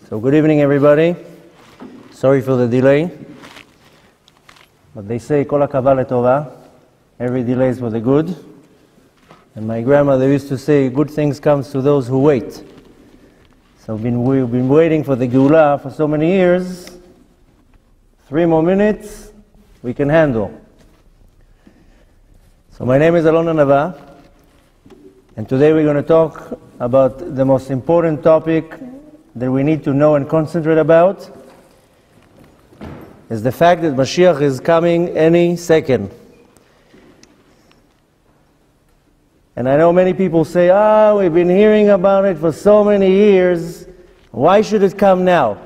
So good evening, everybody. Sorry for the delay, but they say kol hakava letova. Every delay is for the good. And my grandmother used to say, good things come to those who wait. So we've been waiting for the Geula for so many years. 3 more minutes, we can handle. So my name is Alon Anava, and today we're going to talk about the most important topic that we need to know and concentrate about, is the fact that Moshiach is coming any second. And I know many people say, we've been hearing about it for so many years, why should it come now?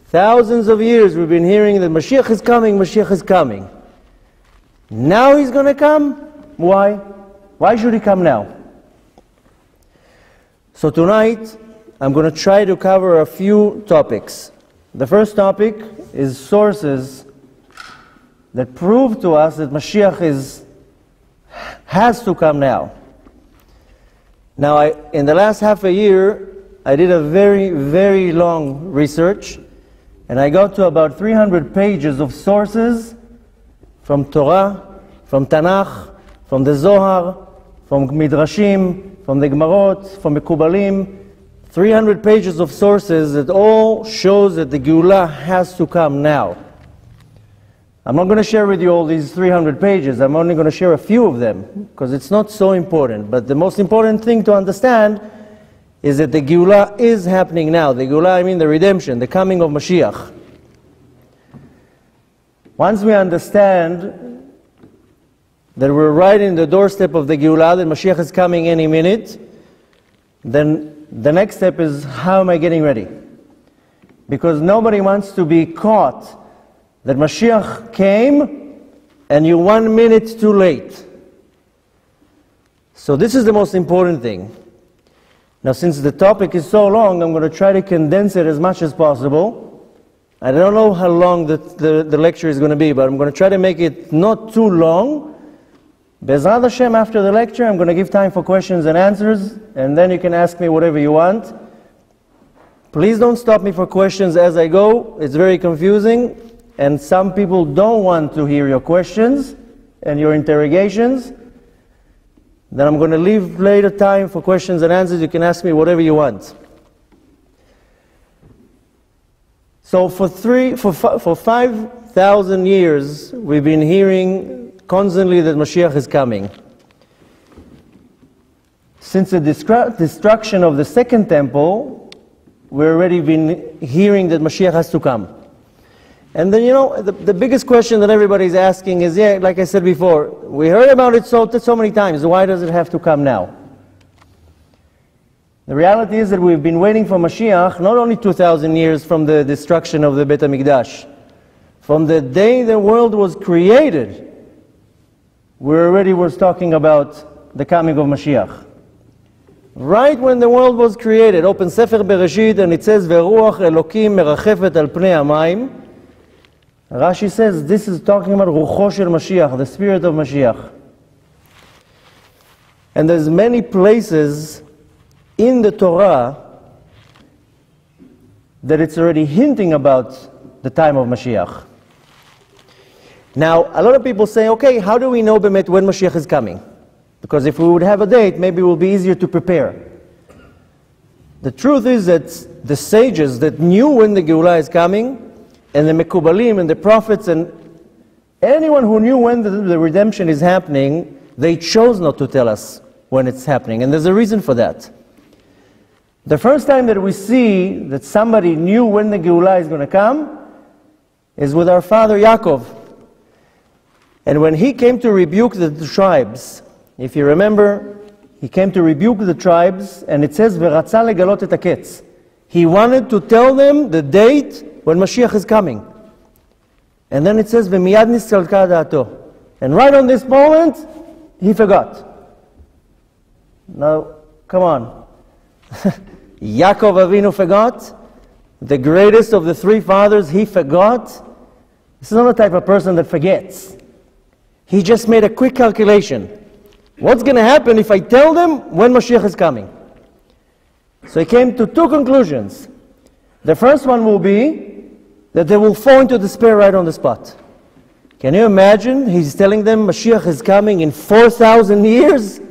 Thousands of years we've been hearing that Moshiach is coming, Moshiach is coming. Now he's going to come? Why? Why should he come now? So tonight, I'm going to try to cover a few topics. The first topic is sources that prove to us that Moshiach has to come now. Now, in the last half a year, I did a very, very long research, and I got to about 300 pages of sources from Torah, from Tanakh, from the Zohar, from Midrashim, from the Gemarot, from Mekubalim, 300 pages of sources that all shows that the Geula has to come now. I'm not going to share with you all these 300 pages. I'm only going to share a few of them because it's not so important. But the most important thing to understand is that the Geula is happening now. The Geula, I mean the redemption, the coming of Moshiach. Once we understand that we're right in the doorstep of the Geula, that Moshiach is coming any minute, then the next step is, how am I getting ready? Because nobody wants to be caught that Moshiach came and you're 1 minute too late. So this is the most important thing. Now, since the topic is so long, I'm going to try to condense it as much as possible. I don't know how long the lecture is going to be, but I'm going to try to make it not too long. Be'ezrat Hashem, after the lecture, I'm going to give time for questions and answers, and then you can ask me whatever you want. Please don't stop me for questions as I go. It's very confusing, and some people don't want to hear your questions and your interrogations. Then I'm going to leave later time for questions and answers. You can ask me whatever you want. So for 5,000 years, we've been hearing constantly that Moshiach is coming. Since the destruction of the second temple, we've already been hearing that Moshiach has to come. And then, the biggest question that everybody's asking is, like I said before, we heard about it so many times, why does it have to come now? The reality is that we've been waiting for Moshiach not only 2,000 years from the destruction of the Beit HaMikdash. From the day the world was created, we already was talking about the coming of Moshiach. Right when the world was created, open Sefer Bereshit, and it says, "Veruach Elokim merachefet al pnei hamayim." Rashi says this is talking about Rucho shel Mashiach, the spirit of Mashiach. And there's many places in the Torah that it's already hinting about the time of Mashiach. Now, a lot of people say, okay, how do we know when Moshiach is coming? Because if we would have a date, maybe it will be easier to prepare. The truth is that the sages that knew when the Geula is coming, and the Mekubalim and the prophets and anyone who knew when the redemption is happening, they chose not to tell us when it's happening. And there's a reason for that. The first time that we see that somebody knew when the Geula is going to come is with our father Yaakov. And when he came to rebuke the tribes, if you remember, he came to rebuke the tribes, and it says, "V'ratza legalot et haketz." He wanted to tell them the date when Mashiach is coming. And then it says, "V'miyad nistalka da'ato." And right on this moment, he forgot. Now, come on. Yaakov Avinu forgot. The greatest of the 3 fathers, he forgot. This is not the type of person that forgets. He just made a quick calculation. What's going to happen if I tell them when Moshiach is coming? So he came to 2 conclusions. The first one will be that they will fall into despair right on the spot. Can you imagine? He's telling them Mashiach is coming in 4,000 years.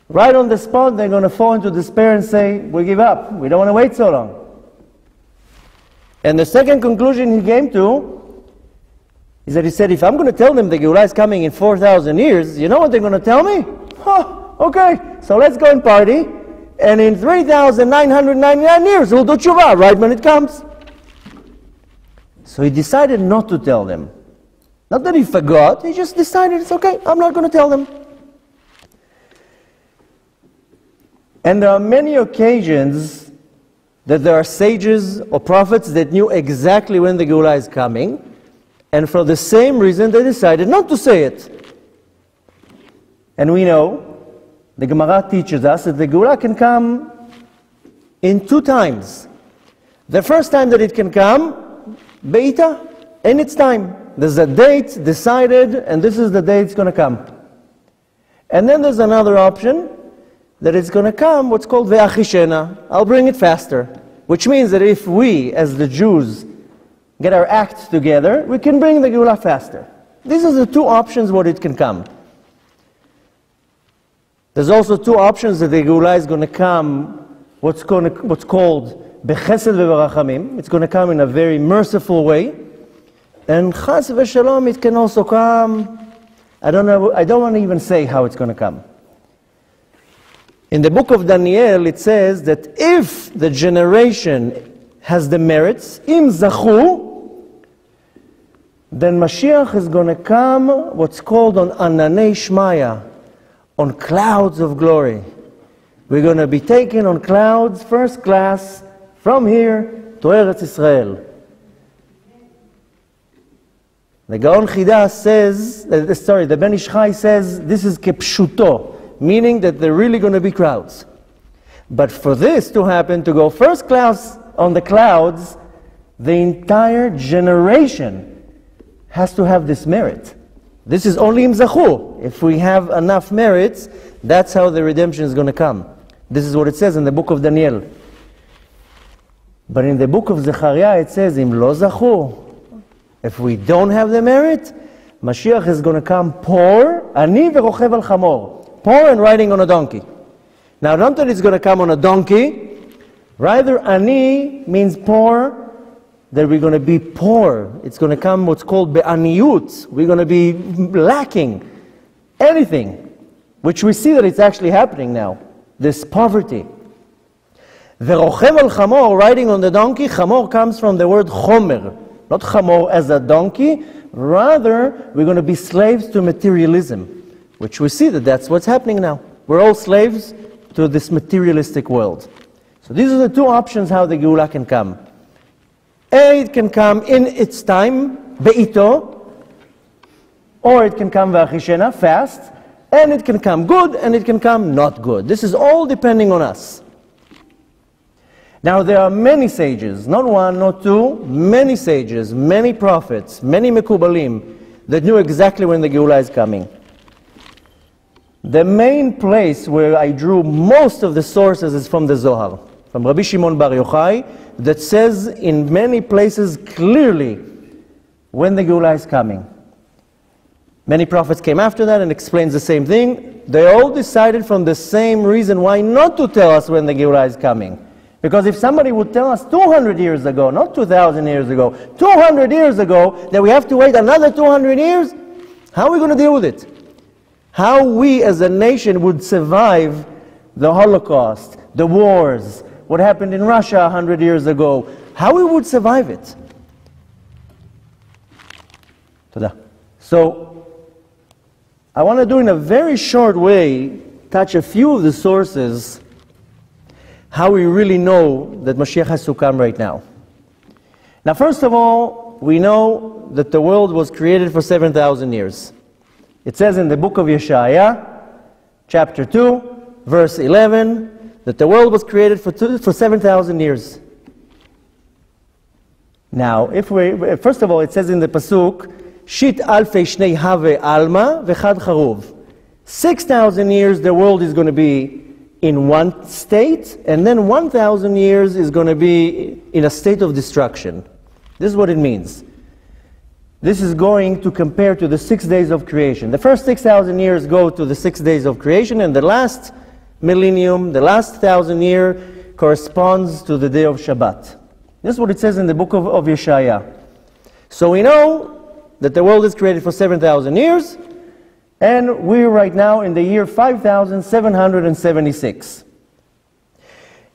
Right on the spot, they're going to fall into despair and say, we give up. We don't want to wait so long. And the second conclusion he came to is that he said, if I'm going to tell them the Geulah is coming in 4,000 years, you know what they're going to tell me? Okay, so let's go and party. And in 3,999 years, we'll do tshuva right when it comes. So he decided not to tell them. Not that he forgot, he just decided it's okay, I'm not going to tell them. And there are many occasions that there are sages or prophets that knew exactly when the Geulah is coming, and for the same reason they decided not to say it. And we know, the Gemara teaches us that the Geulah can come in two times. The first time that it can come, Beita, in its time. There's a date decided, and this is the day it's going to come. And then there's another option, that it's going to come, what's called Ve'achishena. I'll bring it faster. Which means that if we, as the Jews, get our act together, we can bring the Geulah faster. These are the two options what it can come. There's also two options that the Geulah is going to come, what's called Bechesed Ve'Barachamim. It's going to come in a very merciful way. And Chas v'Shalom, it can also come, I don't want to even say how it's going to come. In the book of Daniel, it says that if the generation has the merits, im zachu, then Mashiach is going to come, what's called on Ananei Shmaya, on clouds of glory. We're going to be taken on clouds, first class, from here to Eretz Israel. The Gaon Chida says, the Ben Ish Chai says, this is kepshuto, meaning that they're really going to be crowds. But for this to happen, to go first class on the clouds, the entire generation has to have this merit. This is only im zachu. If we have enough merits, that's how the redemption is going to come. This is what it says in the book of Daniel. But in the book of Zechariah, it says, im lo zachu. If we don't have the merit, Mashiach is going to come poor, ani verochev al chamor, poor and riding on a donkey. Now, not that it's going to come on a donkey, rather ani means poor, that we're going to be poor. It's going to come what's called be'aniyut. We're going to be lacking anything, which we see that it's actually happening now, this poverty. Verochev al chamor, riding on the donkey, chamor comes from the word chomer. Not chamor as a donkey, rather we're going to be slaves to materialism, which we see that that's what's happening now. We're all slaves to this materialistic world. So these are the two options how the Geulah can come. A, it can come in its time, be'ito, or it can come v'achishena, fast, and it can come good, and it can come not good. This is all depending on us. Now there are many sages, not one, not two, many sages, many prophets, many mekubalim that knew exactly when the Geulah is coming. The main place where I drew most of the sources is from the Zohar, from Rabbi Shimon Bar Yochai, that says in many places clearly when the Geulah is coming. Many prophets came after that and explains the same thing. They all decided from the same reason why not to tell us when the Geulah is coming. Because if somebody would tell us 200 years ago, not 2,000 years ago, 200 years ago, that we have to wait another 200 years, how are we going to deal with it? How we as a nation would survive the Holocaust, the wars, what happened in Russia 100 years ago, how we would survive it. So, I want to do in a very short way, touch a few of the sources how we really know that Moshiach has to come right now. Now, first of all, we know that the world was created for 7,000 years. It says in the book of Yeshaya, chapter 2, verse 11, that the world was created for 7,000 years. Now, first of all, it says in the pasuk, Shit alfei shnei have alma vechad charuv. 6,000 years the world is going to be in one state, and then 1,000 years is going to be in a state of destruction. This is what it means. This is going to compare to the 6 days of creation. The first 6,000 years go to the 6 days of creation, and the last millennium, the last 1,000 year, corresponds to the day of Shabbat. This is what it says in the book of Yeshaya. So we know that the world is created for 7,000 years, and we're right now in the year 5,776.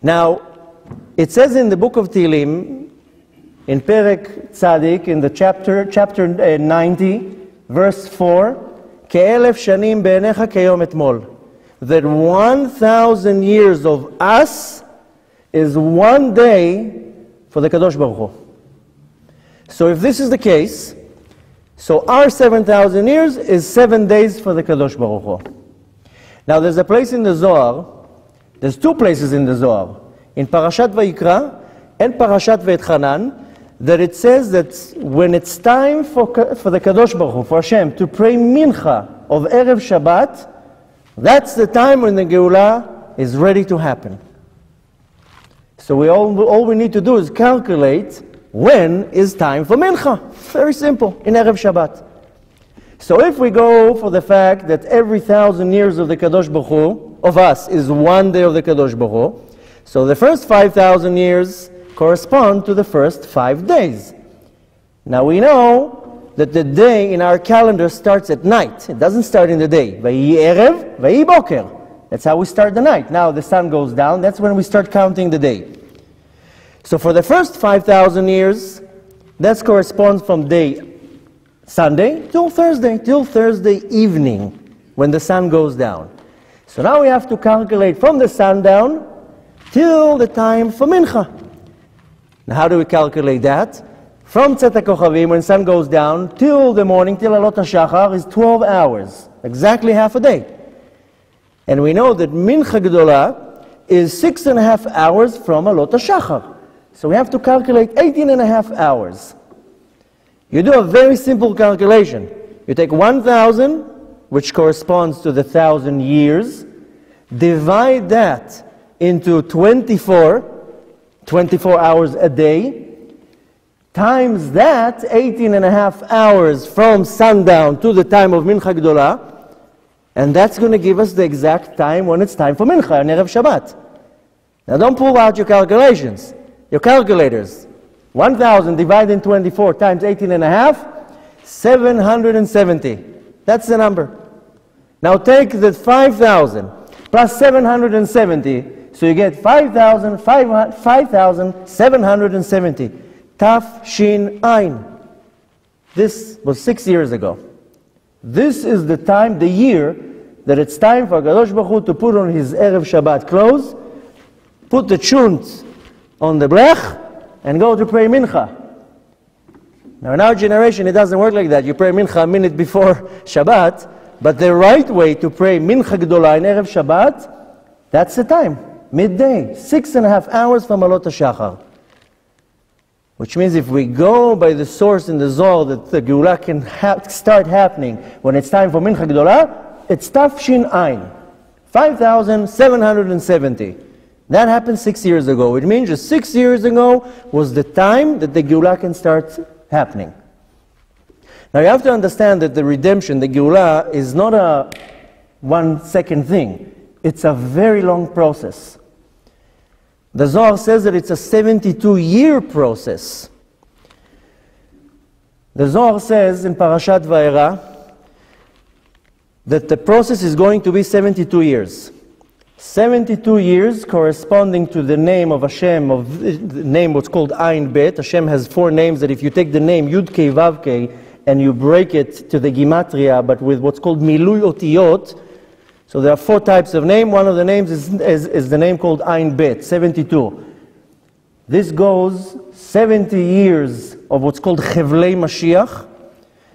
Now, it says in the book of Tehillim, in Perek Tzadik, in the chapter 90, verse 4, Ke'elef shanim be'enecha keyom etmol, that 1,000 years of us is one day for the Kadosh Baruch Hu. So if this is the case, so our 7,000 years is 7 days for the Kadosh Baruch Hu. Now there's a place in the Zohar, there's two places in the Zohar, in Parashat Vayikra and Parashat Ve'etchanan, that it says that when it's time for the Kadosh Baruch Hu, for Hashem, to pray Mincha of Erev Shabbat, that's the time when the Geulah is ready to happen. So all we need to do is calculate when is time for Mincha. Very simple, in Erev Shabbat. So if we go for the fact that every 1,000 years of the Kadosh Baruch Hu, of us, is one day of the Kadosh Baruch Hu, so the first 5,000 years correspond to the first 5 days. Now we know that the day in our calendar starts at night. It doesn't start in the day. Vayi erev, vayi boker. That's how we start the night. Now the sun goes down, that's when we start counting the day. So for the first 5,000 years, that corresponds from day Sunday till Thursday evening, when the sun goes down. So now we have to calculate from the sundown till the time for Mincha. Now how do we calculate that? From Tzet HaKochavim, when sun goes down, till the morning, till Alot HaShachar, is 12 hours. Exactly half a day. And we know that Mincha Gedolah is 6.5 hours from Alot HaShachar. So we have to calculate 18.5 hours. You do a very simple calculation. You take 1,000, which corresponds to the 1,000 years, divide that into 24 hours a day, times that 18.5 hours from sundown to the time of Mincha Gedolah, and that's going to give us the exact time when it's time for Mincha on Erev Shabbat. Now don't pull out your calculations, your calculators. 1,000 divided in 24 times 18.5, 770. That's the number. Now take the 5,000 plus 770, so you get 5,770. Taf Shin Ein. This was 6 years ago. This is the time, the year, that it's time for Kadosh Baruch Hu to put on his Erev Shabbat clothes, put the chunt on the blech, and go to pray Mincha. Now in our generation it doesn't work like that. You pray Mincha a minute before Shabbat, but the right way to pray Mincha Gedolah in Erev Shabbat, that's the time, midday, 6.5 hours from Alot HaShachar. Which means if we go by the source in the Zohar that the Geulah can start happening when it's time for Mincha Gedolah, it's Taf Shin Ein, 5,770. That happened 6 years ago. It means just 6 years ago was the time that the Geulah can start happening. Now you have to understand that the redemption, the Geulah, is not a 1 second thing. It's a very long process. The Zohar says that it's a 72-year process. The Zohar says in Parashat Vayera that the process is going to be 72 years. 72 years corresponding to the name of Hashem, of the name what's called Ayin Bet. Hashem has 4 names that if you take the name Yud Kei Vav Kei and you break it to the Gematria, but with what's called Milui Otiyot, so there are 4 types of name. One of the names is the name called Ayin Bet, 72. This goes 70 years of what's called Chevlei Mashiach,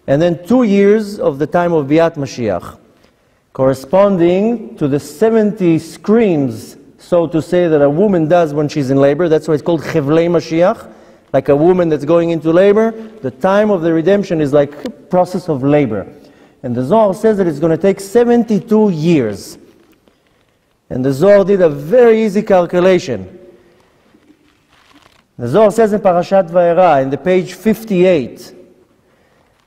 and then 2 years of the time of Biat Mashiach, corresponding to the 70 screams, so to say, that a woman does when she's in labor. That's why it's called Chevlei Mashiach, like a woman that's going into labor. The time of the redemption is like a process of labor. And the Zohar says that it's going to take 72 years. And the Zohar did a very easy calculation. The Zohar says in Parashat Vayera, in the page 58,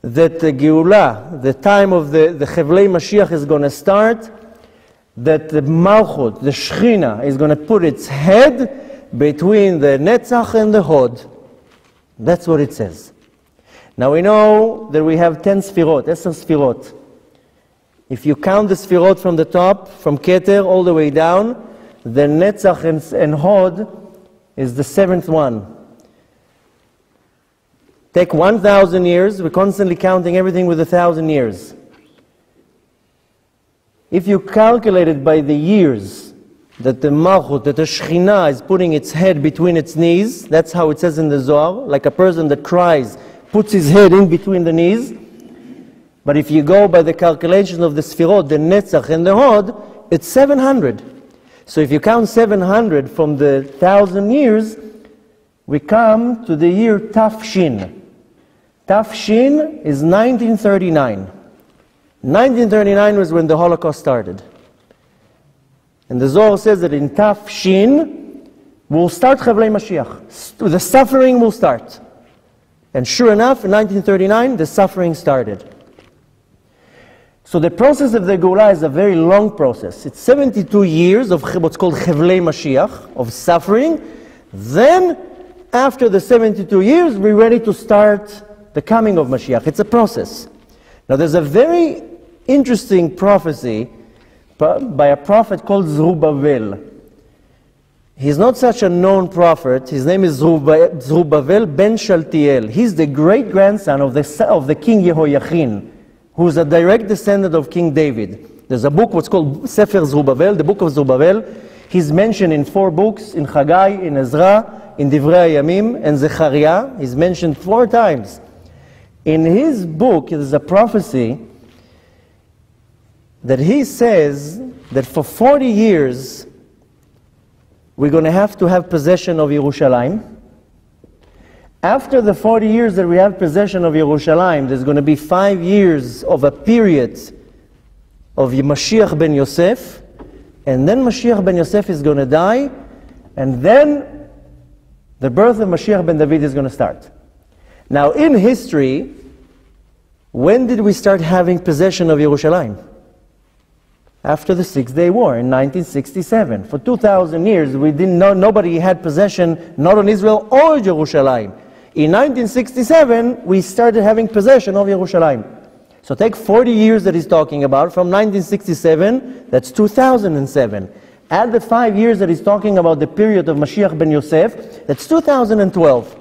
that the Geulah, the time of the Chevlei Mashiach is going to start, that the Malchut, the Shechina, is going to put its head between the Netzach and the Hod. That's what it says. Now we know that we have 10 Sfirot, 10 Sfirot. If you count the Sfirot from the top, from Keter all the way down, the Netzach and Hod is the 7th one. Take 1,000 years, we're constantly counting everything with 1,000 years. If you calculate it by the years that the Malchut, that the Shechina is putting its head between its knees, that's how it says in the Zohar, like a person that cries, puts his head in between the knees. But if you go by the calculation of the Sfirot, the Netzach and the Hod, it's 700. So if you count 700 from the 1,000 years, we come to the year Tafshin. Tafshin is 1939. 1939 was when the Holocaust started. And the Zohar says that in Tafshin, will start Chevlei Mashiach. The suffering will start. And sure enough, in 1939, the suffering started. So the process of the Geulah is a very long process. It's 72 years of what's called Chevlei Mashiach, of suffering. Then, after the 72 years, we're ready to start the coming of Mashiach. It's a process. Now there's a very interesting prophecy by a prophet called Zerubbabel. He's not such a known prophet. His name is Zerubbabel ben Shaltiel. He's the great-grandson of the king Yehoiachin, who's a direct descendant of King David. There's a book what's called Sefer Zerubbabel, the book of Zerubbabel. He's mentioned in 4 books, in Haggai, in Ezra, in Divrei Hayamim, and Zechariah. He's mentioned 4 times. In his book, there's a prophecy that he says that for 40 years, we're going to have possession of Yerushalayim. After the 40 years that we have possession of Yerushalayim, there's going to be 5 years of a period of Mashiach ben Yosef, and then Mashiach ben Yosef is going to die, and then the birth of Mashiach ben David is going to start. Now, in history, when did we start having possession of Yerushalayim? After the 6-Day War in 1967. For 2,000 years, we didn't know, nobody had possession, not on Israel or Yerushalayim. In 1967, we started having possession of Yerushalayim. So take 40 years that he's talking about, from 1967, that's 2007. Add the 5 years that he's talking about the period of Mashiach ben Yosef, that's 2012.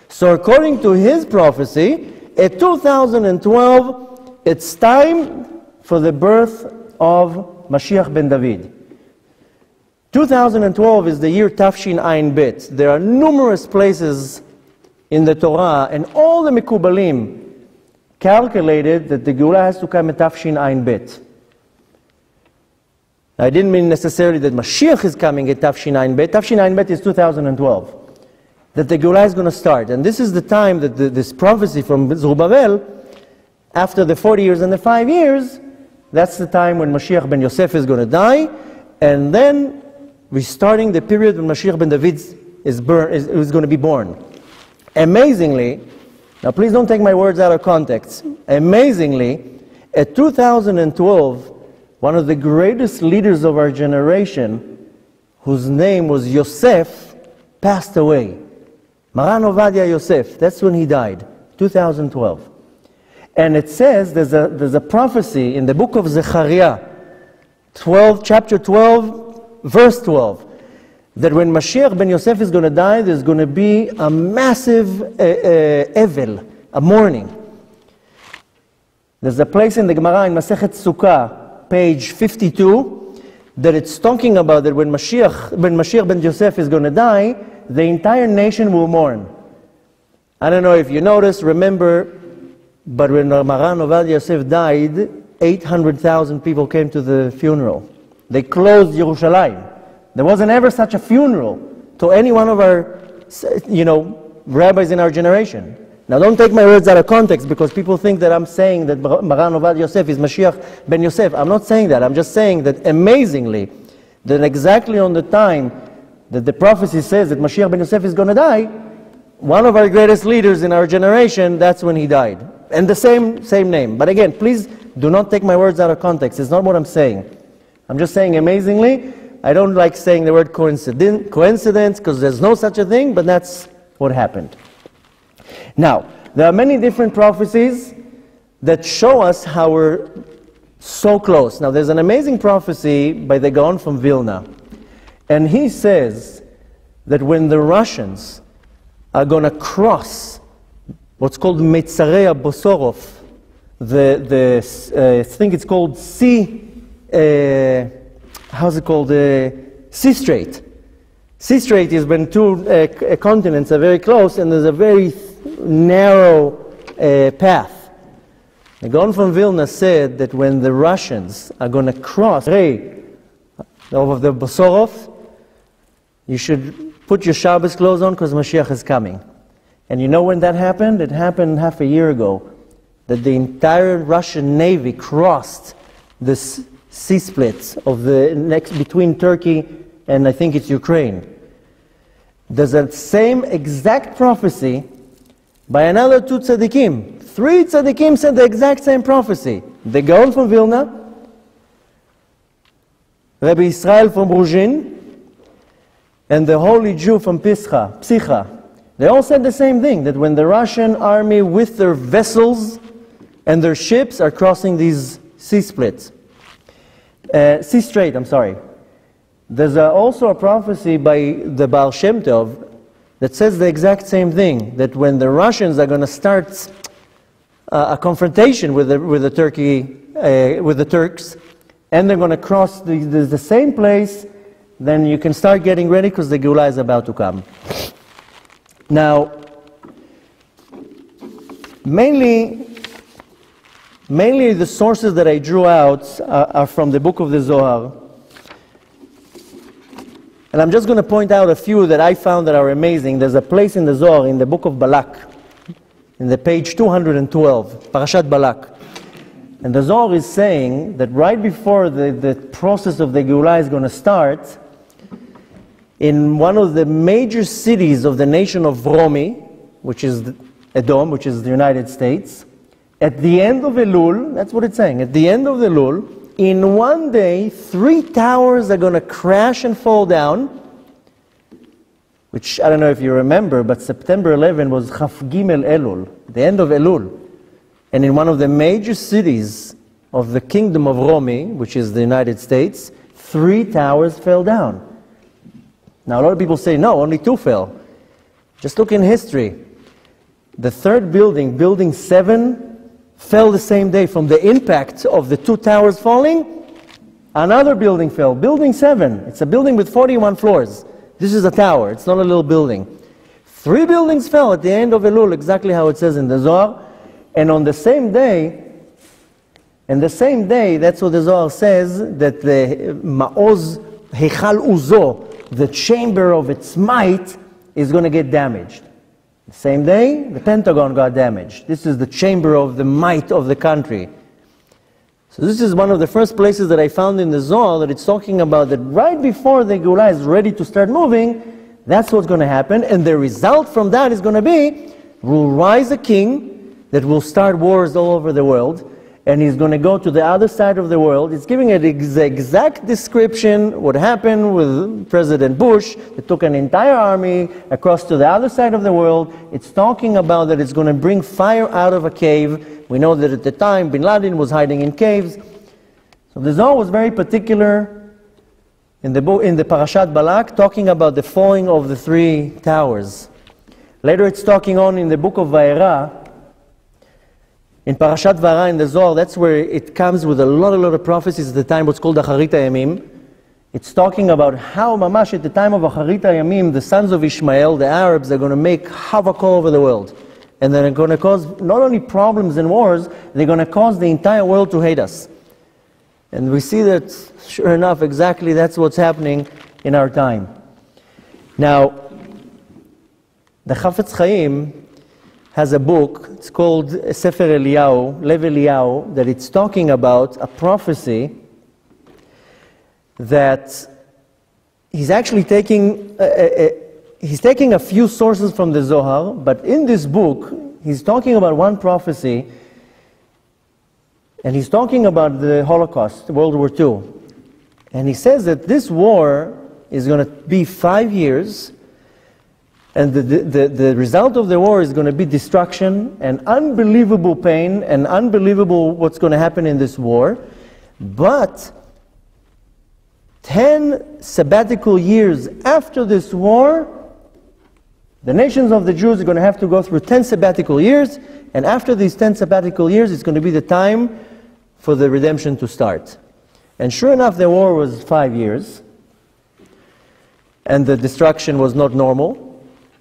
So according to his prophecy, at 2012, it's time for the birth of Mashiach ben David. 2012 is the year Tafshin Ayin Bet. There are numerous places in the Torah, and all the Mekubalim calculated that the Geulah has to come at Tafshin Ayin Bet. I didn't mean necessarily that Mashiach is coming at Tafshin Ayin Bet. Tafshin Ayin Bet is 2012. That the Geulah is going to start. And this is the time that this prophecy from Zerubbabel, after the 40 years and the 5 years, that's the time when Mashiach ben Yosef is going to die, and then we're starting the period when Mashiach ben David is going to be born. Amazingly, now please don't take my words out of context, amazingly, at 2012, one of the greatest leaders of our generation, whose name was Yosef, passed away. Maran Ovadia Yosef, that's when he died, 2012. And it says, there's a prophecy in the book of Zechariah, chapter 12, verse 12, that when Mashiach ben Yosef is going to die, there's going to be a massive evel, a mourning. There's a place in the Gemara in Masechet Sukkah, page 52, that it's talking about that when Mashiach ben Yosef is going to die, the entire nation will mourn. I don't know if you noticed, remember, but when Maran Ovadia Yosef died, 800,000 people came to the funeral. They closed Yerushalayim. There wasn't ever such a funeral to any one of our, rabbis in our generation. Now don't take my words out of context, because people think that I'm saying that Maran Ovadia Yosef is Mashiach ben Yosef. I'm not saying that. I'm just saying that amazingly, then exactly on the time that the prophecy says that Mashiach ben Yosef is going to die, one of our greatest leaders in our generation, that's when he died. And the same name. But again, please do not take my words out of context. It's not what I'm saying. I'm just saying, amazingly, I don't like saying the word coincidence, because there's no such a thing, but that's what happened. Now, there are many different prophecies that show us how we're so close. Now, there's an amazing prophecy by the Gaon from Vilna. And he says that when the Russians are going to cross what's called Meitzarei Bosorov, I think it's called sea strait. Sea strait is when two continents are very close and there's a very narrow path. The Gaon from Vilna said that when the Russians are going to cross over the Bosorov, you should put your Shabbos clothes on because Mashiach is coming. And you know when that happened? It happened half a year ago, that the entire Russian Navy crossed this sea split of the next between Turkey and I think it's Ukraine. There's that same exact prophecy by another two tzaddikim. Three tzaddikim said the exact same prophecy. The Gaon from Vilna, Rabbi Israel from Bruzhin, and the holy Jew from Psicha. They all said the same thing, that when the Russian army with their vessels and their ships are crossing these sea strait, There's also a prophecy by the Baal Shem Tov that says the exact same thing, that when the Russians are going to start a confrontation with the Turks, and they're going to cross the same place, then you can start getting ready because the Geulah is about to come. Now, mainly the sources that I drew out are from the book of the Zohar. And I'm just going to point out a few that I found that are amazing. There's a place in the Zohar, in the book of Balak, in the page 212, Parashat Balak. And the Zohar is saying that right before the process of the Geulah is going to start, in one of the major cities of the nation of Romi, which is Edom, which is the United States, at the end of Elul, that's what it's saying, at the end of Elul, in one day, 3 towers are going to crash and fall down, which I don't know if you remember, but September 11 was Chaf Gimel Elul, the end of Elul. And in one of the major cities of the kingdom of Romi, which is the United States, 3 towers fell down. Now a lot of people say, no, only 2 fell. Just look in history. The third building, building 7, fell the same day from the impact of the 2 towers falling. Another building fell, building 7. It's a building with 41 floors. This is a tower, it's not a little building. 3 buildings fell at the end of Elul, exactly how it says in the Zohar. And on the same day, that's what the Zohar says, that the Ma'oz Heichal Uzo, the chamber of its might, is going to get damaged. The same day, the Pentagon got damaged. This is the chamber of the might of the country. So this is one of the first places that I found in the Zohar that it's talking about that right before the Geulah is ready to start moving, that's what's going to happen. And the result from that is going to be, will rise a king that will start wars all over the world, and he's going to go to the other side of the world. It's giving an exact description what happened with President Bush. It took an entire army across to the other side of the world. It's talking about that it's going to bring fire out of a cave. We know that at the time Bin Laden was hiding in caves. So the Zohar was very particular in the Parashat Balak, talking about the falling of the 3 towers. Later it's talking on in the book of Vayera. In Parashat Vayera in the Zohar, that's where it comes with a lot of prophecies at the time, what's called Acharit HaYamim. It's talking about how, mamash, at the time of Acharit HaYamim, the sons of Ishmael, the Arabs, are going to make havoc all over the world. And they're going to cause not only problems and wars, they're going to cause the entire world to hate us. And we see that, sure enough, exactly that's what's happening in our time. Now, the Chafetz Chaim has a book, it's called Sefer Eliyahu, Lev Eliyahu, that it's talking about a prophecy that he's actually taking a few sources from the Zohar, but in this book, he's talking about one prophecy, and he's talking about the Holocaust, World War II. And he says that this war is going to be 5 years, and the result of the war is going to be destruction and unbelievable pain and unbelievable what's going to happen in this war. But 10 sabbatical years after this war, the nations of the Jews are going to have to go through 10 sabbatical years, and after these 10 sabbatical years, it's going to be the time for the redemption to start. And sure enough, the war was 5 years, and the destruction was not normal.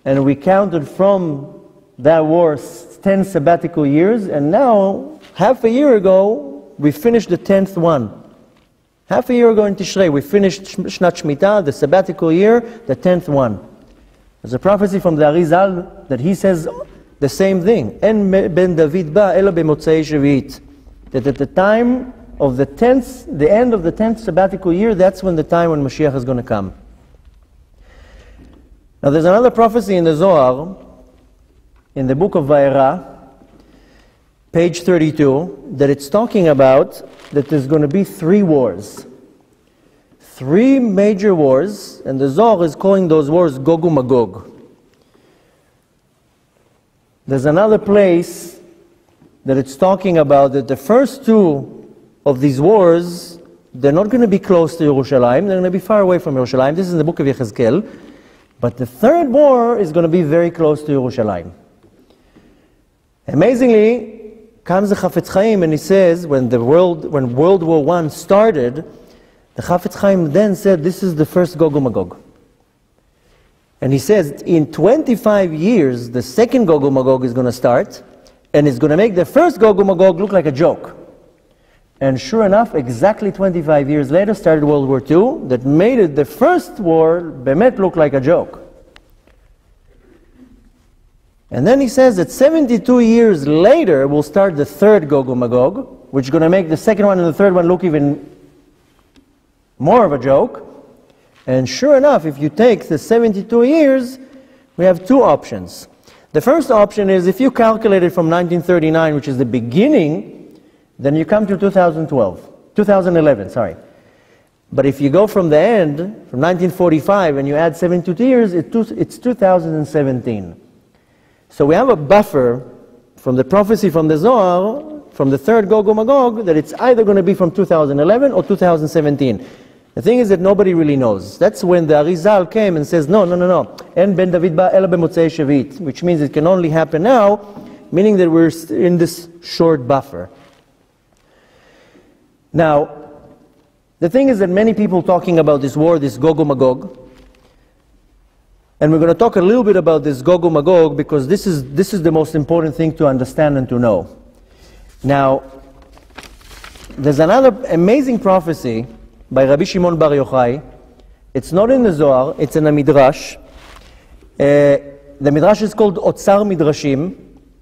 And we counted from that war 10 sabbatical years, and now, half a year ago, we finished the 10th one. Half a year ago in Tishrei, we finished Shnat Shemitah, the sabbatical year, the 10th one. There's a prophecy from the Arizal that he says the same thing. En ben David ba ela b'motzei Shvi'it. That at the time of the 10th, the end of the 10th sabbatical year, that's when the time when Moshiach is going to come. Now there's another prophecy in the Zohar, in the book of Vayera, page 32, that it's talking about that there's going to be 3 wars. 3 major wars, and the Zohar is calling those wars Gog uMagog. There's another place that it's talking about that the first 2 of these wars, they're not going to be close to Yerushalayim, they're going to be far away from Yerushalayim. This is in the book of Yechezkel. But the 3rd war is going to be very close to Yerushalayim. Amazingly, comes the Chafetz Chaim and he says, when World War I started, the Chafetz Chaim then said, this is the first Gog uMagog. And he says, in 25 years, the second Gog uMagog is going to start, and it's going to make the first Gog uMagog look like a joke. And sure enough, exactly 25 years later, started World War II, that made it the first war, Bemet, look like a joke. And then he says that 72 years later, we'll start the 3rd Gog uMagog, which is going to make the second one and the 3rd one look even more of a joke. And sure enough, if you take the 72 years, we have 2 options. The first option is if you calculate it from 1939, which is the beginning, then you come to 2011, sorry. But if you go from the end, from 1945, and you add 72 years, it's 2017. So we have a buffer from the prophecy from the Zohar, from the 3rd Gog uMagog, that it's either going to be from 2011 or 2017. The thing is that nobody really knows. That's when the Arizal came and says, no. En ben David ba ela b'motzei Shvi'it, which means it can only happen now, meaning that we're in this short buffer. Now, the thing is that many people talking about this war, this Gog uMagog, and we're going to talk a little bit about this Gog uMagog because this is the most important thing to understand and to know. Now, there's another amazing prophecy by Rabbi Shimon Bar Yochai. It's not in the Zohar, it's in a Midrash. The Midrash is called Otzar Midrashim.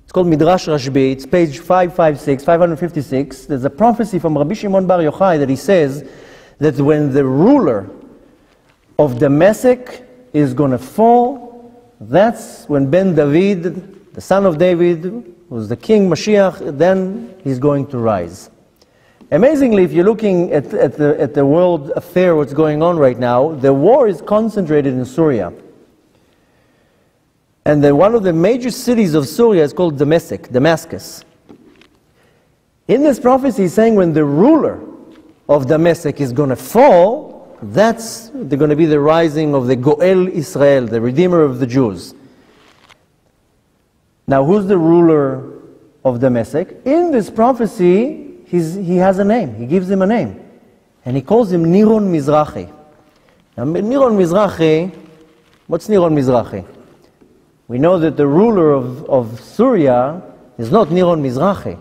It's called Midrash Rashbi. It's page 556. There's a prophecy from Rabbi Shimon Bar Yochai that he says that when the ruler of Damascus is going to fall, that's when Ben David, the son of David, who's the king Moshiach, then he's going to rise. Amazingly, if you're looking at the world affair, what's going on right now, the war is concentrated in Syria. And one of the major cities of Syria is called Damascus. In this prophecy, he's saying when the ruler of Damascus is going to fall, that's going to be the rising of the Goel Israel, the Redeemer of the Jews. Now, who's the ruler of Damascus? In this prophecy, he has a name. He gives him a name. And he calls him Niron Mizrahi. Now, Niron Mizrahi, what's Niron Mizrahi? We know that the ruler of Syria is not Niron Mizrahi.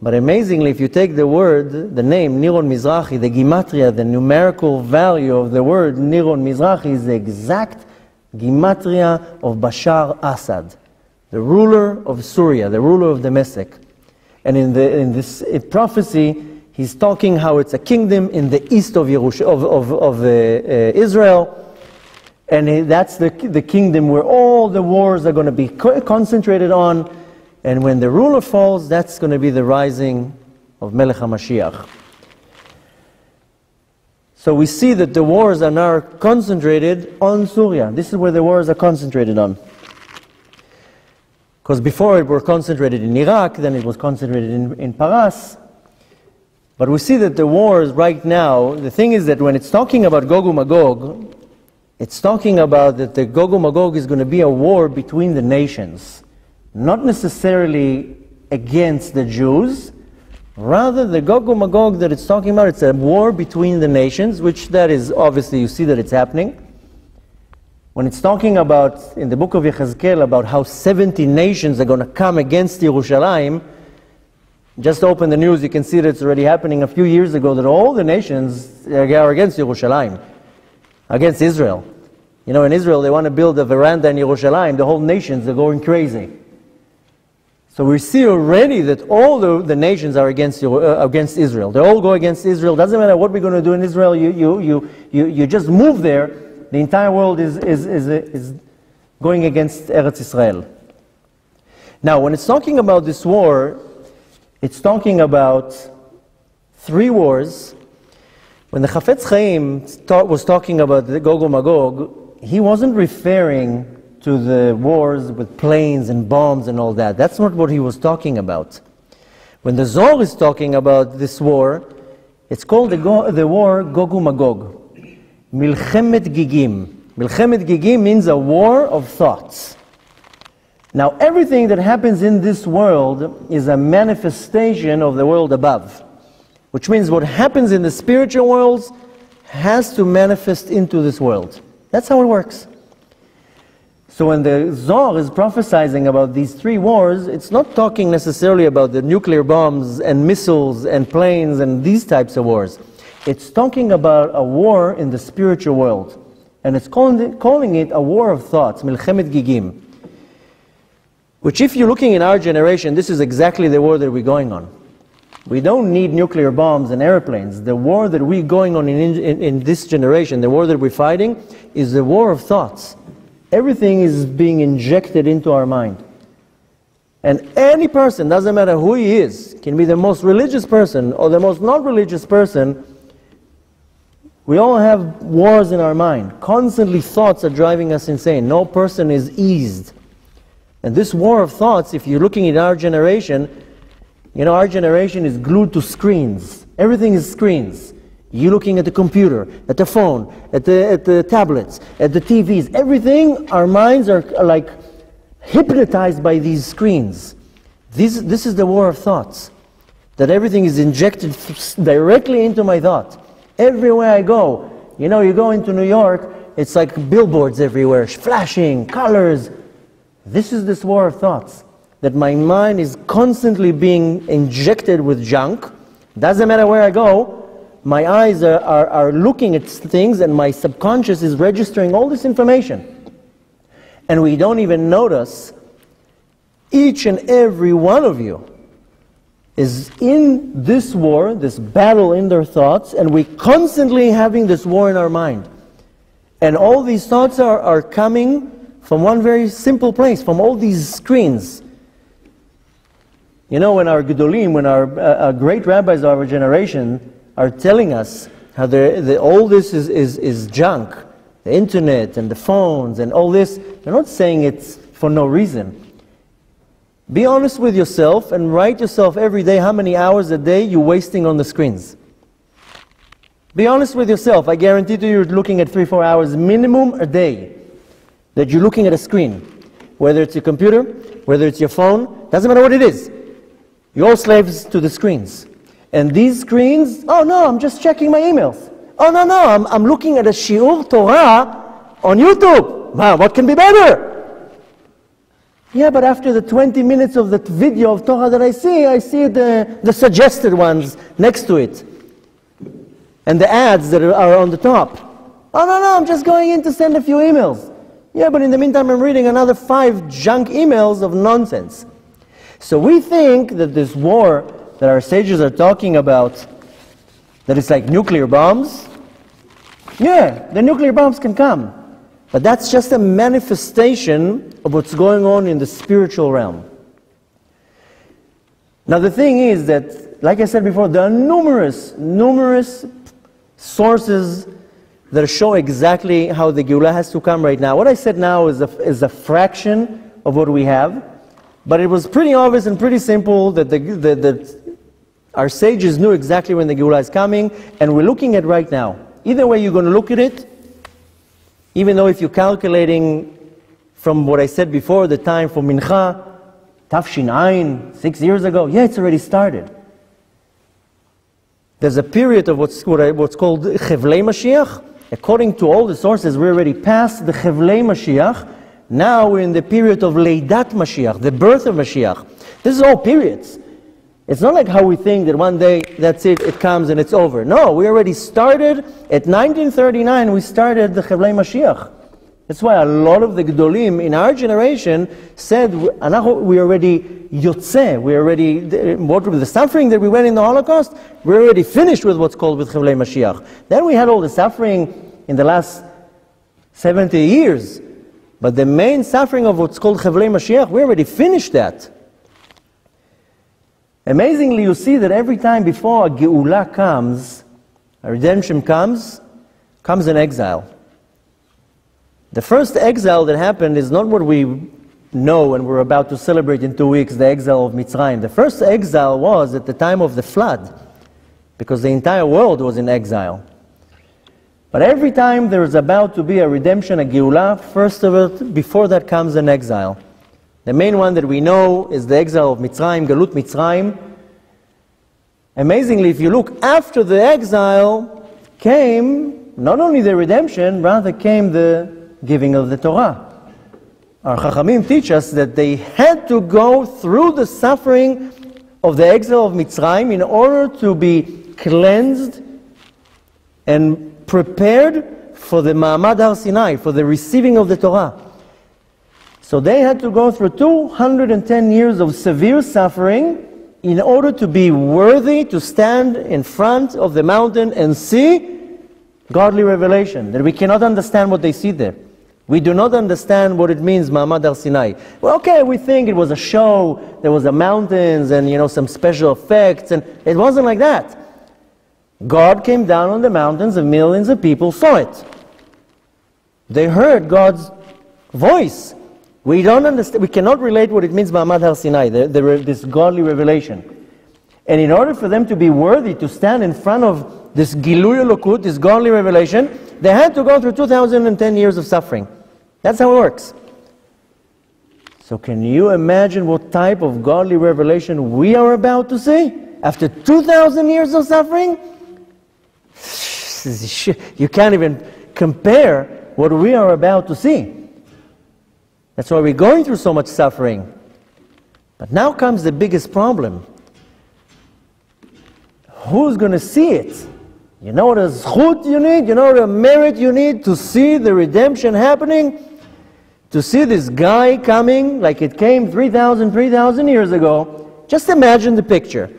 But amazingly, if you take the word, the name Niron Mizrahi, the Gematria, the numerical value of the word Niron Mizrahi is the exact Gematria of Bashar Assad, the ruler of Syria, the ruler of Damascus. And in this prophecy, He's talking how it's a kingdom in the east of Israel, and that's the kingdom where all the wars are going to be concentrated on, and when the ruler falls, that's going to be the rising of Melech HaMashiach. So we see that the wars are now concentrated on Syria. This is where the wars are concentrated on. Because before it were concentrated in Iraq, then it was concentrated in Paras. But we see that the wars right now, the thing is that when it's talking about Gog Magog, it's talking about that the Gog Magog is going to be a war between the nations. Not necessarily against the Jews. Rather, the Gog Magog that it's talking about, it's a war between the nations, which that is, obviously, you see that it's happening. When it's talking about, in the book of Yechezkel, about how 70 nations are going to come against Yerushalayim, just open the news, you can see that it's already happening a few years ago, that all the nations are against Yerushalayim, against Israel. You know, in Israel, they want to build a veranda in Yerushalayim, the whole nations are going crazy. So we see already that all the nations are against Israel. They all go against Israel. Doesn't matter what we're going to do in Israel. You just move there. The entire world is going against Eretz Israel. Now, when it's talking about this war, it's talking about 3 wars. When the Chafetz Chaim was talking about the Gog and Magog, he wasn't referring to the wars with planes and bombs and all that. That's not what he was talking about. When the Zohar is talking about this war, it's called the war Gog and Magog. Milchemet Gigim. Milchemet Gigim means a war of thoughts. Now, everything that happens in this world is a manifestation of the world above. Which means what happens in the spiritual worlds has to manifest into this world. That's how it works. So when the Zohar is prophesying about these 3 wars, it's not talking necessarily about the nuclear bombs and missiles and planes and these types of wars. It's talking about a war in the spiritual world. And it's calling it a war of thoughts, Milchemet Gigim. Which if you're looking in our generation, this is exactly the war that we're going on. We don't need nuclear bombs and airplanes. The war that we're going on in this generation, the war that we're fighting, is the war of thoughts. Everything is being injected into our mind. And any person, doesn't matter who he is, can be the most religious person or the most not religious person, we all have wars in our mind. Constantly thoughts are driving us insane. No person is eased. And this war of thoughts, if you're looking at our generation, you know, our generation is glued to screens. Everything is screens. You're looking at the computer, at the phone, at the tablets, at the TVs. Everything, our minds are like hypnotized by these screens. This is the war of thoughts. That everything is injected directly into my thought. Everywhere I go, you know, you go into New York, it's like billboards everywhere, flashing, colors. This is this war of thoughts. That my mind is constantly being injected with junk. Doesn't matter where I go, my eyes are looking at things and my subconscious is registering all this information. And we don't even notice, each and every one of you is in this war, this battle in their thoughts, and we're constantly having this war in our mind. And all these thoughts are coming from one very simple place, from all these screens. You know, when our Gedolim, when our great rabbis of our generation are telling us how all this is junk, the internet and the phones and all this, they're not saying it's for no reason. Be honest with yourself and write yourself every day how many hours a day you're wasting on the screens. Be honest with yourself. I guarantee you you're looking at 3-4 hours minimum a day that you're looking at a screen. Whether it's your computer, whether it's your phone, doesn't matter what it is. You're all slaves to the screens. And these screens, oh no, I'm just checking my emails. Oh no, I'm looking at a Shiur Torah on YouTube. Wow, what can be better? Yeah, but after the 20 minutes of that video of Torah that I see the suggested ones next to it. And the ads that are on the top. Oh no, I'm just going in to send a few emails. Yeah, but in the meantime I'm reading another 5 junk emails of nonsense. So we think that this war that our sages are talking about That it's like nuclear bombs. Yeah, the nuclear bombs can come. But that's just a manifestation of what's going on in the spiritual realm. Now the thing is that, like I said before, there are numerous sources that show exactly how the Geulah has to come right now. What I said now is a fraction of what we have, but it was pretty obvious and pretty simple that our sages knew exactly when the Geulah is coming, and we're looking at right now. Either way you're going to look at it, even though if you're calculating from what I said before, the time for Mincha, Tafshin Ayin, 6 years ago, yeah, it's already started. There's a period of what's called Chevlei Mashiach. According to all the sources, we're already past the Chevlei Mashiach. Now we're in the period of Leidat Mashiach, the birth of Mashiach. This is all periods. It's not like how we think that one day, that's it, it comes and it's over. No, we already started, at 1939, we started the Chevlei Mashiach. That's why a lot of the Gdolim in our generation said, we already Yotze, we already, the suffering that we went in the Holocaust, we're already finished with what's called with Chevlei Mashiach. Then we had all the suffering in the last 70 years. But the main suffering of what's called Chevlei Mashiach, we already finished that. Amazingly, you see that every time before a Geulah comes, a redemption comes an exile. The first exile that happened is not what we know and we're about to celebrate in 2 weeks, the exile of Mitzrayim. The first exile was at the time of the flood, because the entire world was in exile. But every time there is about to be a redemption, a Geulah, first of it, before that comes an exile. The main one that we know is the exile of Mitzrayim, Galut Mitzrayim. Amazingly, if you look after the exile, came not only the redemption, rather came the giving of the Torah. Our Chachamim teach us that they had to go through the suffering of the exile of Mitzrayim in order to be cleansed and prepared for the Ma'amad Har Sinai, for the receiving of the Torah. So they had to go through 210 years of severe suffering in order to be worthy to stand in front of the mountain and see godly revelation, that we cannot understand what they see there. We do not understand what it means, Ma'amad Har Sinai. Well, okay, we think it was a show, there was a mountains and some special effects, and it wasn't like that. God came down on the mountains and millions of people saw it. They heard God's voice. We don't understand, we cannot relate what it means Ma'amad Har Sinai, this godly revelation. And in order for them to be worthy to stand in front of this Gilui Elokut, this godly revelation, they had to go through 2010 years of suffering. That's how it works. So can you imagine what type of godly revelation we are about to see? After 2,000 years of suffering? You can't even compare what we are about to see. That's why we're going through so much suffering. But now comes the biggest problem. Who's going to see it? You know what a zchut you need? You know what a merit you need to see the redemption happening? To see this guy coming like it came 3,000 years ago. Just imagine the picture.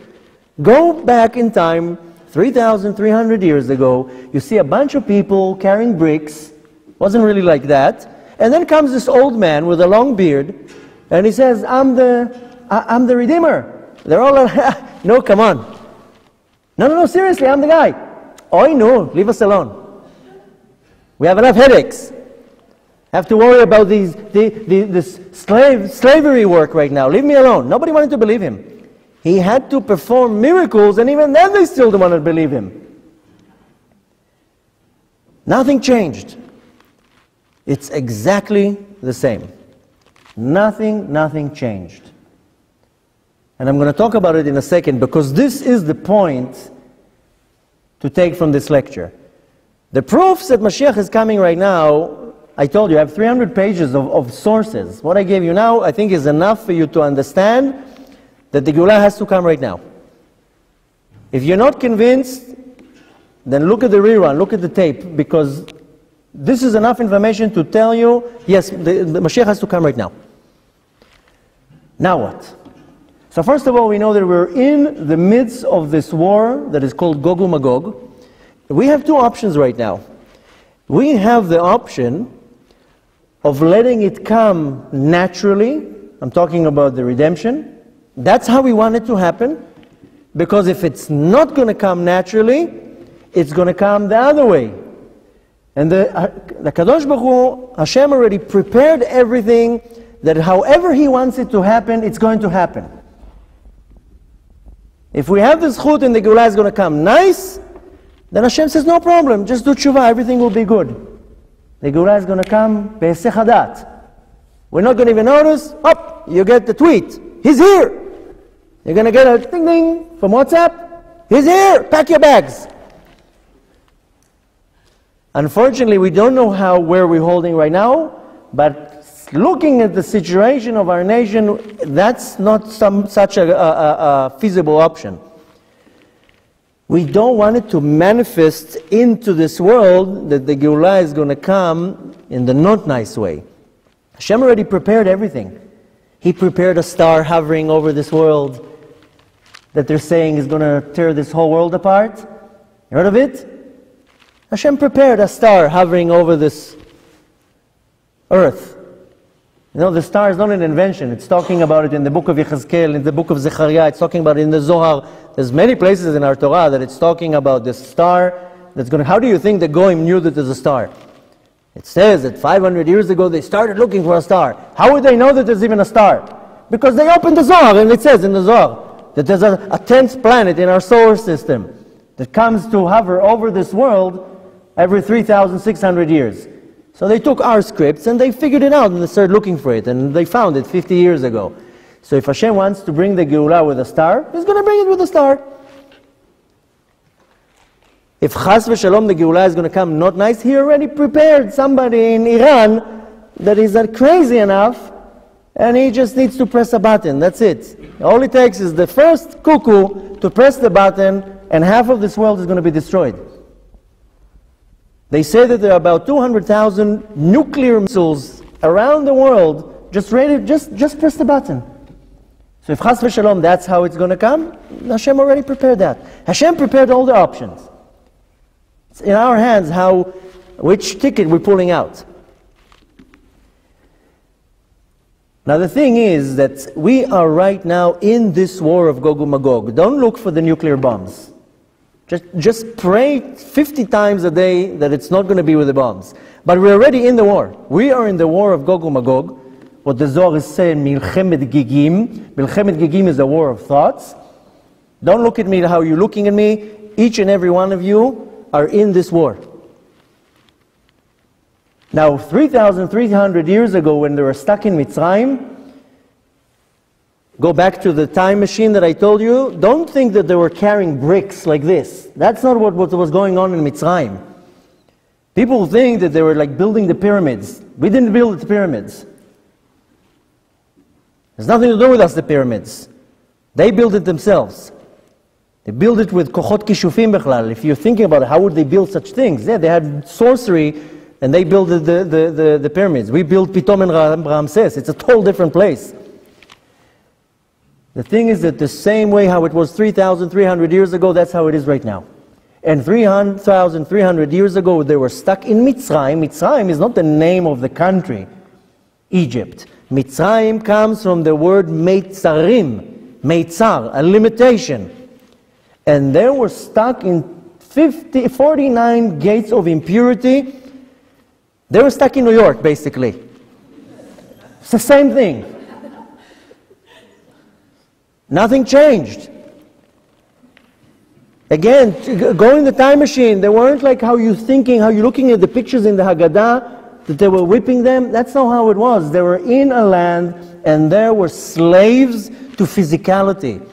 Go back in time 3,300 years ago. You see a bunch of people carrying bricks. Wasn't really like that. And then comes this old man with a long beard, and he says, I'm the Redeemer. They're all like, no, come on. No, seriously, I'm the guy. Oh, no, leave us alone. We have enough headaches. Have to worry about this slavery work right now. Leave me alone. Nobody wanted to believe him. He had to perform miracles, and even then they still didn't want to believe him. Nothing changed. It's exactly the same. Nothing changed. And I'm going to talk about it in a second, because this is the point to take from this lecture. The proofs that Mashiach is coming right now, I told you, I have 300 pages of sources. What I gave you now, I think is enough for you to understand that the Geulah has to come right now. If you're not convinced, then look at the rerun, look at the tape, because this is enough information to tell you, yes, the Mashiach has to come right now. Now what? So first of all, we know that we're in the midst of this war that is called Gog and Magog. We have two options right now. We have the option of letting it come naturally. I'm talking about the redemption. That's how we want it to happen. Because if it's not going to come naturally, it's going to come the other way. And the Kadosh Baruch Hu, Hashem already prepared everything that however He wants it to happen, it's going to happen. If we have the zchut and the Geulah is going to come nice, then Hashem says, no problem, just do tshuva, everything will be good. The Geulah is going to come be'esech hadat. We're not going to even notice, you get the tweet, He's here. You're going to get a ding ding from WhatsApp, He's here, pack your bags. Unfortunately, we don't know where we're holding right now, but looking at the situation of our nation, that's not such a feasible option. We don't want it to manifest into this world that the Geulah is going to come in the not nice way. Hashem already prepared everything. He prepared a star hovering over this world that they're saying is going to tear this whole world apart. You heard of it? Hashem prepared a star hovering over this earth. You know, the star is not an invention. It's talking about it in the book of Yechezkel, in the book of Zechariah. It's talking about it in the Zohar. There's many places in our Torah that it's talking about this star that's going to... How do you think the Goyim knew that there's a star? It says that 500 years ago they started looking for a star. How would they know that there's even a star? Because they opened the Zohar, and it says in the Zohar that there's a 10th planet in our solar system that comes to hover over this world every 3,600 years. So they took our scripts and they figured it out and they started looking for it, and they found it 50 years ago. So if Hashem wants to bring the Geulah with a star, He's going to bring it with a star. If Chas v'Shalom the Geulah is going to come not nice, He already prepared somebody in Iran that is crazy enough, and he just needs to press a button. That's it. All it takes is the first cuckoo to press the button, and half of this world is going to be destroyed. They say that there are about 200,000 nuclear missiles around the world just ready, just press the button. So if Chas v'Shalom, that's how it's going to come, Hashem already prepared that. Hashem prepared all the options. It's in our hands which ticket we're pulling out. Now the thing is that we are right now in this war of Gog and Magog. Don't look for the nuclear bombs. Just pray 50 times a day that it's not going to be with the bombs. But we're already in the war. We are in the war of Gog and Magog. What the Zohar is saying, Milchemet Gigim. Milchemet Gigim is a war of thoughts. Don't look at me how you're looking at me. Each and every one of you are in this war. Now, 3,300 years ago, when they were stuck in Mitzrayim, go back to the time machine that I told you, don't think that they were carrying bricks like this. That's not what was going on in Mitzrayim. People think that they were like building the pyramids. We didn't build the pyramids. There's nothing to do with us, the pyramids. They built it themselves. They built it with kochot kishufim bechlal. If you're thinking about it, how would they build such things? Yeah, they had sorcery, and they built the pyramids. We built Pitom and Ramses. It's a total different place. The thing is that the same way how it was 3,300 years ago, that's how it is right now. And 3,300 years ago, they were stuck in Mitzrayim. Mitzrayim is not the name of the country, Egypt. Mitzrayim comes from the word Meitzarim, Meitzar, a limitation. And they were stuck in 49 gates of impurity. They were stuck in New York, basically. It's the same thing. Nothing changed. Again, go in the time machine. They weren't like how you're thinking, how you're looking at the pictures in the Haggadah, that they were whipping them. That's not how it was. They were in a land, and there were slaves to physicality.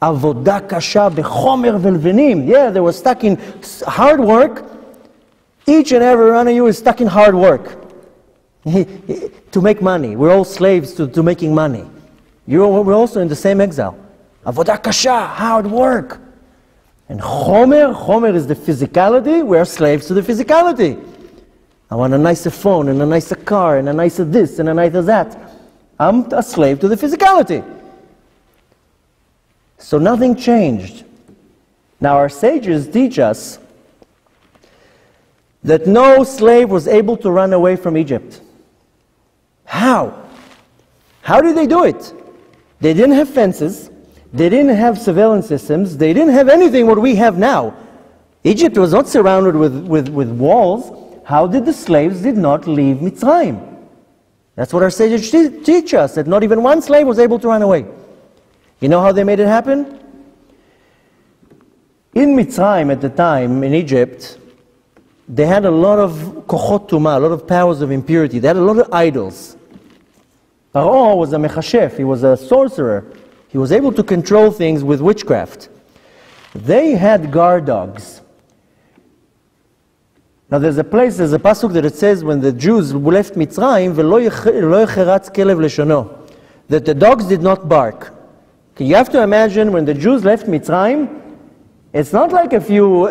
Avodah kasha bechomer velvenim. Yeah, they were stuck in hard work. Each and every one of you is stuck in hard work to make money. We're all slaves to making money. We're also in the same exile. Avodah kasha, hard work. And chomer is the physicality. We're slaves to the physicality. I want a nicer phone, and a nicer car, and a nicer this, and a nicer that. I'm a slave to the physicality. So nothing changed. Now our sages teach us that no slave was able to run away from Egypt. How? How did they do it? They didn't have fences. They didn't have surveillance systems. They didn't have anything what we have now. Egypt was not surrounded with walls. How did the slaves did not leave Mitzrayim? That's what our sages teach us, that not even one slave was able to run away. You know how they made it happen? In Mitzrayim at the time, in Egypt, they had a lot of kochot tumah, a lot of powers of impurity. They had a lot of idols. Paro was a mechashef, he was a sorcerer. He was able to control things with witchcraft. They had guard dogs. Now there's a pasuk that it says when the Jews left Mitzrayim, v'lo yecheratz kelev leshono, that the dogs did not bark. Okay, you have to imagine when the Jews left Mitzrayim, it's not like a few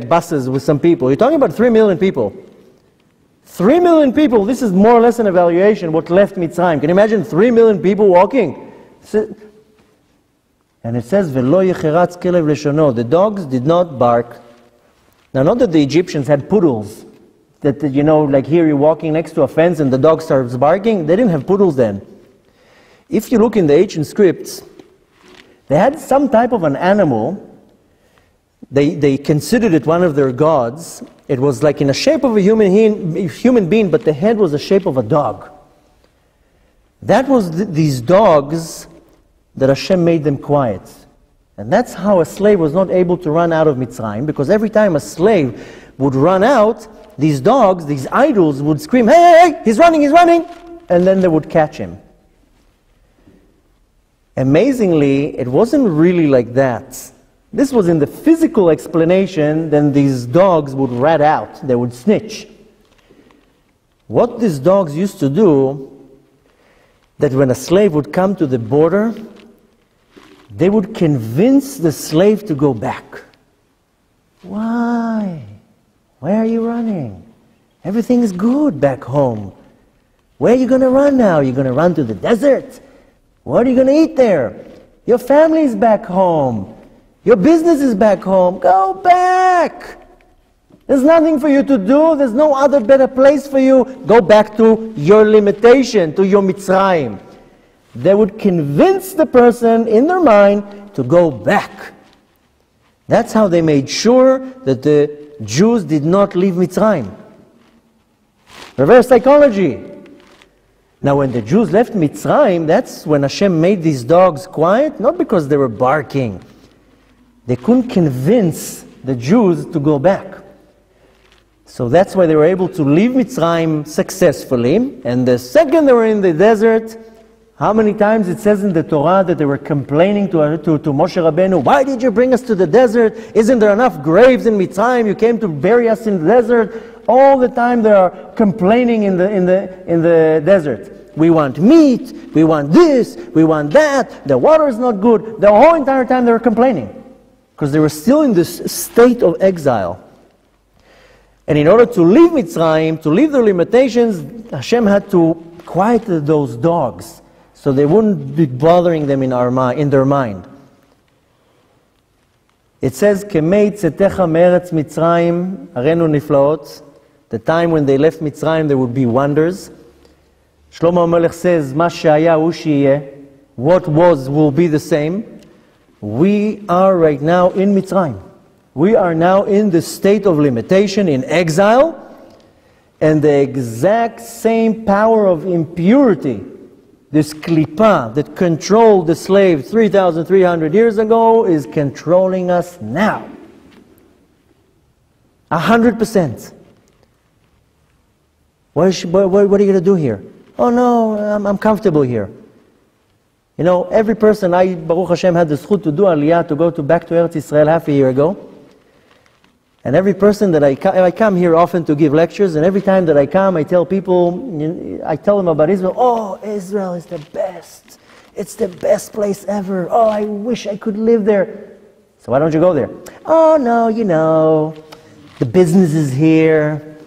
buses with some people. You're talking about 3 million people. 3 million people, this is more or less an evaluation what left Mitzrayim. Can you imagine 3 million people walking? And it says, v'lo yecheratz kelev leshono, the dogs did not bark. Now, not that the Egyptians had poodles, that, you know, like here you're walking next to a fence and the dog starts barking. They didn't have poodles then. If you look in the ancient scripts, they had some type of an animal. They considered it one of their gods. It was like in the shape of a human being, but the head was the shape of a dog. That was these dogs that Hashem made them quiet. And that's how a slave was not able to run out of Mitzrayim, because every time a slave would run out, these dogs, these idols would scream, hey, hey, hey, he's running, and then they would catch him. Amazingly, it wasn't really like that. This was in the physical explanation, then these dogs would rat out, they would snitch. What these dogs used to do, that when a slave would come to the border, they would convince the slave to go back. Why? Why are you running? Everything is good back home. Where are you going to run now? You're going to run to the desert? What are you going to eat there? Your family is back home. Your business is back home. Go back. There's nothing for you to do. There's no other better place for you. Go back to your limitation, to your Mitzrayim. They would convince the person in their mind to go back. That's how they made sure that the Jews did not leave Mitzrayim. Reverse psychology. Now when the Jews left Mitzrayim, that's when Hashem made these dogs quiet, not because they were barking. They couldn't convince the Jews to go back. So that's why they were able to leave Mitzrayim successfully. And the second they were in the desert, how many times it says in the Torah that they were complaining to Moshe Rabbeinu, why did you bring us to the desert? Isn't there enough graves in Mitzrayim? You came to bury us in the desert. All the time they are complaining in the desert. We want meat, we want this, we want that, the water is not good. The whole entire time they were complaining, because they were still in this state of exile. And in order to leave Mitzrayim, to leave their limitations, Hashem had to quiet those dogs, so they wouldn't be bothering them in their mind. It says, "Kemei tzetecha me'eretz Mitzrayim arenu niflaot." The time when they left Mitzrayim, there would be wonders. Shlomo HaMelech says, "Ma she'aya hu she'yeh." What was will be the same. We are right now in Mitzrayim. We are now in the state of limitation, in exile, and the exact same power of impurity, this klipa that controlled the slave 3,300 years ago, is controlling us now. 100%. What are you going to do here? Oh no, I'm comfortable here. You know, every person, I, Baruch Hashem, had the zchut to do aliyah, to go back to Eretz Israel half a year ago. And every person that I come here often to give lectures, and every time that I come, I tell people, I tell them about Israel. Oh, Israel is the best. It's the best place ever. Oh, I wish I could live there. So why don't you go there? Oh, no, you know, the business is here.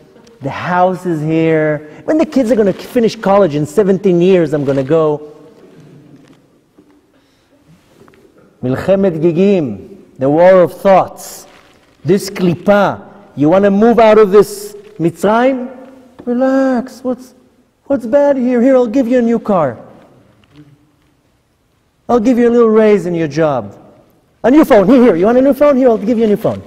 The house is here. When the kids are going to finish college in 17 years, I'm going to go. Milchemet Gigim, the war of thoughts. This klipa, you want to move out of this Mitzrayim? Relax, what's bad here? Here, I'll give you a new car. I'll give you a little raise in your job. A new phone, here, you want a new phone? Here, I'll give you a new phone.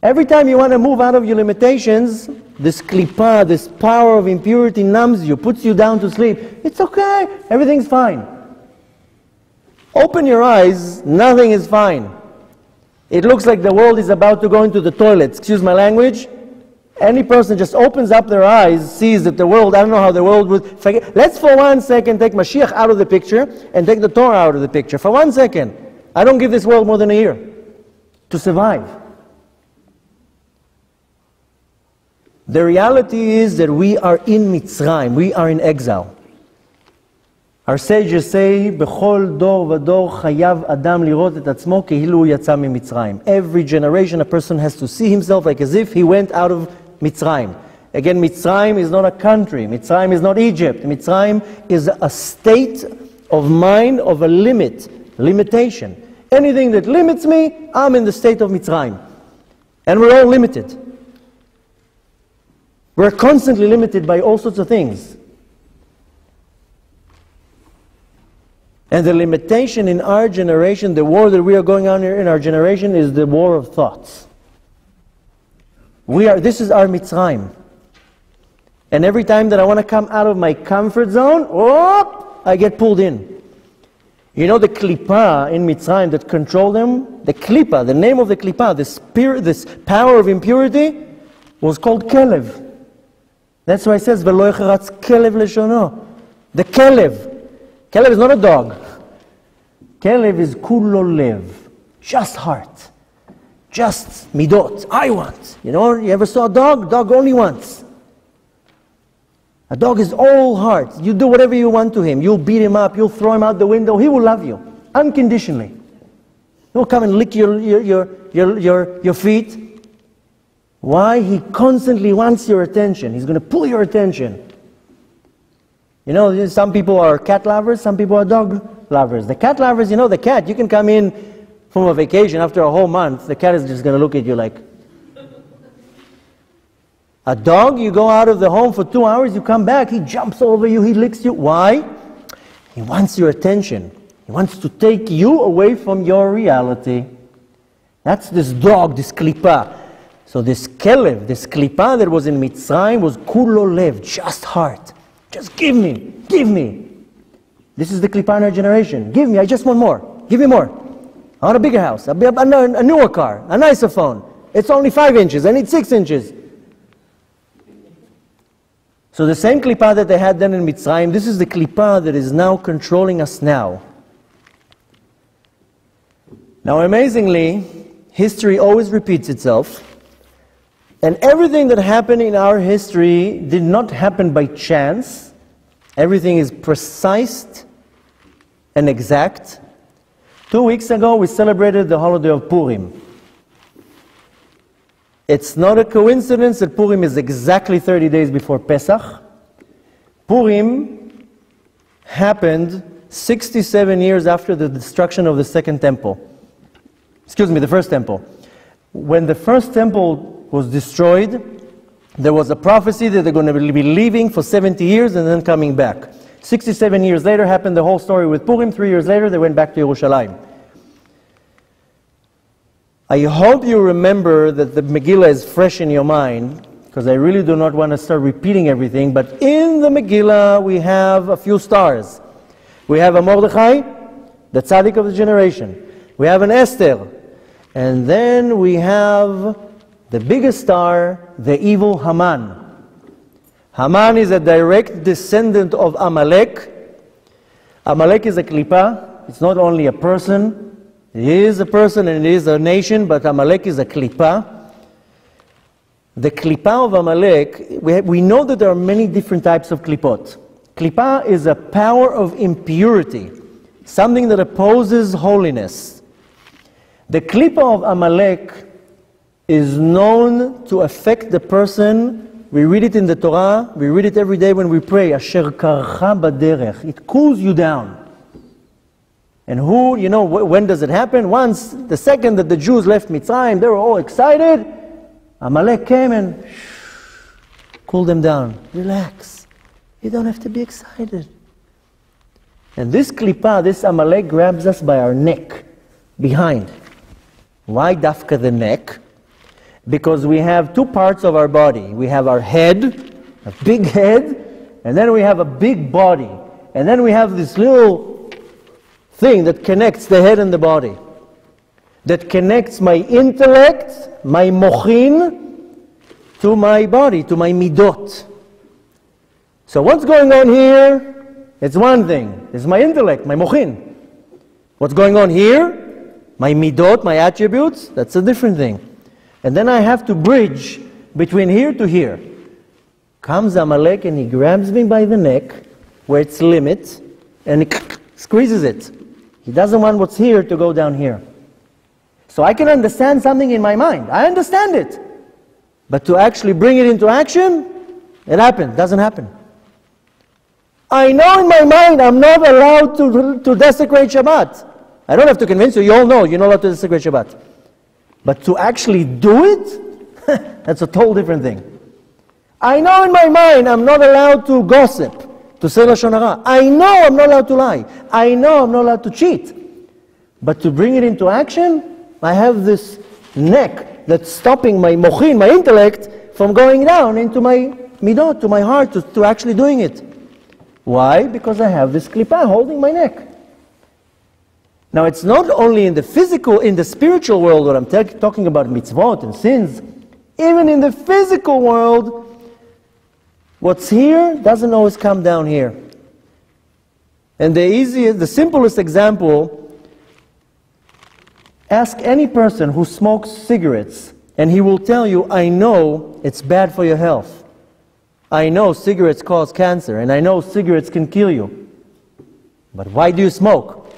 Every time you want to move out of your limitations, this klipa, this power of impurity numbs you, puts you down to sleep. It's okay, everything's fine. Open your eyes, nothing is fine. It looks like the world is about to go into the toilet. Excuse my language. Any person just opens up their eyes, sees that the world, I don't know how the world would forget. Let's for 1 second take Moshiach out of the picture and take the Torah out of the picture. For 1 second. I don't give this world more than a year to survive. The reality is that we are in Mitzrayim, we are in exile. Our sages say, "Bechol dor v'dor chayav adam lirot et atzmo kehilu yatsa miMitzrayim." Every generation, a person has to see himself like as if he went out of Mitzrayim. Again, Mitzrayim is not a country. Mitzrayim is not Egypt. Mitzrayim is a state of mind of a limitation. Anything that limits me, I'm in the state of Mitzrayim. And we're all limited. We're constantly limited by all sorts of things. And the limitation in our generation, the war that we are going on in our generation, is the war of thoughts. This is our Mitzrayim. And every time that I want to come out of my comfort zone, I get pulled in. You know the klipa in Mitzrayim that controlled them? The klipa, the name of the klipa, the spirit, this power of impurity, was called Kelev. That's why it says, "V'lo yecharatz kelev leshono." The Kelev. Kelev is not a dog. Kelev is kulo lev, just heart, just midot. I want. You know, you ever saw a dog? Dog only wants. A dog is all heart. You do whatever you want to him. You'll beat him up. You'll throw him out the window. He will love you unconditionally. He'll come and lick your feet. Why? He constantly wants your attention. He's going to pull your attention. You know, some people are cat lovers, some people are dog lovers. The cat lovers, you know, the cat, you can come in from a vacation after a whole month, the cat is just going to look at you like. A dog, you go out of the home for 2 hours, you come back, he jumps over you, he licks you. Why? He wants your attention. He wants to take you away from your reality. That's this dog, this klipa. So this kelev, this klipa that was in Mitzrayim was kulo lev, just heart. Just give me, give me. This is the klipa in our generation. Give me, I just want more. Give me more. I want a bigger house, a newer car, a nicer phone. It's only 5 inches, I need 6 inches. So the same klipa that they had then in Mitzrayim, this is the klipa that is now controlling us now. Now amazingly, history always repeats itself. And everything that happened in our history did not happen by chance. Everything is precise and exact. 2 weeks ago, we celebrated the holiday of Purim. It's not a coincidence that Purim is exactly 30 days before Pesach. Purim happened 67 years after the destruction of the second temple. The first temple. When the first temple was destroyed, there was a prophecy that they're going to be leaving for 70 years and then coming back. 67 years later happened the whole story with Purim. 3 years later, they went back to Yerushalayim. I hope you remember that the Megillah is fresh in your mind, because I really do not want to start repeating everything, but in the Megillah we have a few stars. We have a Mordechai, the tzaddik of the generation. We have an Esther. And then we have the biggest star, the evil Haman. Haman is a direct descendant of Amalek. Amalek is a klipa. It's not only a person. It is a person and it is a nation, but Amalek is a klipa. The klipa of Amalek, we know that there are many different types of klipot. Klipa is a power of impurity, something that opposes holiness. The klipa of Amalek is known to affect the person. We read it in the Torah, we read it every day when we pray, Asher karcha baderech. It cools you down. And who, you know, when does it happen? Once, the second that the Jews left Mitzrayim, they were all excited. Amalek came and cooled them down. Relax. You don't have to be excited. And this klipa, this Amalek, grabs us by our neck, behind. Why dafka the neck? Because we have two parts of our body. We have our head, a big head, and then we have a big body. And then we have this little thing that connects the head and the body. That connects my intellect, my mochin, to my body, to my midot. So what's going on here? It's one thing. It's my intellect, my mochin. What's going on here? My midot, my attributes, that's a different thing. And then I have to bridge between here to here. Comes Amalek and he grabs me by the neck, where it's limit, and he squeezes it. He doesn't want what's here to go down here. So I can understand something in my mind. I understand it. But to actually bring it into action, it happens. Doesn't happen. I know in my mind I'm not allowed to desecrate Shabbat. I don't have to convince you. You all know you're not allowed to desecrate Shabbat. But to actually do it, that's a total different thing. I know in my mind I'm not allowed to gossip, to say lashon hara. I know I'm not allowed to lie. I know I'm not allowed to cheat. But to bring it into action, I have this neck that's stopping my mochin, my intellect, from going down into my midot, to my heart, to actually doing it. Why? Because I have this klipa holding my neck. Now it's not only in the physical, in the spiritual world that I'm talking about mitzvot and sins. Even in the physical world, what's here doesn't always come down here. And the simplest example, ask any person who smokes cigarettes and he will tell you, I know it's bad for your health. I know cigarettes cause cancer, and I know cigarettes can kill you. But why do you smoke?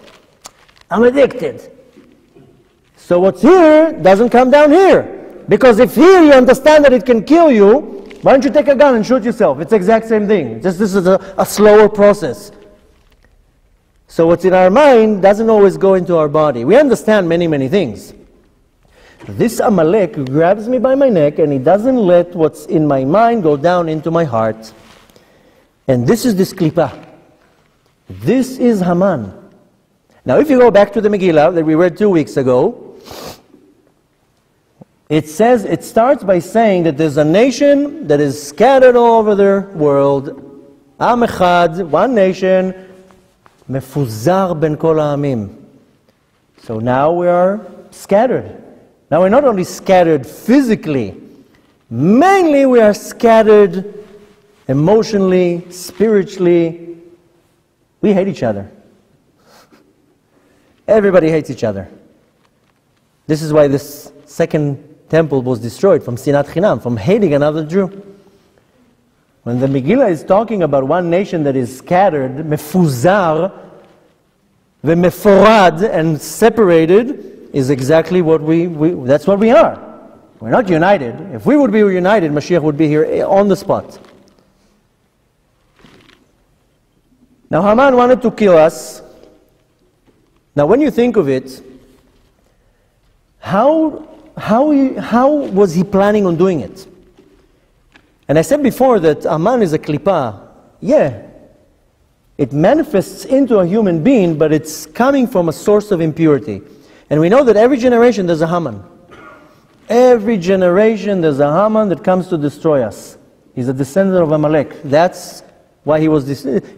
I'm addicted. So what's here doesn't come down here. Because if here you understand that it can kill you, why don't you take a gun and shoot yourself? It's the exact same thing. Just this is a slower process. So what's in our mind doesn't always go into our body. We understand many, many things. This Amalek grabs me by my neck and he doesn't let what's in my mind go down into my heart. And this is this klipa. This is Haman. Now if you go back to the Megillah that we read 2 weeks ago, it starts by saying that there's a nation that is scattered all over the world. Am echad, one nation, mefuzar ben kol ha'amim. So now we are scattered. Now we're not only scattered physically, mainly we are scattered emotionally, spiritually. We hate each other. Everybody hates each other. This is why this second temple was destroyed, from sinat chinam, from hating another Jew. When the Megillah is talking about one nation that is scattered, mefuzar, vemeforad, and separated, is exactly what that's what we are. We're not united. If we would be united, Moshiach would be here on the spot. Now Haman wanted to kill us. Now when you think of it, how was he planning on doing it? And I said before that Haman is a klipa. Yeah, it manifests into a human being, but it's coming from a source of impurity. And we know that every generation there's a Haman. Every generation there's a Haman that comes to destroy us. He's a descendant of Amalek. That's why he was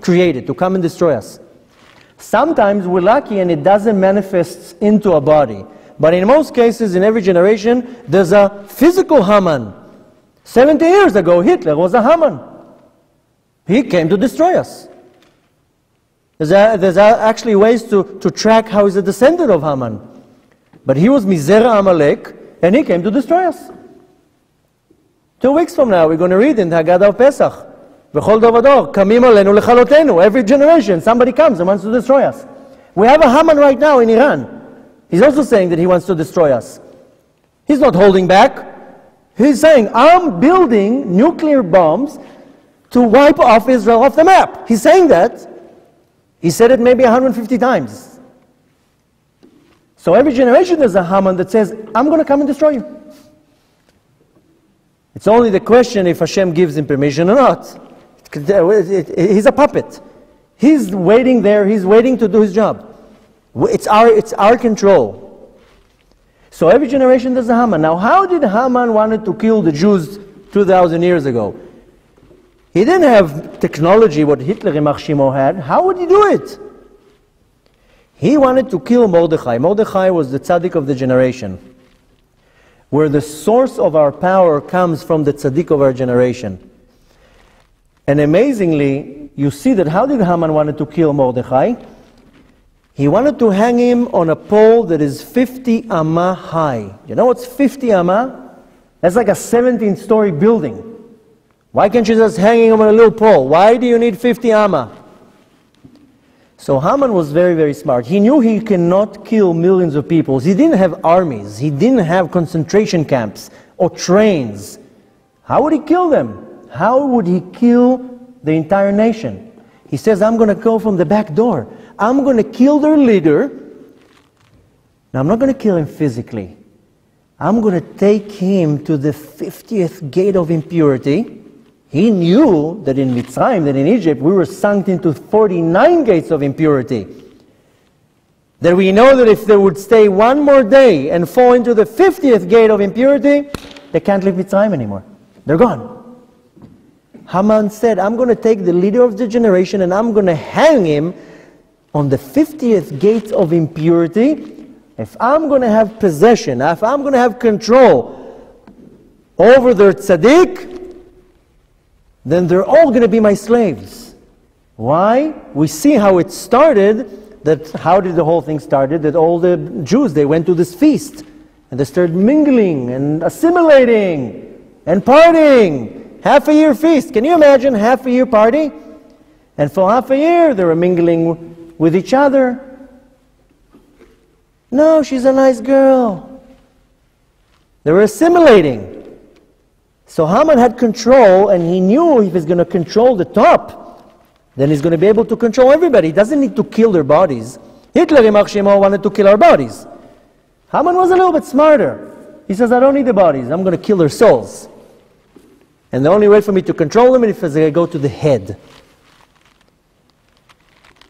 created, to come and destroy us. Sometimes we're lucky and it doesn't manifest into a body. But in most cases, in every generation, there's a physical Haman. 70 years ago, Hitler was a Haman. He came to destroy us. There's actually ways to track how he's a descendant of Haman. But he was Mizera Amalek, and he came to destroy us. 2 weeks from now, we're going to read in the Haggadah of Pesach, V'chol dor v'dor, kamim alenu lechalotenu. Every generation, somebody comes and wants to destroy us. We have a Haman right now in Iran. He's also saying that he wants to destroy us. He's not holding back. He's saying, I'm building nuclear bombs to wipe off Israel off the map. He's saying that. He said it maybe 150 times. So every generation there's a Haman that says, I'm going to come and destroy you. It's only the question if Hashem gives him permission or not. He's a puppet. He's waiting there, he's waiting to do his job. It's our control. So every generation there's a Haman. Now how did Haman wanted to kill the Jews 2,000 years ago? He didn't have technology what Hitler Rimach Shimo had. How would he do it? He wanted to kill Mordechai. Mordechai was the tzaddik of the generation, where the source of our power comes from the tzaddik of our generation. And amazingly, you see that how did Haman wanted to kill Mordechai? He wanted to hang him on a pole that is 50 amah high. You know what's 50 amah? That's like a 17-story building. Why can't you just hang him on a little pole? Why do you need 50 amah? So Haman was very, very smart. He knew he cannot kill millions of people. He didn't have armies. He didn't have concentration camps or trains. How would he kill them? How would he kill the entire nation? He says, I'm going to go from the back door. I'm going to kill their leader. Now, I'm not going to kill him physically. I'm going to take him to the 50th gate of impurity. He knew that in Mitzrayim, that in Egypt, we were sunk into 49 gates of impurity. That we know that if they would stay one more day and fall into the 50th gate of impurity, they can't leave Mitzrayim anymore. They're gone. Haman said, I'm going to take the leader of the generation and I'm going to hang him on the 50th gate of impurity. If I'm going to have possession, if I'm going to have control over their tzaddik, then they're all going to be my slaves. Why? We see how it started. How did the whole thing started? That all the Jews, they went to this feast and they started mingling and assimilating and partying. Half a year feast. Can you imagine half a year party? And for half a year they were mingling with each other. No, she's a nice girl. They were assimilating. So Haman had control, and he knew if he's going to control the top, then he's going to be able to control everybody. He doesn't need to kill their bodies. Hitler Rimach Shimo wanted to kill our bodies. Haman was a little bit smarter. He says, I don't need the bodies. I'm going to kill their souls. And the only way for me to control them is if I go to the head.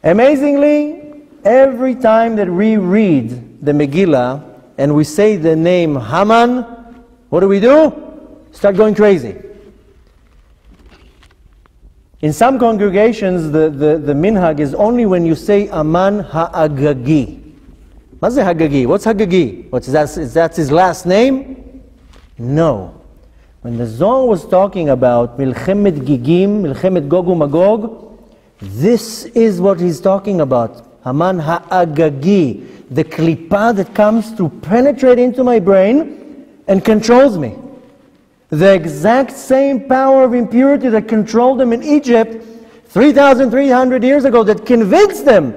Amazingly, every time that we read the Megillah and we say the name Haman, what do? Start going crazy. In some congregations, the minhag is only when you say Aman Ha'agagi. What's the Hagagi? What's Hagagi? That's his last name? No. When the Zohar was talking about Milchemet Gigim, Milchemet Gog uMagog, this is what he's talking about. Haman Ha'agagi, the klipa that comes to penetrate into my brain and controls me. The exact same power of impurity that controlled them in Egypt 3,300 years ago, that convinced them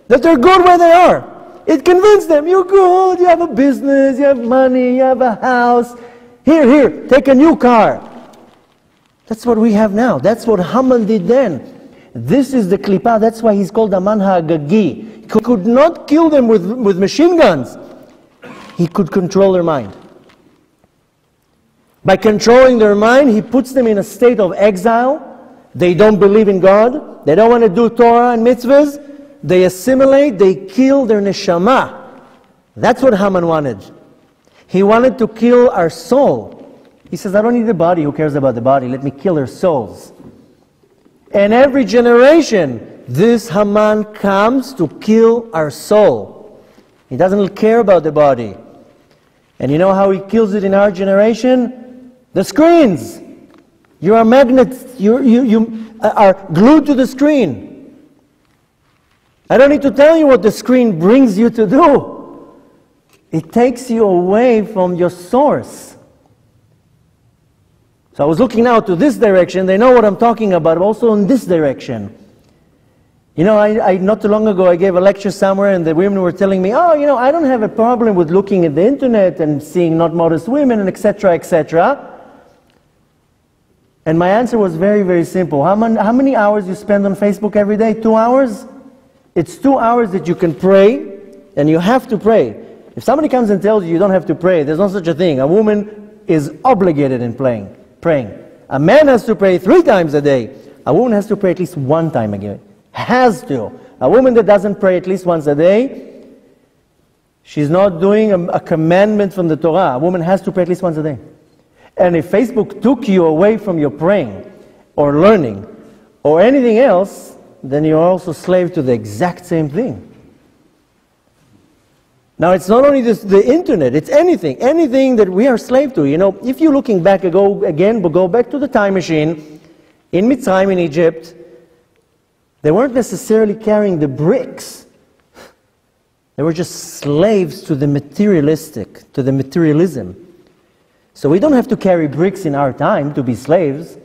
that they're good where they are. It convinced them, you're good, you have a business, you have money, you have a house. Here, take a new car. That's what we have now. That's what Haman did then. This is the klipa. That's why he's called Haman Ha'agagi. He could not kill them with machine guns. He could control their mind. By controlling their mind, he puts them in a state of exile. They don't believe in God. They don't want to do Torah and mitzvahs. They assimilate. They kill their neshama. That's what Haman wanted. He wanted to kill our soul. He says, I don't need the body. Who cares about the body? Let me kill their souls. And every generation, this Haman comes to kill our soul. He doesn't care about the body. And you know how he kills it in our generation? The screens. You are magnets. You are glued to the screen. I don't need to tell you what the screen brings you to do. It takes you away from your source. So I was looking now to this direction. They know what I'm talking about, also in this direction. You know, I not too long ago I gave a lecture somewhere and the women were telling me, oh, you know, I don't have a problem with looking at the internet and seeing not modest women and etc., etc. And my answer was very, very simple. How many hours you spend on Facebook every day? 2 hours? It's 2 hours that you can pray, and you have to pray. If somebody comes and tells you you don't have to pray, there's no such a thing. A woman is obligated in praying. A man has to pray 3 times a day. A woman has to pray at least 1 time a day. Has to. A woman that doesn't pray at least once a day, she's not doing a commandment from the Torah. A woman has to pray at least once a day. And if Facebook took you away from your praying or learning or anything else, then you're also slave to the exact same thing. Now, it's not only the internet, it's anything that we are slave to. You know, if you're looking back, go back to the time machine, in Mitzrayim, in Egypt, they weren't necessarily carrying the bricks. They were just slaves to the materialistic, to the materialism. So we don't have to carry bricks in our time to be slaves.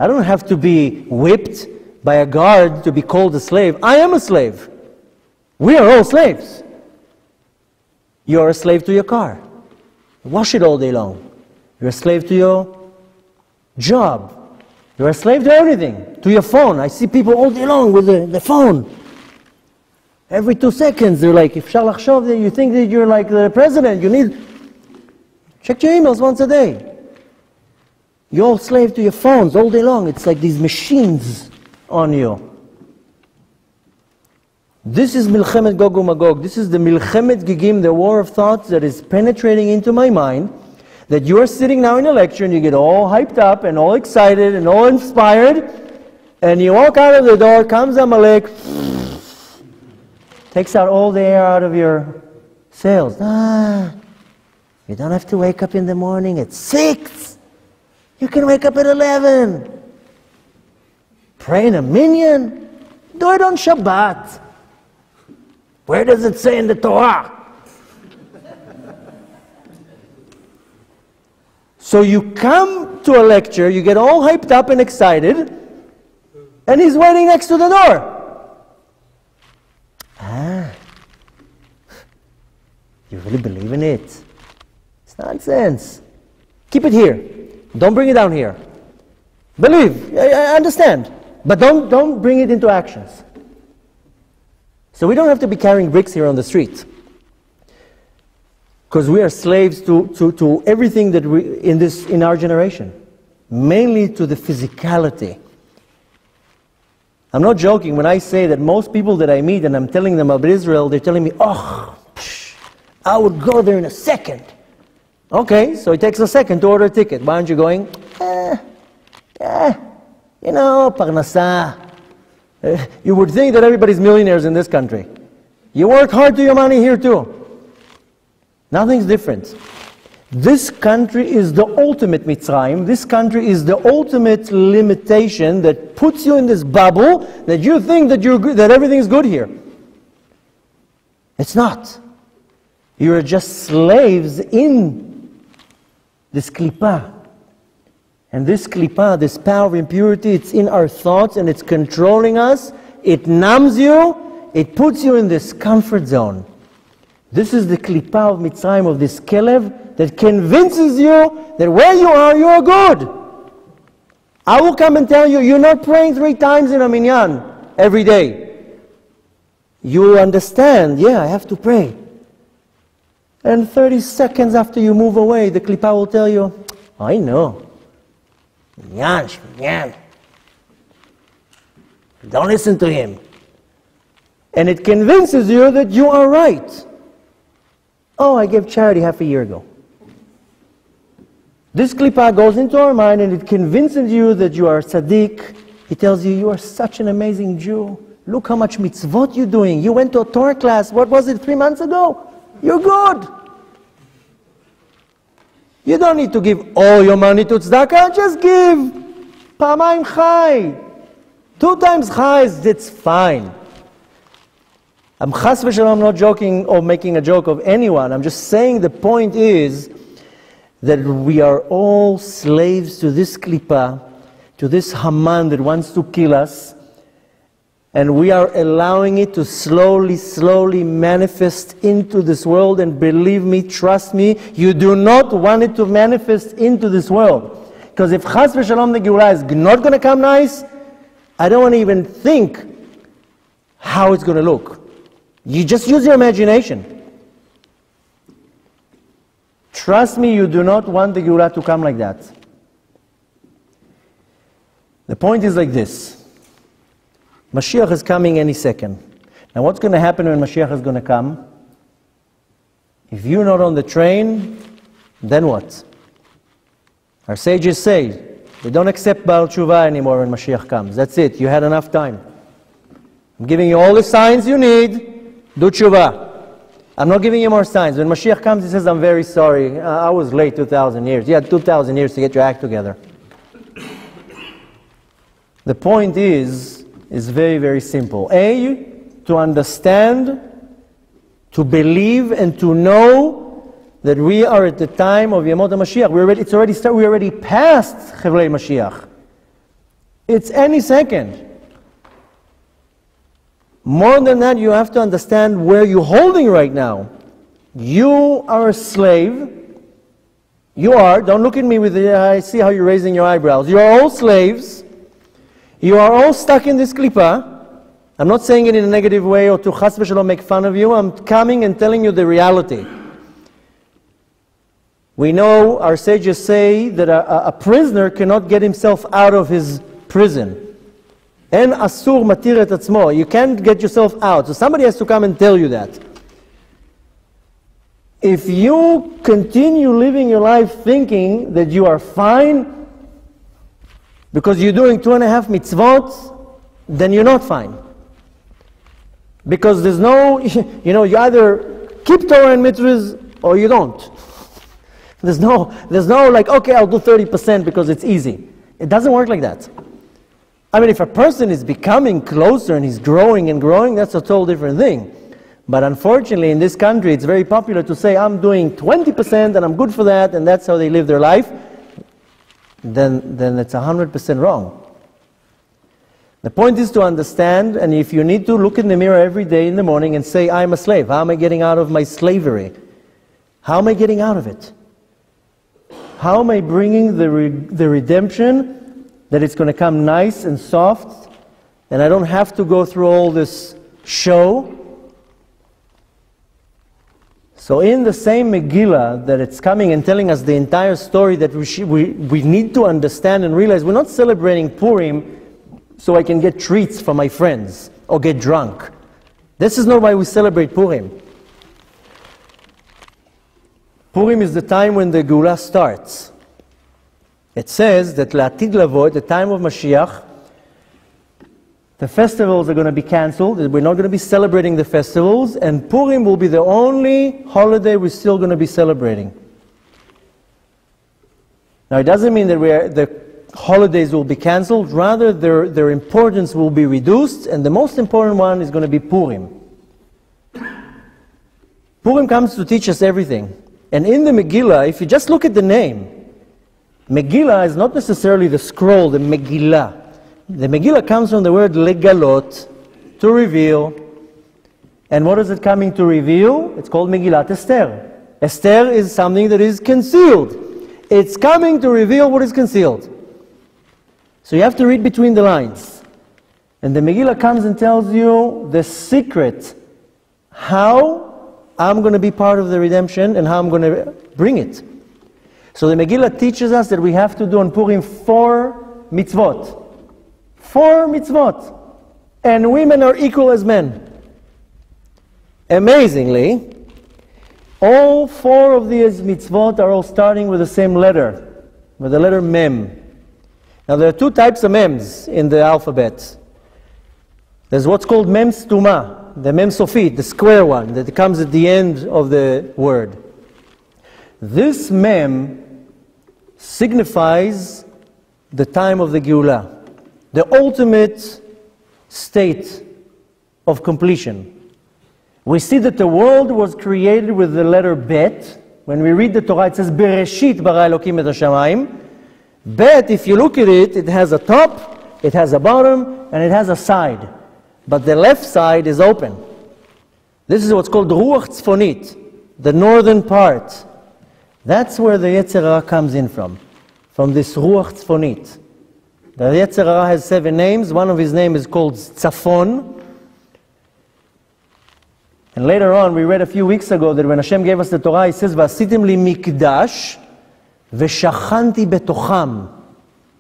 I don't have to be whipped by a guard to be called a slave. I am a slave. We are all slaves. You're a slave to your car. Wash it all day long. You're a slave to your job. You're a slave to everything. To your phone. I see people all day long with the phone. Every 2 seconds they're like, if you think that you're like the president, you need... Check your emails once a day. You're all slave to your phones all day long. It's like these machines on you. This is Milchemet Gog uMagog. This is the Milchemet Gigim, the war of thoughts that is penetrating into my mind. That you are sitting now in a lecture and you get all hyped up and all excited and all inspired. And you walk out of the door, comes Amalek, takes out all the air out of your sails. You don't have to wake up in the morning at 6. You can wake up at 11. Pray in a minyan. Do it on Shabbat. Where does it say in the Torah? So you come to a lecture, you get all hyped up and excited, and he's waiting next to the door. You really believe in it? It's nonsense. Keep it here. Don't bring it down here. Believe, I understand, but don't bring it into actions. So we don't have to be carrying bricks here on the street, because we are slaves to everything that we in our generation, mainly to the physicality. I'm not joking when I say that most people that I meet and I'm telling them about Israel, they're telling me, I would go there in a second. Okay, so it takes a second to order a ticket. Why aren't you going? Parnasa. You would think that everybody's millionaires in this country. You work hard to your money here too. Nothing's different. This country is the ultimate Mitzrayim. This country is the ultimate limitation that puts you in this bubble that you think that that everything is good here. It's not. You are just slaves in this klippah. And this klippah, this power of impurity, it's in our thoughts and it's controlling us. It numbs you. It puts you in this comfort zone. This is the klippah of Mitzrayim, of this kelev, that convinces you that where you are good. I will come and tell you, you're not praying 3 times in a minyan every day. You will understand, I have to pray. And 30 seconds after you move away, the klippah will tell you, I know. Minyan. Don't listen to him. And it convinces you that you are right. I gave charity half a year ago. This klippah goes into our mind and it convinces you that you are tzaddik. He tells you are such an amazing Jew. Look how much mitzvot you're doing. You went to a Torah class, what was it, 3 months ago? You're good. You don't need to give all your money to tzedakah, just give pamayim chai. 2 times chai, that's fine. I'm chas v'shalom not joking or making a joke of anyone. I'm just saying the point is that we are all slaves to this klippah, to this Haman that wants to kill us, and we are allowing it to slowly manifest into this world. And believe me, trust me, you do not want it to manifest into this world. Because if chas v'shalom the Geulah is not going to come nice, I don't want to even think how it's going to look. You just use your imagination. Trust me, you do not want the Geulah to come like that. The point is like this. Mashiach is coming any second. Now what's going to happen when Mashiach is going to come? If you're not on the train, then what? Our sages say, they don't accept Baal Tshuva anymore when Mashiach comes. That's it, you had enough time. I'm giving you all the signs you need, do Tshuva. I'm not giving you more signs. When Mashiach comes, he says, I'm very sorry, I was late 2,000 years. You had 2,000 years to get your act together. The point is very, very simple. A, to understand, to believe, and to know that we are at the time of Yemot HaMashiach. We already passed Chevlei Mashiach. It's any second. More than that, you have to understand where you're holding right now. You are a slave. You are. Don't look at me with the, I see how you're raising your eyebrows. You are all slaves. You are all stuck in this klippah. I'm not saying it in a negative way or to chas v'shalom make fun of you. I'm coming and telling you the reality. We know, our sages say, that a prisoner cannot get himself out of his prison. En asur matir et atzmo. You can't get yourself out. So somebody has to come and tell you that. If you continue living your life thinking that you are fine because you're doing 2.5 mitzvot, then you're not fine. Because there's no, you either keep Torah and mitzvahs or you don't. There's no like, okay, I'll do 30% because it's easy. It doesn't work like that. I mean, if a person is becoming closer and he's growing and growing, that's a total different thing. But unfortunately, in this country, it's very popular to say, I'm doing 20% and I'm good for that, and that's how they live their life. Then it's 100% wrong. The point is to understand, and if you need to, look in the mirror every day in the morning and say, I'm a slave. How am I getting out of my slavery? How am I getting out of it? How am I bringing the redemption that it's going to come nice and soft, and I don't have to go through all this show? So in the same Megillah that it's coming and telling us the entire story that we need to understand and realize, we're not celebrating Purim so I can get treats from my friends or get drunk. This is not why we celebrate Purim. Purim is the time when the Geulah starts. It says that La'atid Lavo, at the time of Mashiach, the festivals are going to be cancelled. We're not going to be celebrating the festivals, and Purim will be the only holiday we're still going to be celebrating. Now, it doesn't mean that the holidays will be cancelled. Rather, their importance will be reduced, and the most important one is going to be Purim. Purim comes to teach us everything. And in the Megillah, if you just look at the name, Megillah is not necessarily the scroll, the Megillah. The Megillah comes from the word legalot, to reveal. And what is it coming to reveal? It's called Megillat Esther. Esther is something that is concealed. It's coming to reveal what is concealed. So you have to read between the lines. And the Megillah comes and tells you the secret, how I'm going to be part of the redemption and how I'm going to bring it. So the Megillah teaches us that we have to do on Purim 4 mitzvot. 4 mitzvot. And women are equal as men. Amazingly, all 4 of these mitzvot are all starting with the same letter, with the letter Mem. Now there are 2 types of Mems in the alphabet. There's what's called Mem Stuma, the Mem Sofit, the square one that comes at the end of the word. This Mem signifies the time of the Geulah, the ultimate state of completion. We see that the world was created with the letter Bet. When we read the Torah, it says, Bereshit bara Elokim et hashamayim. Bet, if you look at it, it has a top, it has a bottom, and it has a side. But the left side is open. This is what's called Ruach Tzfonit, the northern part. That's where the Yetzer Hara comes in from this Ruach Tzfonit. The Yetzer Hara has 7 names. One of his names is called Tzafon. And later on, we read a few weeks ago that when Hashem gave us the Torah, He says, "V'asitim li mikdash v'shachanti betocham."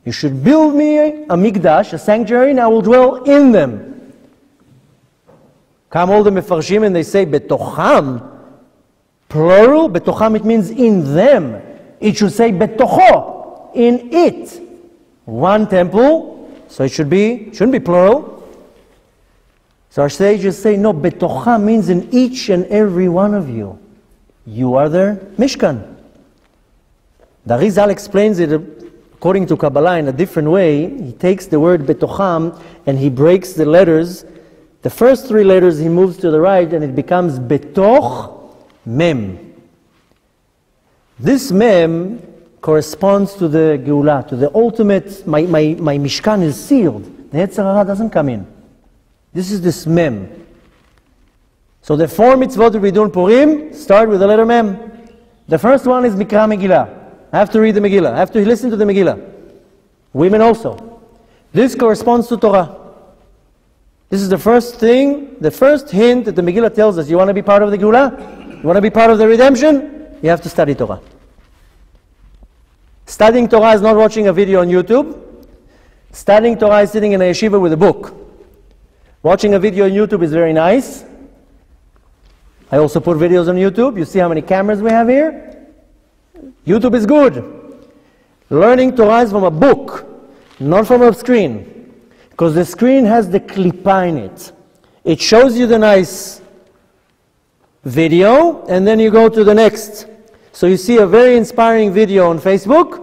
You should build me a mikdash, a sanctuary, and I will dwell in them. Come all the mefarshim and they say betocham, plural. Betocham, it means in them. It should say betocho, in it. One temple, so it shouldn't be plural. So our sages say, no, betocha means in each and every one of you. You are the Mishkan. The Arizal explains it according to Kabbalah in a different way. He takes the word betocham and he breaks the letters. The first three letters he moves to the right and it becomes betoch mem. This mem corresponds to the Geulah, to the ultimate, my Mishkan is sealed. The Yetzer Hara doesn't come in. This is this mem. So the 4 mitzvot that we do in Purim start with the letter mem. The first one is Mikra Megillah. I have to read the Megillah. I have to listen to the Megillah. Women also. This corresponds to Torah. This is the first thing, the first hint that the Megillah tells us. You want to be part of the Geulah? You want to be part of the redemption? You have to study Torah. Studying Torah is not watching a video on YouTube. Studying Torah is sitting in a yeshiva with a book. Watching a video on YouTube is very nice. I also put videos on YouTube. You see how many cameras we have here? YouTube is good. Learning Torah is from a book, not from a screen. Because the screen has the klipa in it. It shows you the nice video, and then you go to the next. So you see a very inspiring video on Facebook,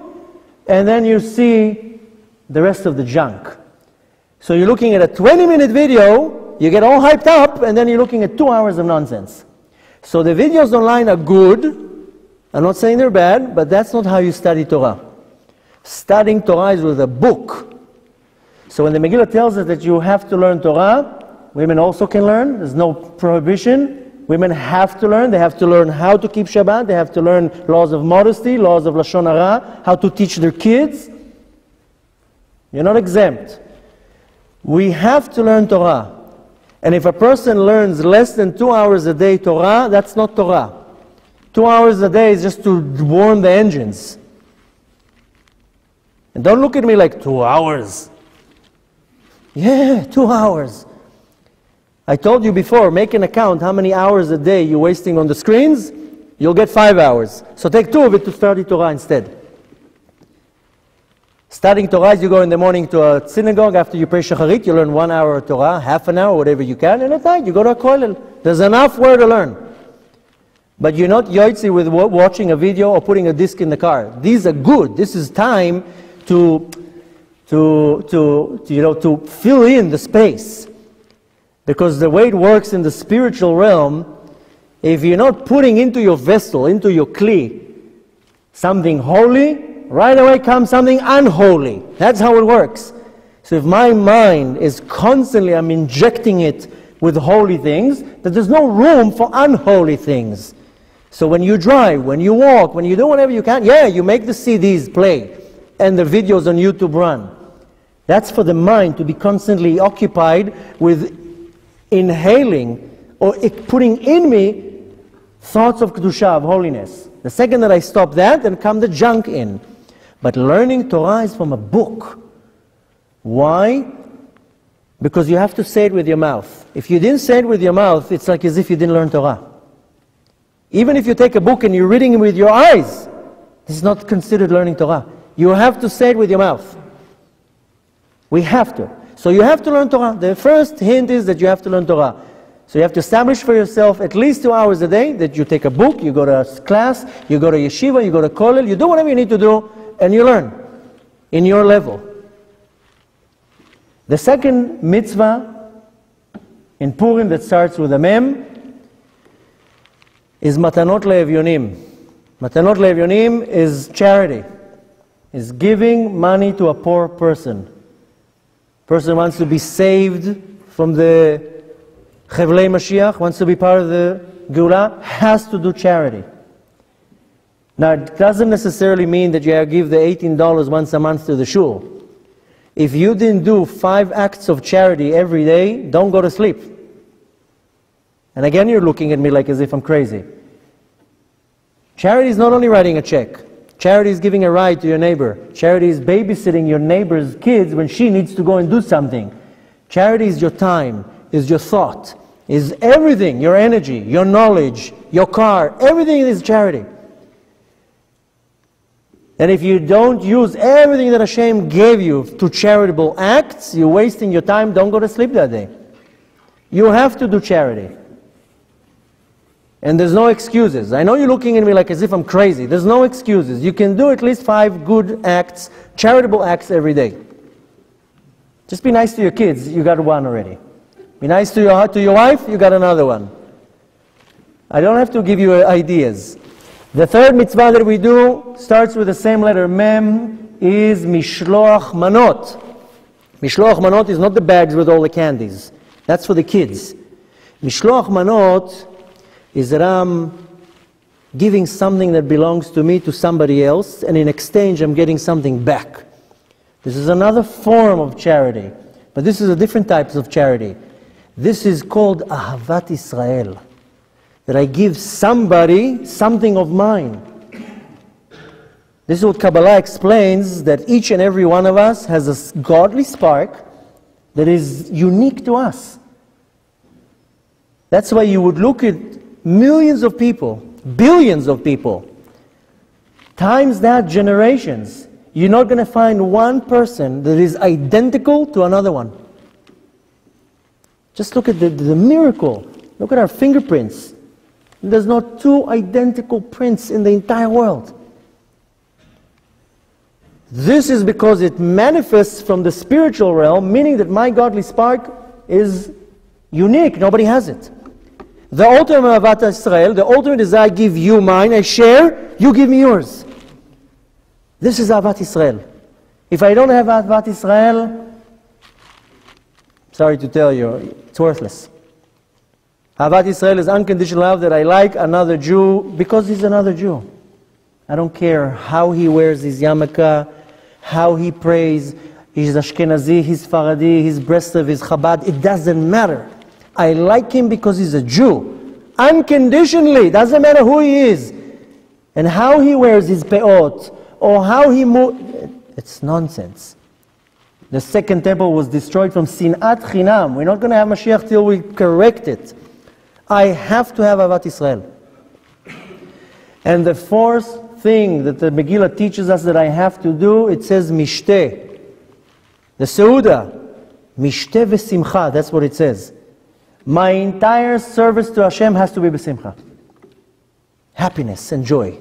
and then you see the rest of the junk. So you're looking at a 20-minute video, you get all hyped up, and then you're looking at 2 hours of nonsense. So the videos online are good. I'm not saying they're bad, but that's not how you study Torah. Studying Torah is with a book. So when the Megillah tells us that you have to learn Torah, women also can learn. There's no prohibition. Women have to learn. They have to learn how to keep Shabbat. They have to learn laws of modesty, laws of Lashon Hara, how to teach their kids. You're not exempt. We have to learn Torah. And if a person learns less than 2 hours a day Torah, that's not Torah. 2 hours a day is just to warm the engines. And don't look at me like 2 hours. Yeah, 2 hours. I told you before, make an account how many hours a day you're wasting on the screens. You'll get 5 hours. So take 2 of it to study Torah instead. Studying Torah is you go in the morning to a synagogue, after you pray Shacharit, you learn 1 hour of Torah, half an hour, whatever you can, and at night you go to a kollel. There's enough where to learn. But you're not yoitzi with watching a video or putting a disc in the car. These are good. This is time to fill in the space. Because the way it works in the spiritual realm, if you're not putting into your vessel, into your kli, something holy, right away comes something unholy. That's how it works. So if my mind is constantly, I'm injecting it with holy things, that there's no room for unholy things. So when you drive, when you walk, when you do whatever you can, yeah, you make the CDs play and the videos on YouTube run. That's for the mind to be constantly occupied with inhaling or putting in me thoughts of Kedusha, of holiness. The second that I stop that, then come the junk in. But learning Torah is from a book. Why? Because you have to say it with your mouth. If you didn't say it with your mouth, it's like as if you didn't learn Torah. Even if you take a book and you're reading it with your eyes, this is not considered learning Torah. You have to say it with your mouth. We have to. So you have to learn Torah. The first hint is that you have to learn Torah. So you have to establish for yourself at least 2 hours a day that you take a book, you go to a class, you go to yeshiva, you go to kollel, you do whatever you need to do, and you learn in your level. The second mitzvah in Purim that starts with a mem is matanot le'evyonim. Matanot le'evyonim is charity, is giving money to a poor person. Person wants to be saved from the Chevlei Moshiach, wants to be part of the Geulah, has to do charity. Now, it doesn't necessarily mean that you give the $18 once a month to the shul. If you didn't do 5 acts of charity every day, don't go to sleep. And again, you're looking at me like as if I'm crazy. Charity is not only writing a check. Charity is giving a ride to your neighbor. Charity is babysitting your neighbor's kids when she needs to go and do something. Charity is your time, is your thought, is everything, your energy, your knowledge, your car, everything is charity. And if you don't use everything that Hashem gave you to charitable acts, you're wasting your time. Don't go to sleep that day. You have to do charity. And there's no excuses. I know you're looking at me like as if I'm crazy. There's no excuses. You can do at least 5 good acts, charitable acts every day. Just be nice to your kids. You got one already. Be nice to your wife. You got another one. I don't have to give you ideas. The third mitzvah that we do starts with the same letter, Mem, is Mishloach Manot. Mishloach Manot is not the bags with all the candies. That's for the kids. Mishloach Manot is that I'm giving something that belongs to me to somebody else, and in exchange I'm getting something back. This is another form of charity, but this is a different type of charity. This is called Ahavat Israel, that I give somebody something of mine. This is what Kabbalah explains, that each and every one of us has a godly spark that is unique to us. That's why you would look at millions of people, billions of people, times that generations, you're not going to find one person that is identical to another one. Just look at the miracle. Look at our fingerprints. There's not 2 identical prints in the entire world. This is because it manifests from the spiritual realm, meaning that my godly spark is unique. Nobody has it. The ultimate Ahavat Israel, the ultimate is I give you mine, I share, you give me yours. This is Ahavat Israel. If I don't have Ahavat Israel, sorry to tell you, it's worthless. Ahavat Israel is unconditional love that I like another Jew because he's another Jew. I don't care how he wears his yarmulke, how he prays, he's Ashkenazi, he's Faradi, he's Breslov, he's Chabad, it doesn't matter. I like him because he's a Jew. Unconditionally, doesn't matter who he is. And how he wears his peot, or how he moves, it's nonsense. The second temple was destroyed from Sinat Chinam. We're not going to have Moshiach till we correct it. I have to have Ahavat Israel. And the fourth thing that the Megillah teaches us that I have to do, it says Mishteh. The Seudah. Mishteh v'simcha, that's what it says. My entire service to Hashem has to be b'simcha. Happiness and joy.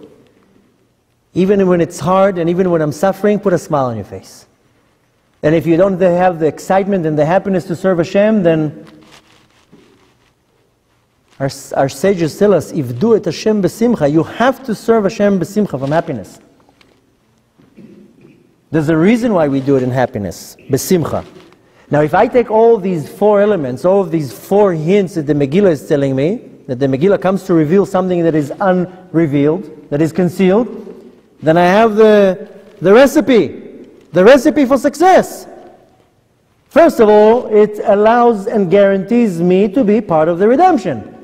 Even when it's hard and even when I'm suffering, put a smile on your face. And if you don't have the excitement and the happiness to serve Hashem, then our sages tell us, if do it Hashem b'simcha, you have to serve Hashem b'simcha from happiness. There's a reason why we do it in happiness, b'simcha. Now, if I take all these 4 elements, all of these 4 hints that the Megillah is telling me, that the Megillah comes to reveal something that is unrevealed, that is concealed, then I have the recipe for success. First of all, it allows and guarantees me to be part of the redemption.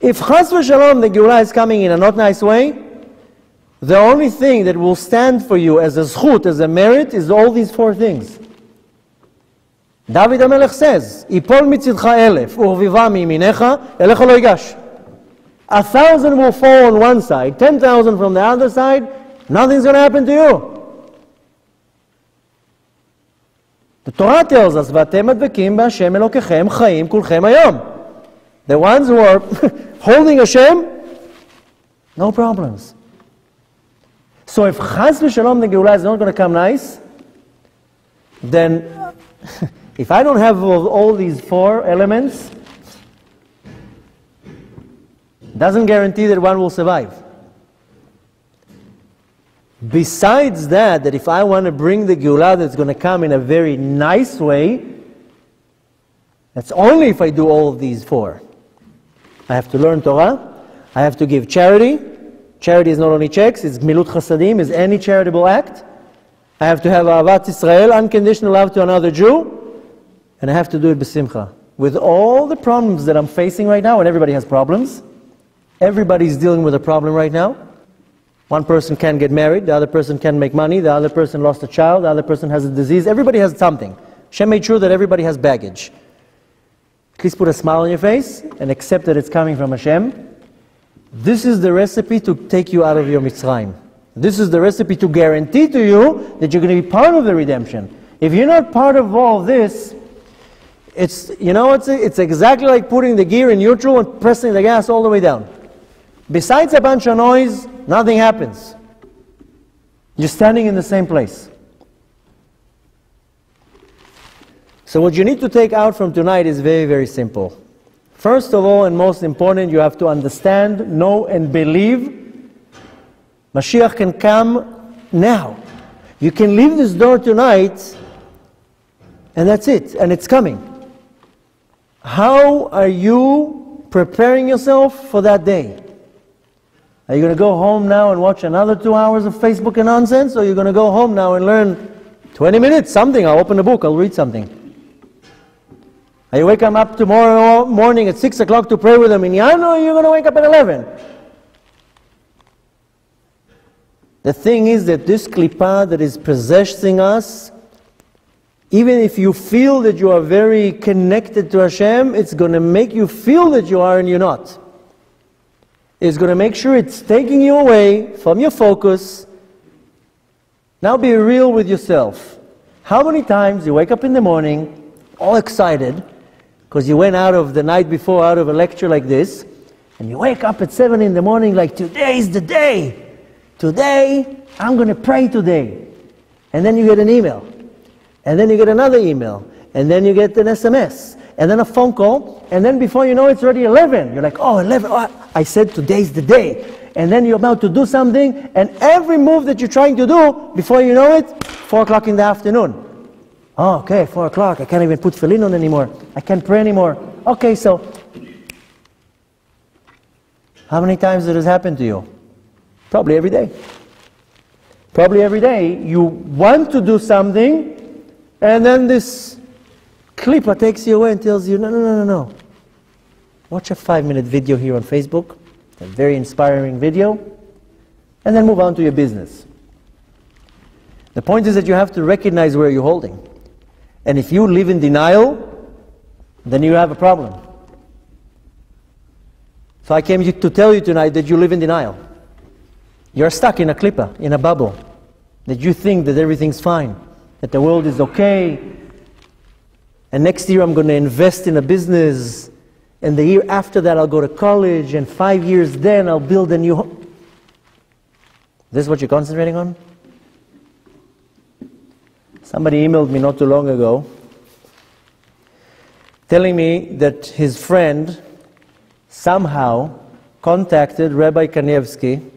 If Chas v'Shalom, the Geulah is coming in a not nice way, the only thing that will stand for you as a zchut, as a merit, is all these 4 things. David HaMelech says, Ipol mitzidcha 1,000, urviva miiminecha, elecha lo yigash. 1,000 will fall on one side, 10,000 from the other side, nothing's going to happen to you. The Torah tells us, V'atem advekim b'Hashem Elokechem chayim kulchem hayom. The ones who are holding Hashem, no problems. So if Chas v'Shalom the Geulah is not going to come nice, then if I don't have all these 4 elements, doesn't guarantee that one will survive. Besides that if I want to bring the Geulah that's going to come in a very nice way, that's only if I do all of these 4. I have to learn Torah, I have to give charity. Charity is not only checks, it's Gmilut Chasadim, is any charitable act. I have to have Ahavat Israel, unconditional love to another Jew, and I have to do it b'simcha. with all the problems that I'm facing right now, and everybody has problems, everybody's dealing with a problem right now. One person can't get married, the other person can't make money, the other person lost a child, the other person has a disease. Everybody has something. Hashem made sure that everybody has baggage. At least put a smile on your face and accept that it's coming from Hashem. This is the recipe to take you out of your Mitzrayim. This is the recipe to guarantee to you that you're going to be part of the redemption. If you're not part of all of this, it's exactly like putting the gear in neutral and pressing the gas all the way down. Besides a bunch of noise, nothing happens. You're standing in the same place. So what you need to take out from tonight is very, very simple. First of all, and most important, you have to understand, know, and believe Mashiach can come now. You can leave this door tonight, and that's it, and it's coming. How are you preparing yourself for that day? Are you going to go home now and watch another 2 hours of Facebook and nonsense, or are you going to go home now and learn 20 minutes, something? I'll open a book, I'll read something. Are you waking up tomorrow morning at 6 o'clock to pray with a minyan, or are you going to wake up at 11? The thing is that this klippah that is possessing us, even if you feel that you are very connected to Hashem, it's going to make you feel that you are and you're not. It's going to make sure it's taking you away from your focus. Now be real with yourself. How many times you wake up in the morning, all excited, because you went out of the night before, out of a lecture like this, and you wake up at 7 in the morning like, today's the day. Today, I'm going to pray today. And then you get an email. And then you get another email. And then you get an SMS. And then a phone call. And then before you know it's already 11. You're like, oh, 11. Oh, I said today's the day. And then you're about to do something. And every move that you're trying to do, before you know it, 4 o'clock in the afternoon. Oh, okay, 4 o'clock. I can't even put tefillin on anymore. I can't pray anymore. Okay, so how many times it has happened to you? Probably every day. Probably every day you want to do something, and then this klippa takes you away and tells you, no. Watch a 5-minute video here on Facebook, a very inspiring video, and then move on to your business. The point is that you have to recognize where you're holding. And if you live in denial, then you have a problem. So I came to tell you tonight that you live in denial. You're stuck in a klippa, in a bubble, that you think that everything's fine, that the world is okay, and next year I'm going to invest in a business, and the year after that I'll go to college, and 5 years then I'll build a new home. This is what you're concentrating on? Somebody emailed me not too long ago, telling me that his friend somehow contacted Rabbi Kanievsky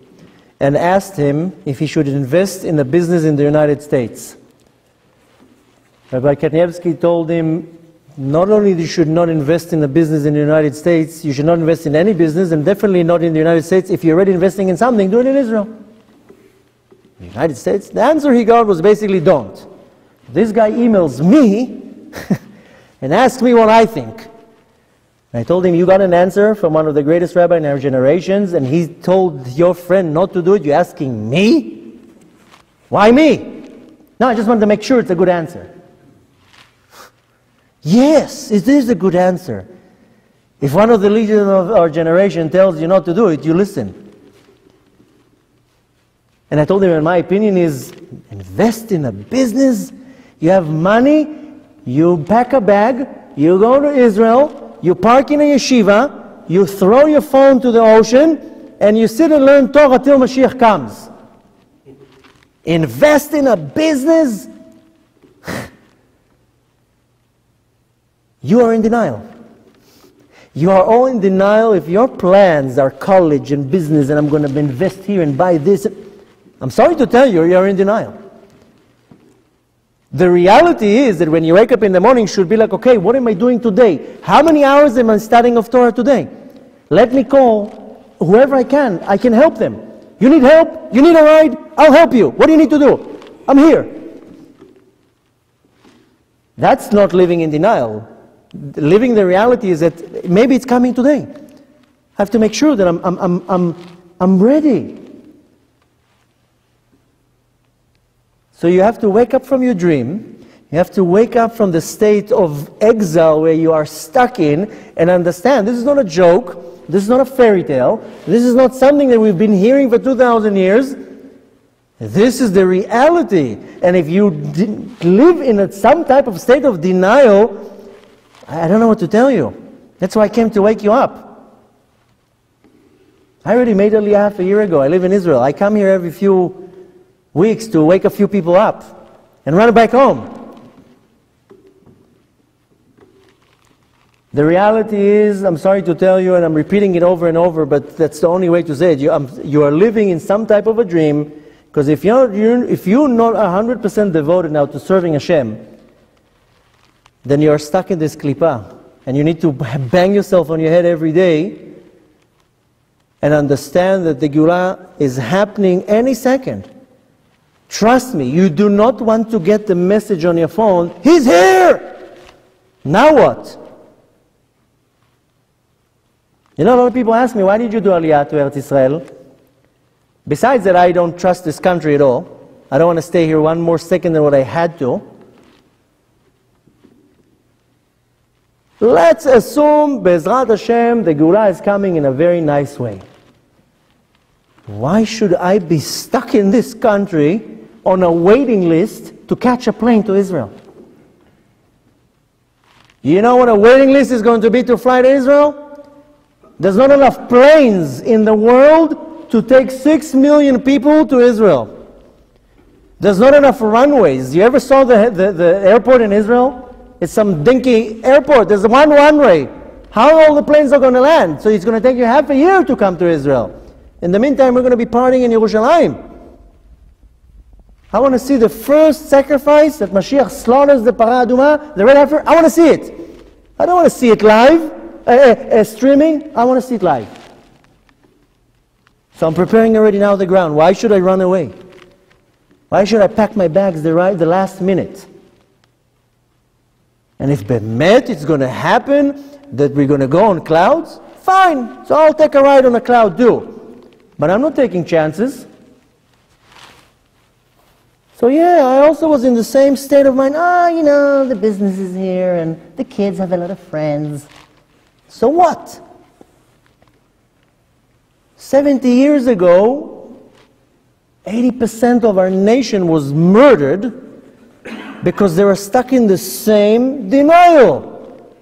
and asked him if he should invest in a business in the United States. Rabbi Kanievsky told him, not only you should not invest in a business in the United States, you should not invest in any business, and definitely not in the United States. If you're already investing in something, do it in Israel. The United States? The answer he got was basically don't. This guy emails me and asks me what I think. And I told him, you got an answer from one of the greatest rabbis in our generations, and he told your friend not to do it. You're asking me? Why me? No, I just wanted to make sure it's a good answer. Yes, it is a good answer. If one of the leaders of our generation tells you not to do it, you listen. And I told him, and my opinion is, invest in a business. You have money, you pack a bag, you go to Israel, you park in a yeshiva, you throw your phone to the ocean, and you sit and learn Torah till Moshiach comes. Invest in a business? You are in denial. You are all in denial if your plans are college and business, and I'm going to invest here and buy this. I'm sorry to tell you, you're in denial. The reality is that when you wake up in the morning, you should be like, okay, what am I doing today? How many hours am I studying of Torah today? Let me call whoever I can help them. You need help? You need a ride? I'll help you. What do you need to do? I'm here. That's not living in denial. living the reality is that maybe it's coming today. I have to make sure that I'm ready. So you have to wake up from your dream. You have to wake up from the state of exile where you are stuck in and understand this is not a joke. This is not a fairy tale. This is not something that we've been hearing for 2,000 years. This is the reality. And if you live in some type of state of denial, I don't know what to tell you. That's why I came to wake you up. I already made Aliyah a year ago. I live in Israel. I come here every few weeks to wake a few people up and run back home. The reality is, I'm sorry to tell you, and I'm repeating it over and over, but that's the only way to say it. You are living in some type of a dream, because if you're not 100% devoted now to serving Hashem, then you're stuck in this klipa, and you need to bang yourself on your head every day and understand that the Geulah is happening any second. Trust me, you do not want to get the message on your phone, He's here! Now what? You know, a lot of people ask me, why did you do Aliyah to Eretz Israel? Besides that, I don't trust this country at all. I don't want to stay here one more second than what I had to. Let's assume, Be'ezrat Hashem, the Geulah is coming in a very nice way. Why should I be stuck in this country on a waiting list to catch a plane to Israel? You know what a waiting list is going to be to fly to Israel? There's not enough planes in the world to take 6 million people to Israel. There's not enough runways. You ever saw the airport in Israel? It's some dinky airport. There's one runway. How all the planes are going to land? So it's going to take you half a year to come to Israel. In the meantime, we're going to be partying in Yerushalayim. I want to see the first sacrifice that Moshiach slaughters the Parah Adumah, the red heifer. I want to see it. I don't want to see it live. Streaming, I want to see it live. So I'm preparing already now the ground. Why should I run away? Why should I pack my bags the last minute? And if bemet it's going to happen that we're going to go on clouds, fine. So I'll take a ride on a cloud too. But I'm not taking chances. So yeah, I also was in the same state of mind. You know, the business is here and the kids have a lot of friends. So what? 70 years ago, 80% of our nation was murdered because they were stuck in the same denial.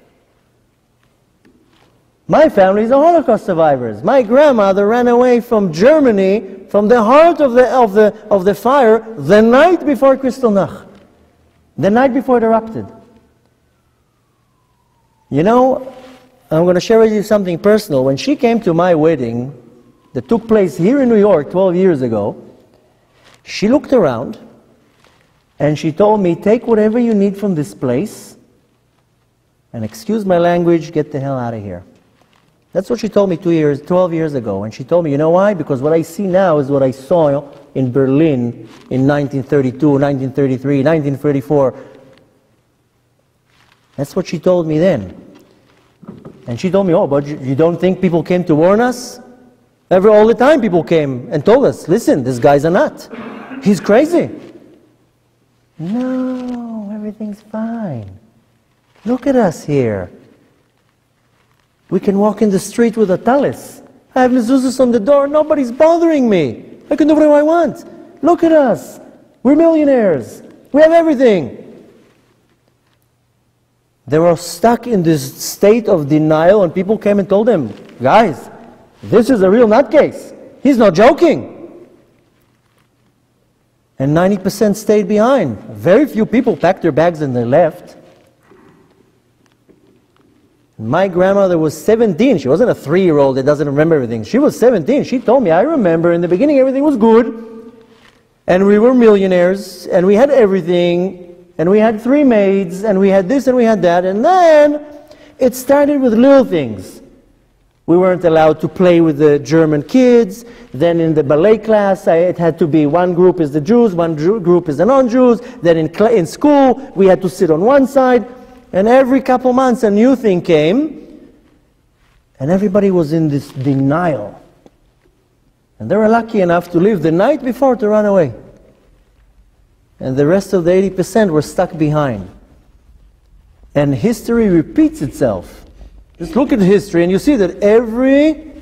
My family is a Holocaust survivors. My grandmother ran away from Germany, from the heart of the fire, the night before Kristallnacht, the night before it erupted. You know, I'm going to share with you something personal. When she came to my wedding, that took place here in New York 12 years ago, she looked around and she told me, take whatever you need from this place and, excuse my language, get the hell out of here. That's what she told me 12 years ago. And she told me, you know why? Because what I see now is what I saw in Berlin in 1932, 1933, 1934. That's what she told me then. And she told me, oh, but you don't think people came to warn us? All the time people came and told us, listen, this guy's a nut. He's crazy. No, everything's fine. Look at us here. We can walk in the street with a talis. I have mezuzahs on the door. Nobody's bothering me. I can do whatever I want. Look at us. We're millionaires. We have everything. They were stuck in this state of denial, and people came and told them, guys, this is a real nutcase. He's not joking. And 90% stayed behind. Very few people packed their bags and they left. My grandmother was 17. She wasn't a 3-year-old that doesn't remember everything. She was 17. She told me, I remember in the beginning everything was good. And we were millionaires. And we had everything. And we had 3 maids, and we had this and we had that, and then it started with little things. We weren't allowed to play with the German kids. Then in the ballet class, it had to be one group is the Jews, one group is the non-Jews. Then in school, we had to sit on one side. And every couple months a new thing came, and everybody was in this denial. And they were lucky enough to live the night before to run away. And the rest of the 80% were stuck behind. And history repeats itself. Just look at history and you see that every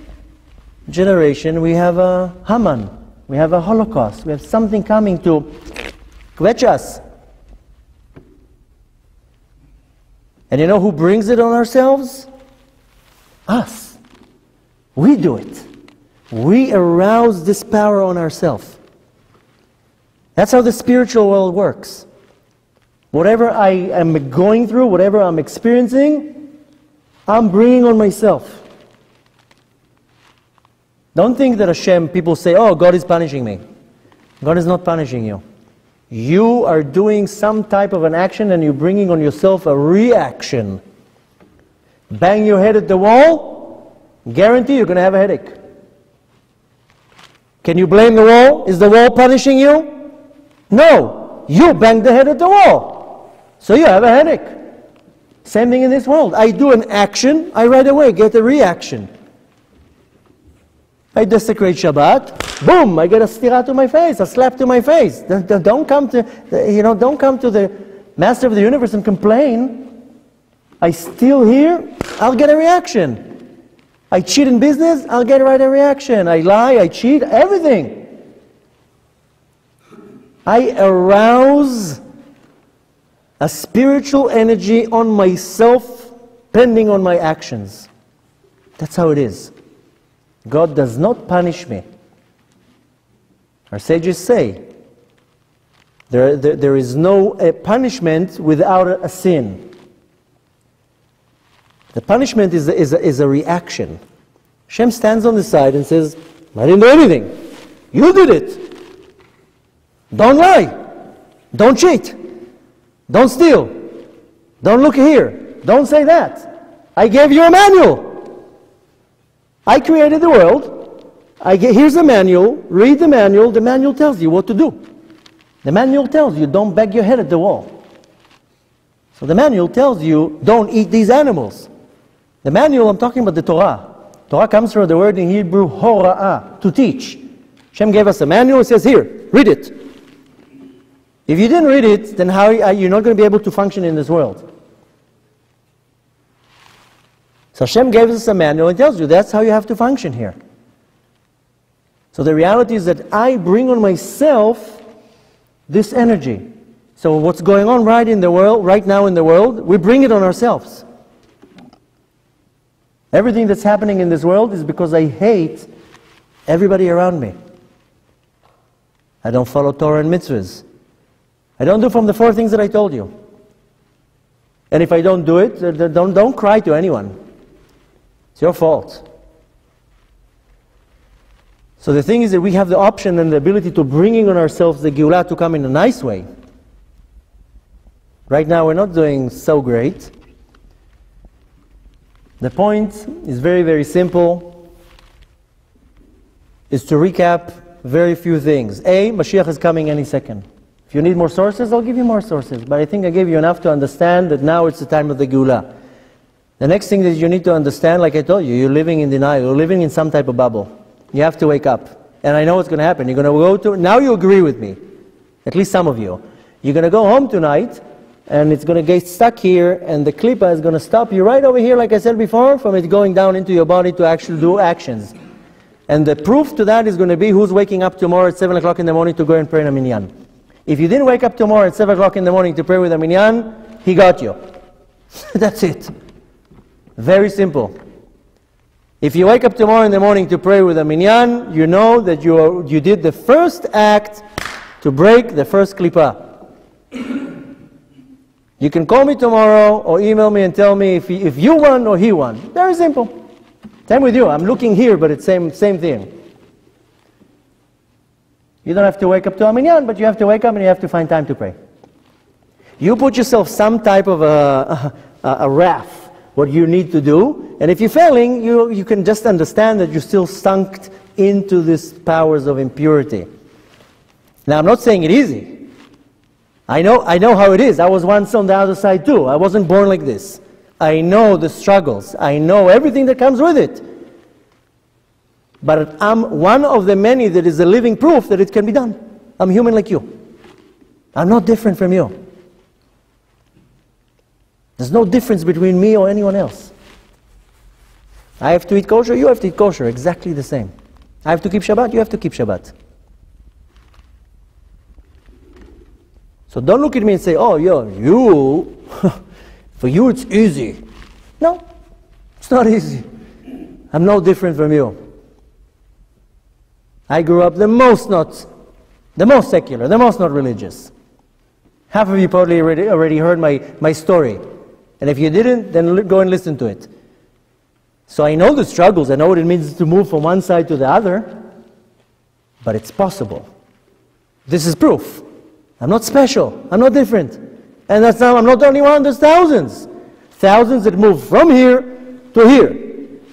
generation we have a Haman, we have a Holocaust, we have something coming to quench us. And you know who brings it on ourselves? Us. We do it. We arouse this power on ourselves. That's how the spiritual world works. Whatever I am going through, whatever I'm experiencing, I'm bringing on myself. Don't think that Hashem, people say, oh, God is punishing me. God is not punishing you. You are doing some type of an action and you're bringing on yourself a reaction. Bang your head at the wall, guarantee you're going to have a headache. Can you blame the wall? Is the wall punishing you? No. You banged the head at the wall. So you have a headache. Same thing in this world. I do an action, I right away get a reaction. I desecrate Shabbat, boom, I get a stira to my face, a slap to my face. Don't come to the Master of the Universe and complain. I steal here, I'll get a reaction. I cheat in business, I'll get a reaction. I lie, I cheat, everything. I arouse a spiritual energy on myself pending on my actions. That's how it is. God does not punish me. Our sages say there is no punishment without a sin. The punishment is a reaction. Hashem stands on the side and says, I didn't do anything. You did it. Don't lie. Don't cheat. Don't steal. Don't look here. Don't say that. I gave you a manual. I created the world. Here's the manual. Read the manual. The manual tells you what to do. The manual tells you don't bang your head at the wall. So the manual tells you don't eat these animals. The manual, I'm talking about the Torah. Torah comes from the word in Hebrew, hora'ah, to teach. Hashem gave us a manual. It says, here, read it. If you didn't read it, then how you're not going to be able to function in this world. So Hashem gave us a manual and tells you that's how you have to function here. So the reality is that I bring on myself this energy. So what's going on right now in the world, we bring it on ourselves. Everything that's happening in this world is because I hate everybody around me. I don't follow Torah and mitzvahs. I don't do from the 4 things that I told you. And if I don't do it, don't cry to anyone. It's your fault. So the thing is that we have the option and the ability to bring on ourselves the Geulah to come in a nice way. Right now we're not doing so great. The point is very, very simple. Is to recap very few things. A, Moshiach is coming any second. If you need more sources, I'll give you more sources. But I think I gave you enough to understand that now it's the time of the Geulah. The next thing that you need to understand, like I told you, you're living in denial. You're living in some type of bubble. You have to wake up. And I know what's going to happen. You're going to go to... Now you agree with me. At least some of you. You're going to go home tonight, and it's going to get stuck here, and the klipa is going to stop you right over here, like I said before, from it going down into your body to actually do actions. And the proof to that is going to be who's waking up tomorrow at 7 o'clock in the morning to go and pray in a minyan. If you didn't wake up tomorrow at 7 o'clock in the morning to pray with a minyan, he got you. That's it. Very simple. If you wake up tomorrow in the morning to pray with a minyan, you know that you did the first act to break the first klipa. You can call me tomorrow or email me and tell me if you won or he won. Very simple. Same with you. I'm looking here, but it's same thing. You don't have to wake up to a minyan, but you have to wake up and you have to find time to pray. You put yourself some type of a wrath, what you need to do, and if you're failing, you can just understand that you're still sunk into these powers of impurity. Now, I'm not saying it's easy. I know how it is. I was once on the other side too. I wasn't born like this. I know the struggles. I know everything that comes with it. But I'm one of the many that is a living proof that it can be done. I'm human like you. I'm not different from you. There's no difference between me or anyone else. I have to eat kosher, you have to eat kosher, exactly the same. I have to keep Shabbat, you have to keep Shabbat. So don't look at me and say, oh, you, for you it's easy. No, it's not easy. I'm no different from you. I grew up the most secular, the most not religious. Half of you probably already heard my story. And if you didn't, then go and listen to it. So I know the struggles, I know what it means to move from one side to the other, but it's possible. This is proof. I'm not special, I'm not different. And that's not, I'm not the only one, there's thousands. Thousands that move from here to here.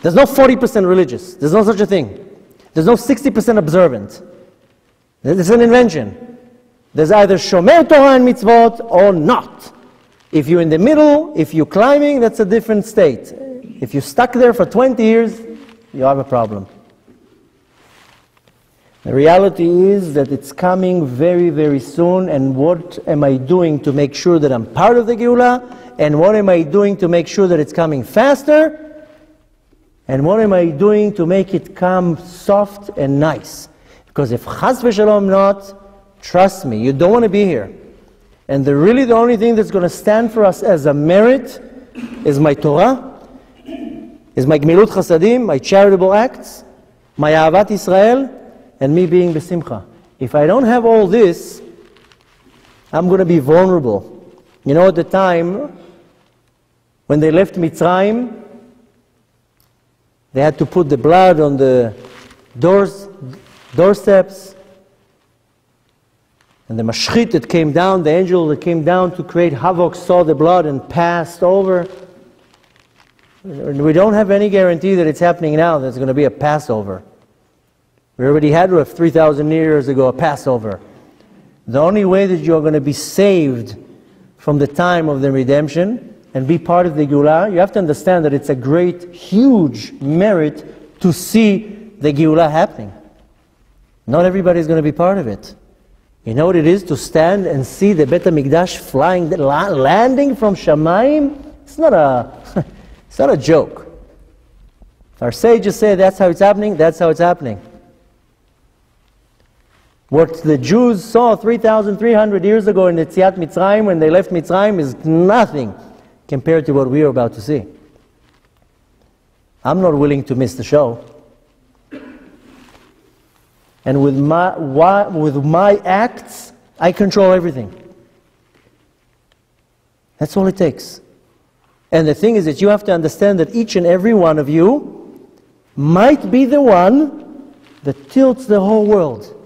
There's no 40% religious, there's no such a thing. There's no 60% observant. It's an invention. There's either Shomer Torah and Mitzvot or not. If you're in the middle, if you're climbing, that's a different state. If you're stuck there for 20 years, you have a problem. The reality is that it's coming very, very soon, and what am I doing to make sure that I'm part of the Geulah? And what am I doing to make sure that it's coming faster? And what am I doing to make it come soft and nice? Because if Chas v'Shalom not, trust me, you don't want to be here. And the only thing that's going to stand for us as a merit is my Torah, is my Gmilut Chasadim, my charitable acts, my Ahavat Israel, and me being besimcha. If I don't have all this, I'm going to be vulnerable. You know, at the time when they left Mitzrayim, they had to put the blood on the doorsteps, and the mashchit that came down, the angel that came down to create havoc, saw the blood and passed over. We don't have any guarantee that it's happening now, that it's going to be a Passover. We already had 3,000 years ago a Passover. The only way that you're going to be saved from the time of the redemption and be part of the Geulah, you have to understand that it's a great, huge merit to see the Geulah happening. Not everybody is going to be part of it. You know what it is to stand and see the Bet HaMikdash flying, landing from Shamayim? It's not a joke. If our sages say that's how it's happening, that's how it's happening. What the Jews saw 3,300 years ago in the Yetziat Mitzrayim, when they left Mitzrayim, is nothing compared to what we are about to see. I'm not willing to miss the show. And with my acts, I control everything. That's all it takes. And the thing is that you have to understand that each and every one of you might be the one that tilts the whole world.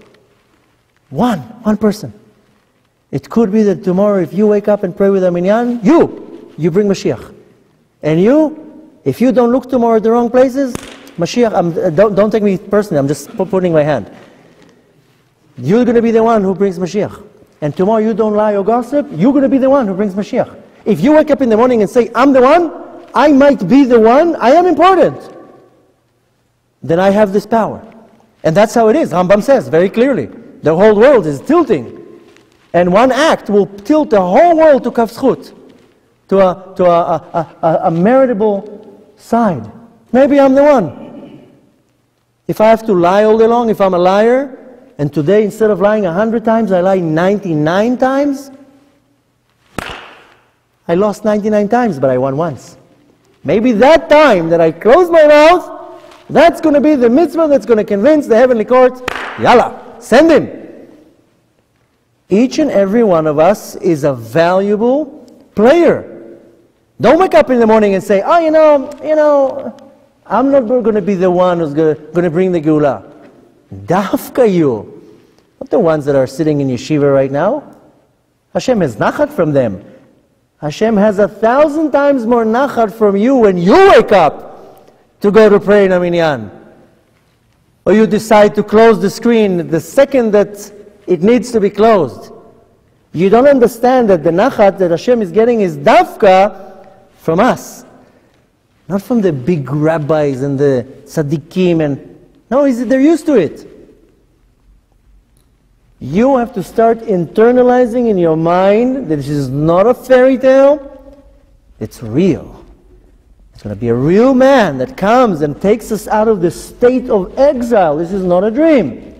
One person. It could be that tomorrow if you wake up and pray with a minyan, you bring Moshiach. And if you don't look tomorrow at the wrong places, Moshiach, don't take me personally, I'm just putting my hand. You're going to be the one who brings Moshiach. And tomorrow you don't lie or gossip, you're going to be the one who brings Moshiach. If you wake up in the morning and say, I'm the one, I might be the one, I am important, then I have this power. And that's how it is. Rambam says very clearly. The whole world is tilting. And one act will tilt the whole world to Kaf Zchut, to a meritable side. Maybe I'm the one. If I have to lie all day long, if I'm a liar, and today instead of lying 100 times, I lie 99 times, I lost 99 times, but I won once. Maybe that time that I close my mouth, that's going to be the mitzvah that's going to convince the heavenly court, yalla, send him. Each and every one of us is a valuable player. Don't wake up in the morning and say, oh, you know, I'm not going to be the one who's going to bring the Geulah. Dafka you. Not the ones that are sitting in yeshiva right now. Hashem has nachat from them. Hashem has 1,000 times more nachat from you when you wake up to go to pray in a minyan. Or you decide to close the screen the second that it needs to be closed. You don't understand that the nachat that Hashem is getting is dafka from us. Not from the big rabbis and the tzaddikim. No, they're used to it. You have to start internalizing in your mind that this is not a fairy tale, it's real. It's going to be a real man that comes and takes us out of the state of exile. This is not a dream.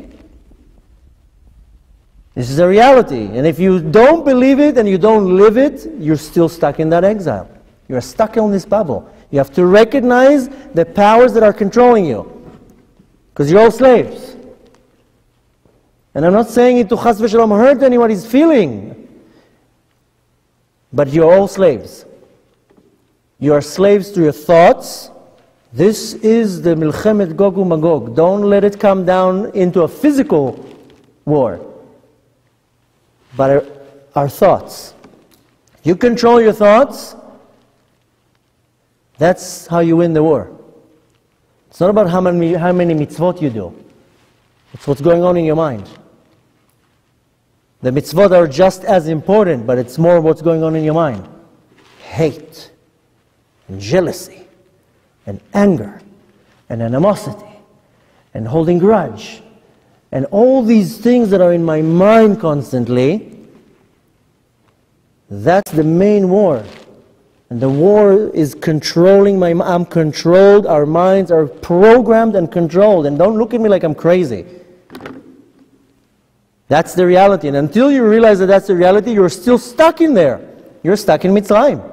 This is a reality. And if you don't believe it and you don't live it, you're still stuck in that exile. You're stuck in this bubble. You have to recognize the powers that are controlling you. Because you're all slaves. And I'm not saying it to chas v'shalom hurt anybody's feeling. But you're all slaves. You are slaves to your thoughts. This is the milchemet Gog u'Magog. Don't let it come down into a physical war. But our thoughts. You control your thoughts, that's how you win the war. It's not about how many mitzvot you do. It's what's going on in your mind. The mitzvot are just as important, but it's more what's going on in your mind. Hate, and jealousy, and anger, and animosity, and holding grudge, and all these things that are in my mind constantly. That's the main war. And the war is controlling I'm controlled, our minds are programmed and controlled. And don't look at me like I'm crazy. That's the reality. And until you realize that that's the reality, you're still stuck in there. You're stuck in Mitzrayim.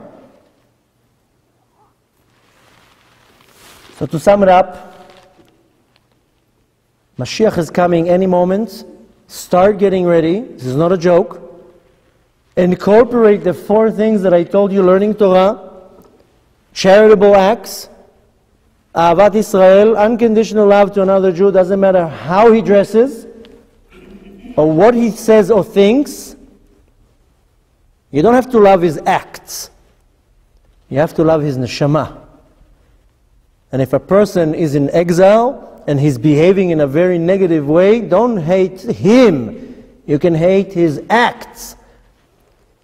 So to sum it up, Mashiach is coming any moment. Start getting ready. This is not a joke. Incorporate the 4 things that I told you, learning Torah, charitable acts, Ahavat Israel, unconditional love to another Jew, doesn't matter how he dresses, or what he says or thinks. You don't have to love his acts. You have to love his neshama. And if a person is in exile, and he's behaving in a very negative way, don't hate him. You can hate his acts.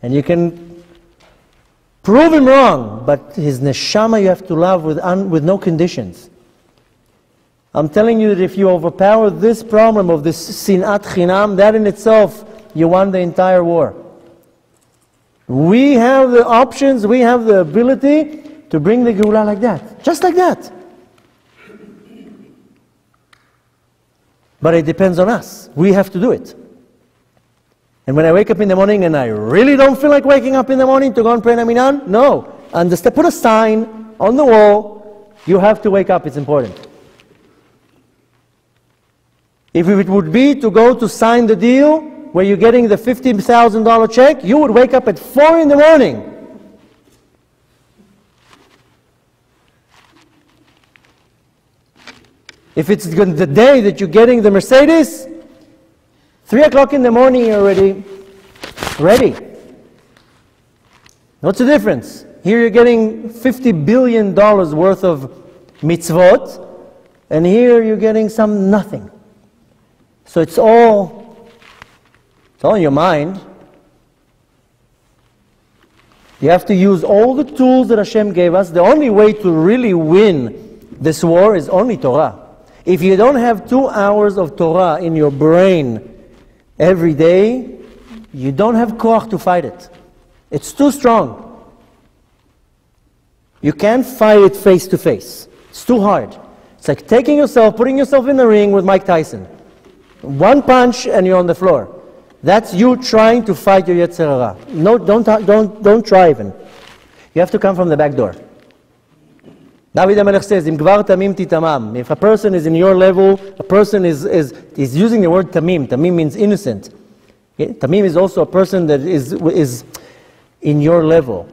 And you can prove him wrong, but his neshama you have to love with no conditions. I'm telling you that if you overpower this problem of this sinat chinam, that in itself, you won the entire war. We have the options, we have the ability to bring the Geulah like that. Just like that. But it depends on us. We have to do it. And when I wake up in the morning and I really don't feel like waking up in the morning to go and pray Naminan, no. Understand, put a sign on the wall. You have to wake up, it's important. If it would be to go to sign the deal where you're getting the $50,000 check, you would wake up at 4 in the morning. If it's the day that you're getting the Mercedes, 3 o'clock in the morning, you're already ready. What's the difference? Here you're getting $50 billion worth of mitzvot, and here you're getting some nothing. So it's all in your mind. You have to use all the tools that Hashem gave us. The only way to really win this war is only Torah. If you don't have 2 hours of Torah in your brain every day, you don't have koach to fight it. It's too strong. You can't fight it face to face. It's too hard. It's like putting yourself in the ring with Mike Tyson. 1 punch and you're on the floor. That's you trying to fight your Yetzer Hara. No, don't try even. You have to come from the back door. David HaMelech says, "Im gvar tamim titamam." If a person is in your level, a person is using the word tamim. Tamim means innocent. Tamim is also a person that is in your level.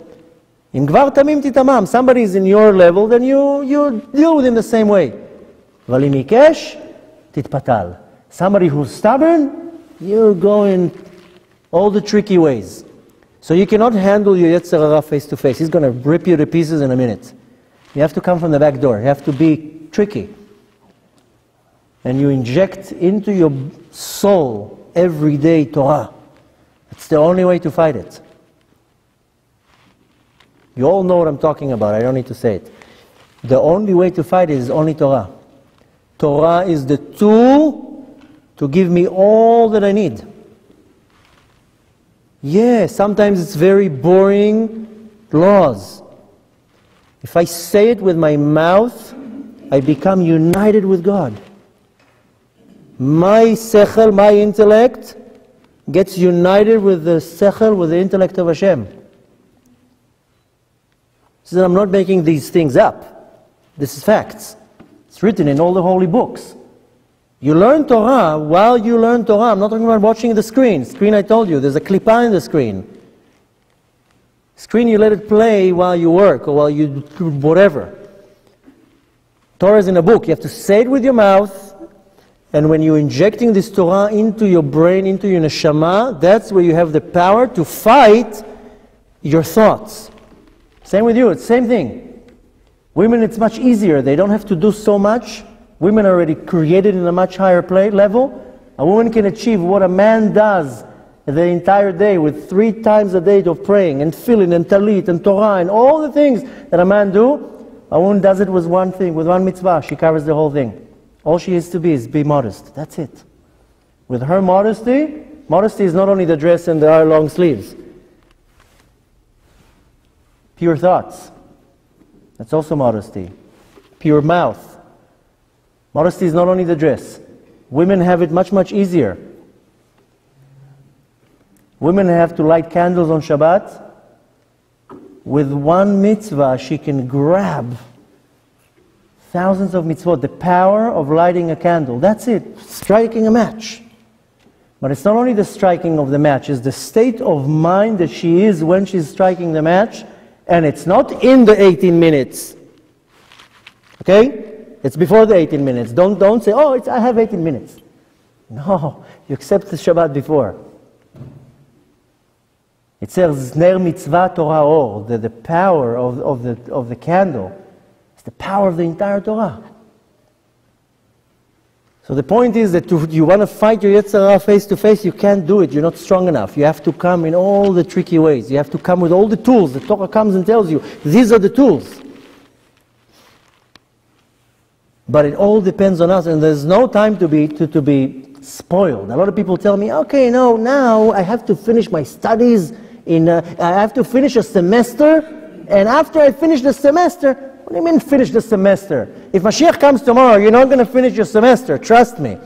Im gvar tamim titamam. Somebody is in your level, then you deal with him the same way. Valim ikesh titpatal. Somebody who's stubborn, you go in all the tricky ways. So you cannot handle your Yetzer Hara face to face. He's going to rip you to pieces in a minute. You have to come from the back door. You have to be tricky. And you inject into your soul every day Torah. It's the only way to fight it. You all know what I'm talking about. I don't need to say it. The only way to fight it is only Torah. Torah is the tool to give me all that I need. Yeah, sometimes it's very boring laws. If I say it with my mouth, I become united with God. My sechel, my intellect, gets united with the sechel, with the intellect of Hashem. So I'm not making these things up. This is facts. It's written in all the holy books. You learn Torah. While you learn Torah, I'm not talking about watching the screen. Screen, I told you, there's a klipa in the screen. Screen, you let it play while you work or while you do whatever. Torah is in a book. You have to say it with your mouth. And when you're injecting this Torah into your brain, into your neshama, that's where you have the power to fight your thoughts. Same with you, it's the same thing. Women, it's much easier. They don't have to do so much. Women are already created in a much higher level. A woman can achieve what a man does the entire day with 3 times a day of praying and tefillin and talit and Torah and all the things that a man do. A woman does it with one thing, with one mitzvah. She covers the whole thing. All she has to be is be modest. That's it. With her modesty is not only the dress and the long sleeves. Pure thoughts. That's also modesty. Pure mouth. Modesty is not only the dress. Women have it much, much easier. Women have to light candles on Shabbat. With one mitzvah, she can grab thousands of mitzvot. The power of lighting a candle. That's it. Striking a match. But it's not only the striking of the match, it's the state of mind that she is when she's striking the match. And it's not in the 18 minutes. Okay? It's before the 18 minutes. Don't say, oh, I have 18 minutes. No, you accept the Shabbat before. It says, Ner mitzvah Torah or, the power of the candle. It's the power of the entire Torah. So the point is that you want to fight your Yetzer Hara face to face, you can't do it. You're not strong enough. You have to come in all the tricky ways. You have to come with all the tools. The Torah comes and tells you, these are the tools. But it all depends on us, and there's no time to be spoiled. A lot of people tell me, okay, no, now I have to finish my studies. I have to finish a semester, and after I finish the semester, what do you mean finish the semester? If Moshiach comes tomorrow, you're not going to finish your semester, trust me.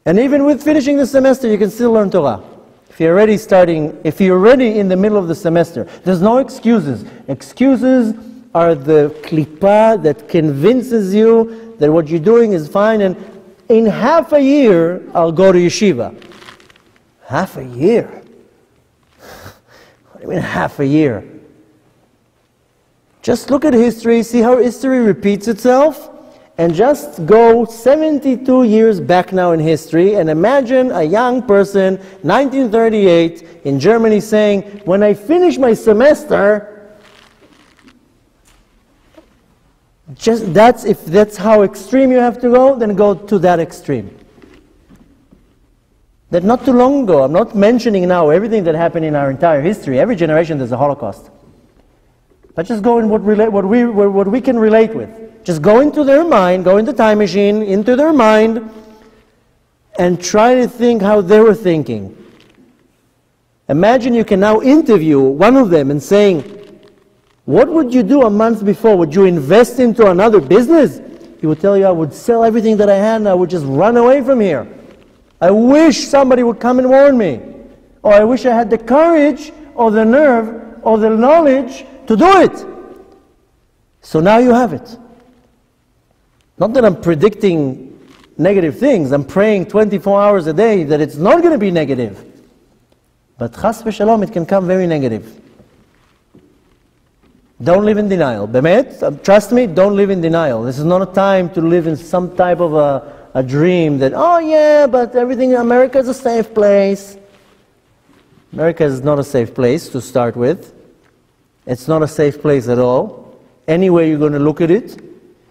And even with finishing the semester, you can still learn Torah. If you're already in the middle of the semester, there's no excuses. Excuses are the klipa that convinces you that what you're doing is fine, and in half a year, I'll go to yeshiva. Half a year? What do you mean half a year? Just look at history, see how history repeats itself, and just go 72 years back now in history, and imagine a young person, 1938, in Germany saying, when I finish my semester, if that's how extreme you have to go, then go to that extreme. That not too long ago, I'm not mentioning now everything that happened in our entire history. Every generation there's a Holocaust. But just go in what we can relate with. Just go into their mind, go in the time machine, into their mind, and try to think how they were thinking. Imagine you can now interview one of them and saying, what would you do a month before? Would you invest into another business? He would tell you, I would sell everything that I had and I would just run away from here. I wish somebody would come and warn me. Or I wish I had the courage or the nerve or the knowledge to do it. So now you have it. Not that I'm predicting negative things. I'm praying 24 hours a day that it's not going to be negative. But chas v'shalom, it can come very negative. Don't live in denial. Bemet, trust me, don't live in denial. This is not a time to live in some type of a dream that, oh yeah, but everything in America is a safe place. America is not a safe place to start with. It's not a safe place at all. Any way you're going to look at it.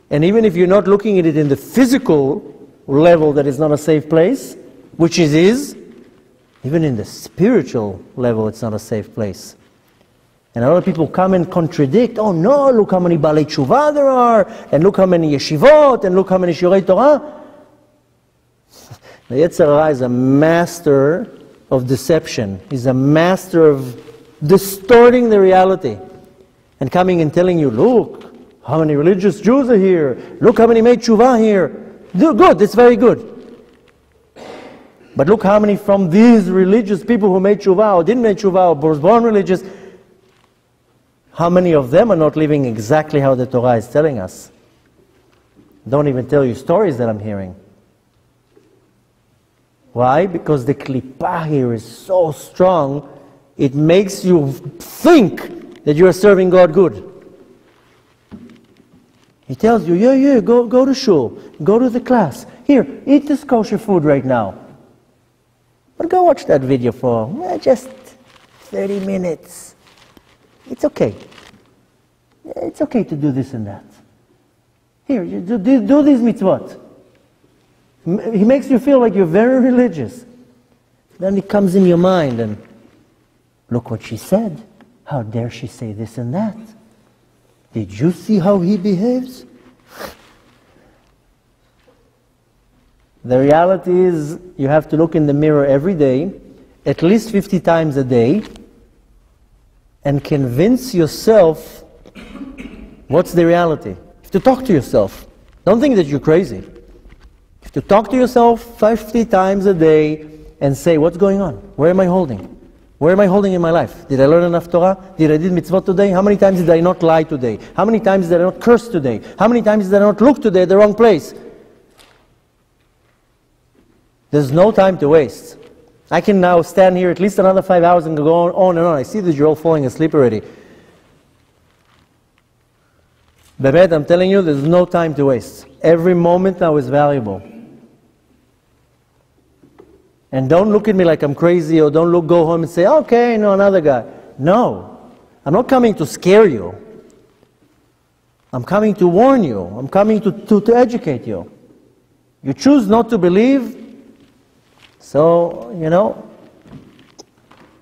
And even if you're not looking at it in the physical level that it's not a safe place, which it is, even in the spiritual level, it's not a safe place. And a lot of people come and contradict, oh no, look how many Balei Tshuva there are, and look how many yeshivot, and look how many Shirei Torah. The Yetzer Hara is a master of deception. He's a master of distorting the reality. And coming and telling you, look, how many religious Jews are here. Look how many made tshuva here. Good, it's very good. But look how many from these religious people who made tshuva or didn't make tshuva or was born religious, how many of them are not living exactly how the Torah is telling us? Don't even tell you stories that I'm hearing. Why? Because the klippah here is so strong, it makes you think that you are serving God good. He tells you, yeah, go to shul, go to the class. Here, eat this kosher food right now. But go watch that video for just 30 minutes. It's okay. It's okay to do this and that. Here, you do these mitzvot. He makes you feel like you're very religious. Then it comes in your mind and look what she said. How dare she say this and that? Did you see how he behaves? The reality is you have to look in the mirror every day, at least 50 times a day, and convince yourself what's the reality. You have to talk to yourself. Don't think that you're crazy. You have to talk to yourself 50 times a day and say, what's going on? Where am I holding? Where am I holding in my life? Did I learn enough Torah? Did I do mitzvot today? How many times did I not lie today? How many times did I not curse today? How many times did I not look today at the wrong place? There's no time to waste. I can now stand here at least another 5 hours and go on and on. I see that you're all falling asleep already. Bemet, I'm telling you, there's no time to waste. Every moment now is valuable. And don't look at me like I'm crazy, or don't go home and say, okay, no, another guy. No, I'm not coming to scare you. I'm coming to warn you. I'm coming to educate you. You choose not to believe, so,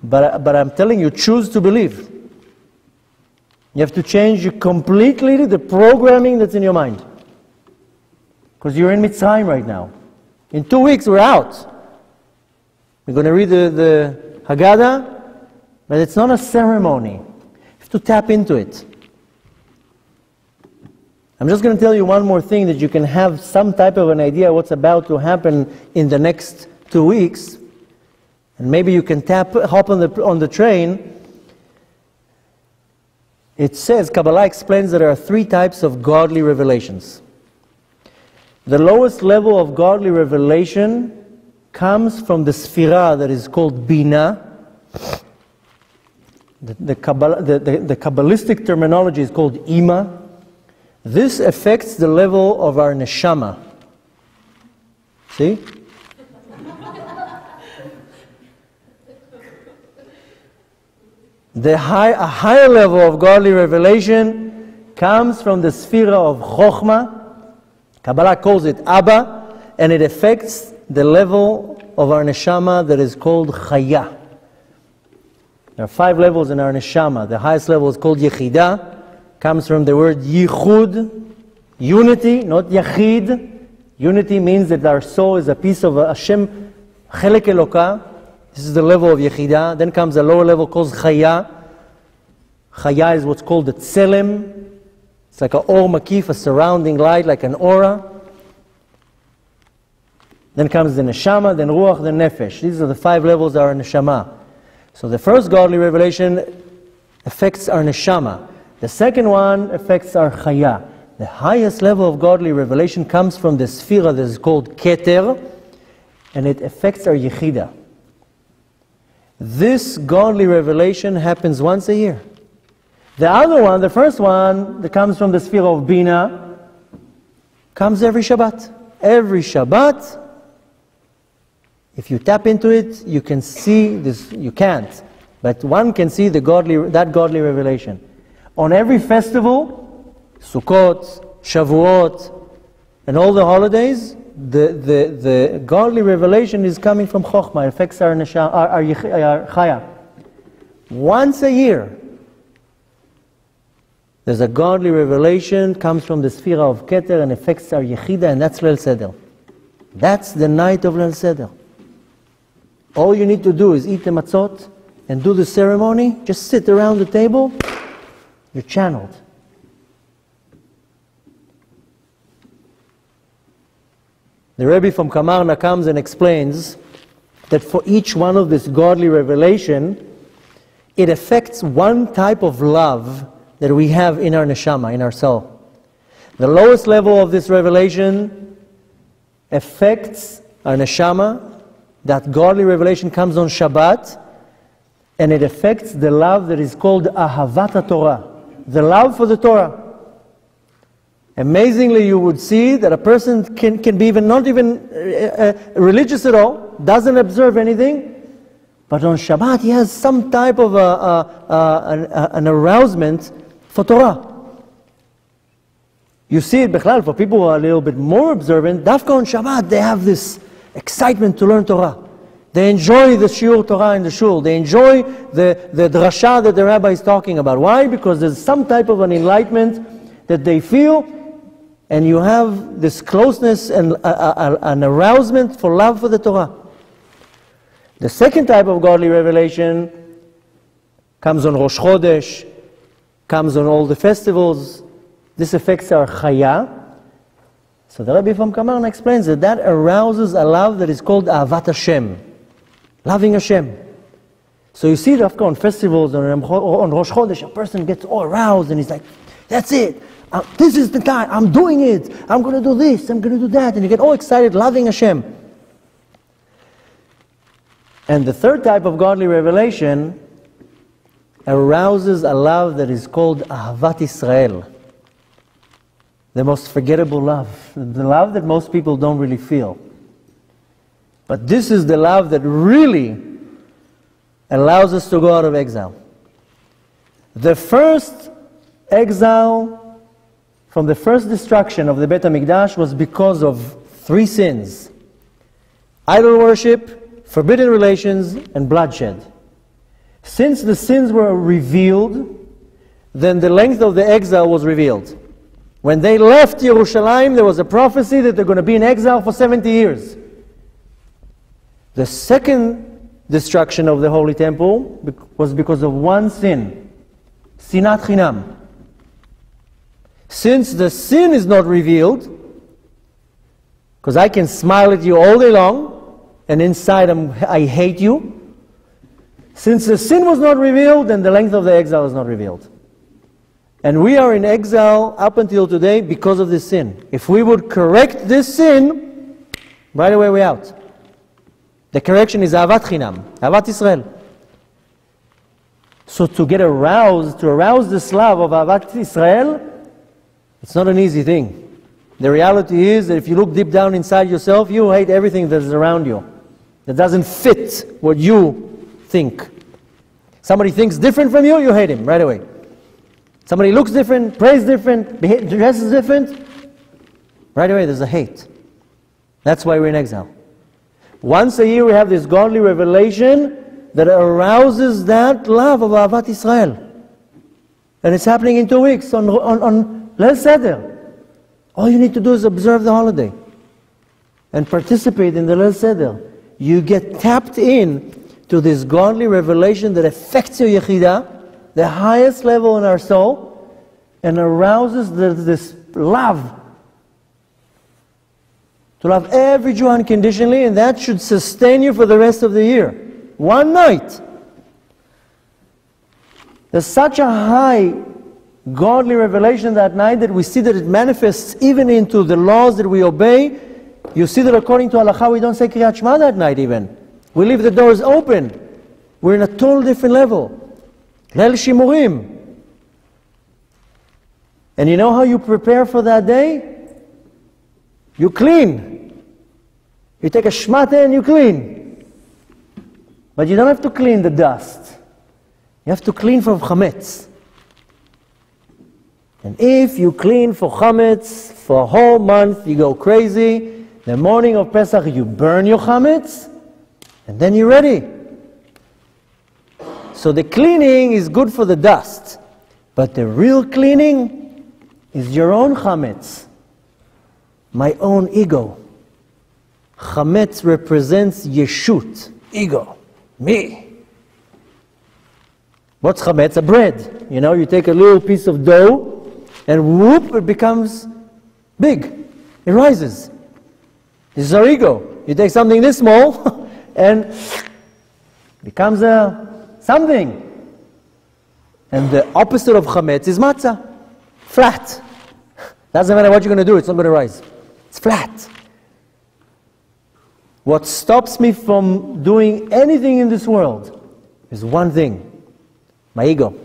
but I'm telling you, choose to believe. You have to change completely the programming that's in your mind. Because you're in Mitzrayim right now. In 2 weeks, we're out. We're going to read the Haggadah, but it's not a ceremony. You have to tap into it. I'm just going to tell you one more thing that you can have some type of an idea what's about to happen in the next 2 weeks. And maybe you can hop on the train. It says, Kabbalah explains that there are 3 types of godly revelations. The lowest level of godly revelation comes from the Sphira that is called Bina. The Kabbalistic terminology is called Ima. This affects the level of our neshama. See? A higher level of godly revelation comes from the Sphira of Chokhmah. Kabbalah calls it Abba, and it affects the level of our neshama that is called Chaya. There are 5 levels in our neshama. The highest level is called Yechidah. Comes from the word Yichud, unity, not Yachid. Unity means that our soul is a piece of Hashem, Chelek Elokah. This is the level of Yechidah. Then comes a lower level called Chaya. Chaya is what's called the Tselem. It's like an Or Makif, a surrounding light, like an aura. Then comes the Neshama, then Ruach, then Nefesh. These are the 5 levels of our Neshama. So the first godly revelation affects our Neshama. The second one affects our Chaya. The highest level of godly revelation comes from the Sphira that is called Keter, and it affects our Yechidah. This godly revelation happens once a year. The other one, the first one, that comes from the Sphira of Bina, comes every Shabbat. Every Shabbat, if you tap into it, you can see this. You can't, but one can see that godly revelation. On every festival, Sukkot, Shavuot, and all the holidays, the godly revelation is coming from Chokhmah. It affects our Chaya. Once a year, there's a godly revelation, comes from the sphere of Keter and affects our Yechida, and that's Leil Seder. That's the night of Leil Seder. All you need to do is eat the matzot and do the ceremony. Just sit around the table. You're channeled. The Rabbi from Kamarna comes and explains that for each one of this godly revelation, it affects one type of love that we have in our neshama, in our soul. The lowest level of this revelation affects our neshama. That godly revelation comes on Shabbat, and it affects the love that is called Ahavat Torah, the love for the Torah. Amazingly, you would see that a person can be not even religious at all, doesn't observe anything, but on Shabbat he has some type of an arousement for Torah. You see it, Bechlal, for people who are a little bit more observant, Dafka on Shabbat, they have this excitement to learn Torah. They enjoy the shiur Torah in the shul. They enjoy the drasha that the rabbi is talking about. Why? Because there's some type of an enlightenment that they feel, and you have this closeness and an arousement for love for the Torah. The second type of godly revelation comes on Rosh Chodesh, comes on all the festivals. This affects our chaya. So the Rabbi from Kamarna explains that arouses a love that is called Ahavat Hashem, loving Hashem. So you see that on festivals, on Rosh Chodesh, a person gets all aroused and he's like, that's it, this is the time, I'm doing it, I'm going to do this, I'm going to do that, and you get all excited, loving Hashem. And the third type of godly revelation arouses a love that is called Ahavat Israel, the most forgettable love, the love that most people don't really feel. But this is the love that really allows us to go out of exile. The first exile from the first destruction of the Beit HaMikdash was because of three sins: idol worship, forbidden relations, and bloodshed. Since the sins were revealed, then the length of the exile was revealed. When they left Yerushalayim, there was a prophecy that they're going to be in exile for 70 years. The second destruction of the Holy Temple was because of one sin, Sinat Chinam. Since the sin is not revealed, because I can smile at you all day long, and inside I hate you, since the sin was not revealed, then the length of the exile is not revealed. And we are in exile up until today because of this sin. If we would correct this sin, right away we're out. The correction is Ahavat Chinam, Ahavat Israel. So to get aroused, to arouse this love of Ahavat Israel, it's not an easy thing. The reality is that if you look deep down inside yourself, you hate everything that is around you, that doesn't fit what you think. Somebody thinks different from you, you hate him right away. Somebody looks different, prays different, dresses different, right away there's a hate. That's why we're in exile. Once a year we have this godly revelation that arouses that love of Ahavat Israel. And it's happening in 2 weeks on Leil Seder. All you need to do is observe the holiday and participate in the Leil Seder. You get tapped in to this godly revelation that affects your Yechidah, the highest level in our soul, and arouses this love. To love every Jew unconditionally, and that should sustain you for the rest of the year. One night. There's such a high godly revelation that night that we see that it manifests even into the laws that we obey. You see that according to Halakha we don't say Kriyat Shema that night even. We leave the doors open. We're in a total different level. Leil Shimurim. And you know how you prepare for that day? You clean. You take a shmata and you clean. But you don't have to clean the dust. You have to clean from chametz. And if you clean for chametz for a whole month, you go crazy, The morning of Pesach, you burn your chametz, and then you're ready. So the cleaning is good for the dust, but the real cleaning is your own chametz, my own ego. Chametz represents yeshut, ego, me. What's chametz? A bread. You know, you take a little piece of dough, and whoop, it becomes big. It rises. This is our ego. You take something this small, and becomes something. And the opposite of chametz is matzah. Flat. Doesn't matter what you're going to do, it's not going to rise. It's flat. What stops me from doing anything in this world is one thing. My ego.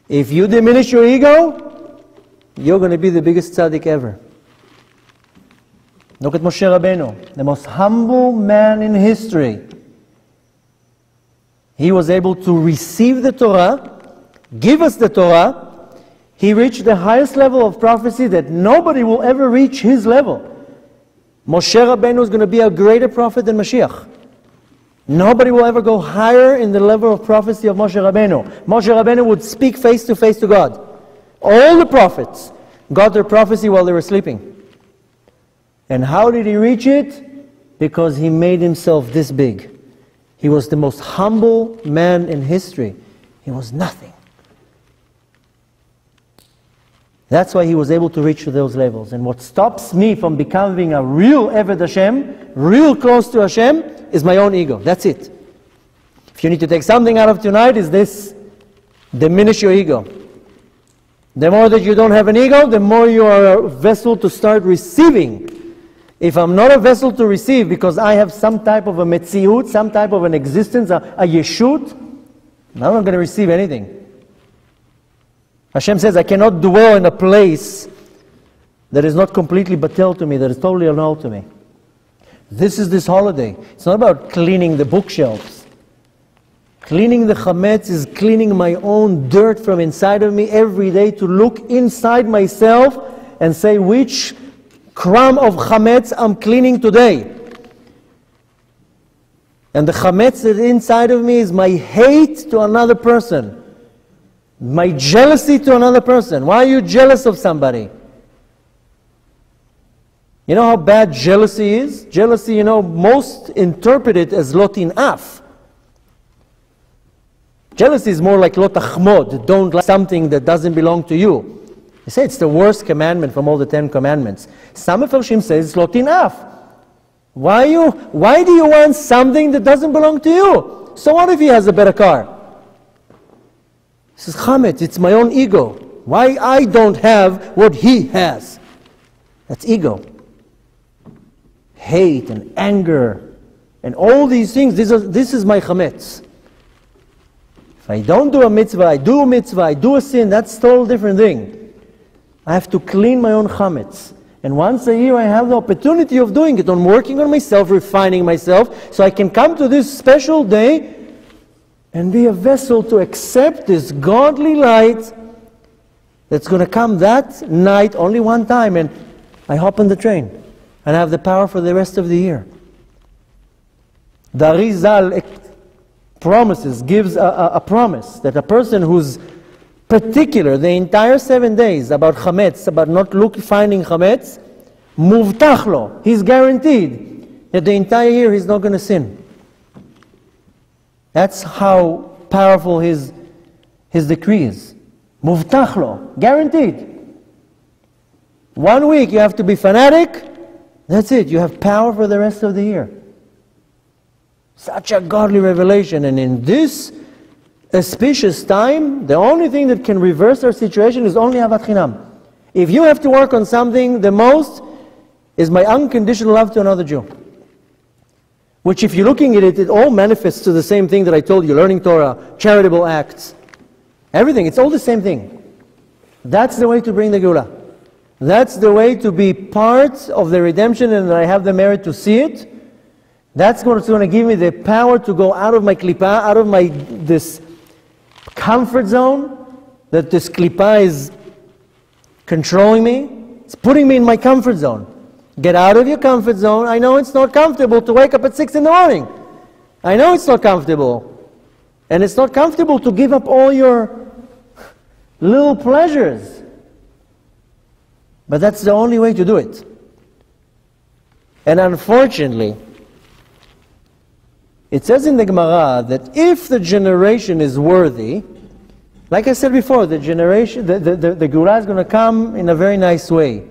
If you diminish your ego, you're going to be the biggest tzaddik ever. Look at Moshe Rabbeinu, the most humble man in history. He was able to receive the Torah, give us the Torah. He reached the highest level of prophecy that nobody will ever reach his level. Moshe Rabbeinu is going to be a greater prophet than Mashiach. Nobody will ever go higher in the level of prophecy of Moshe Rabbeinu. Moshe Rabbeinu would speak face to face to God. All the prophets got their prophecy while they were sleeping. And how did he reach it? Because he made himself this big. He was the most humble man in history. He was nothing. That's why he was able to reach to those levels. And what stops me from becoming a real Eved Hashem, real close to Hashem, is my own ego. That's it. If you need to take something out of tonight, is this: diminish your ego. The more that you don't have an ego, the more you are a vessel to start receiving. If I'm not a vessel to receive because I have some type of a metziut, some type of an existence, a yeshut, I'm not going to receive anything. Hashem says, I cannot dwell in a place that is not completely batel to me, that is totally annulled to me. This is this holiday. It's not about cleaning the bookshelves. Cleaning the chametz is cleaning my own dirt from inside of me every day, to look inside myself and say, which crumb of chametz I'm cleaning today. And the chametz that is inside of me is my hate to another person. My jealousy to another person. Why are you jealous of somebody? You know how bad jealousy is? Jealousy, most interpret it as lotin af. Jealousy is more like lot achmod. Don't like something that doesn't belong to you. They say it's the worst commandment from all the 10 commandments. Some Mefarshim say it's lotin af. Why do you want something that doesn't belong to you? So what if he has a better car? He says, chametz, it's my own ego. Why I don't have what he has? That's ego. Hate and anger and all these things, this is my chametz. If I don't do a mitzvah, I do a sin, that's a total different thing. I have to clean my own chametz. And once a year I have the opportunity of doing it, on working on myself, refining myself, so I can come to this special day and be a vessel to accept this godly light that's going to come that night only one time, and I hop on the train and I have the power for the rest of the year. The Arizal gives a promise that a person who's particular the entire 7 days about chametz, about not finding chametz, muvtach lo, he's guaranteed that the entire year he's not going to sin. That's how powerful his decree is. Muvtach lo, guaranteed. 1 week you have to be fanatic, that's it, you have power for the rest of the year. Such a godly revelation, and in this auspicious time, the only thing that can reverse our situation is only avat chinam. If you have to work on something, the most is my unconditional love to another Jew. Which, if you're looking at it, it all manifests to the same thing that I told you, learning Torah, charitable acts, everything, it's all the same thing. That's the way to bring the Geula. That's the way to be part of the redemption, and I have the merit to see it. That's what's going to give me the power to go out of my klipa, out of this comfort zone, that this klipa is controlling me. It's putting me in my comfort zone. Get out of your comfort zone. I know it's not comfortable to wake up at 6 in the morning. I know it's not comfortable. And it's not comfortable to give up all your little pleasures. But that's the only way to do it. And unfortunately, it says in the Gemara that if the generation is worthy, like I said before, the Geula is going to come in a very nice way.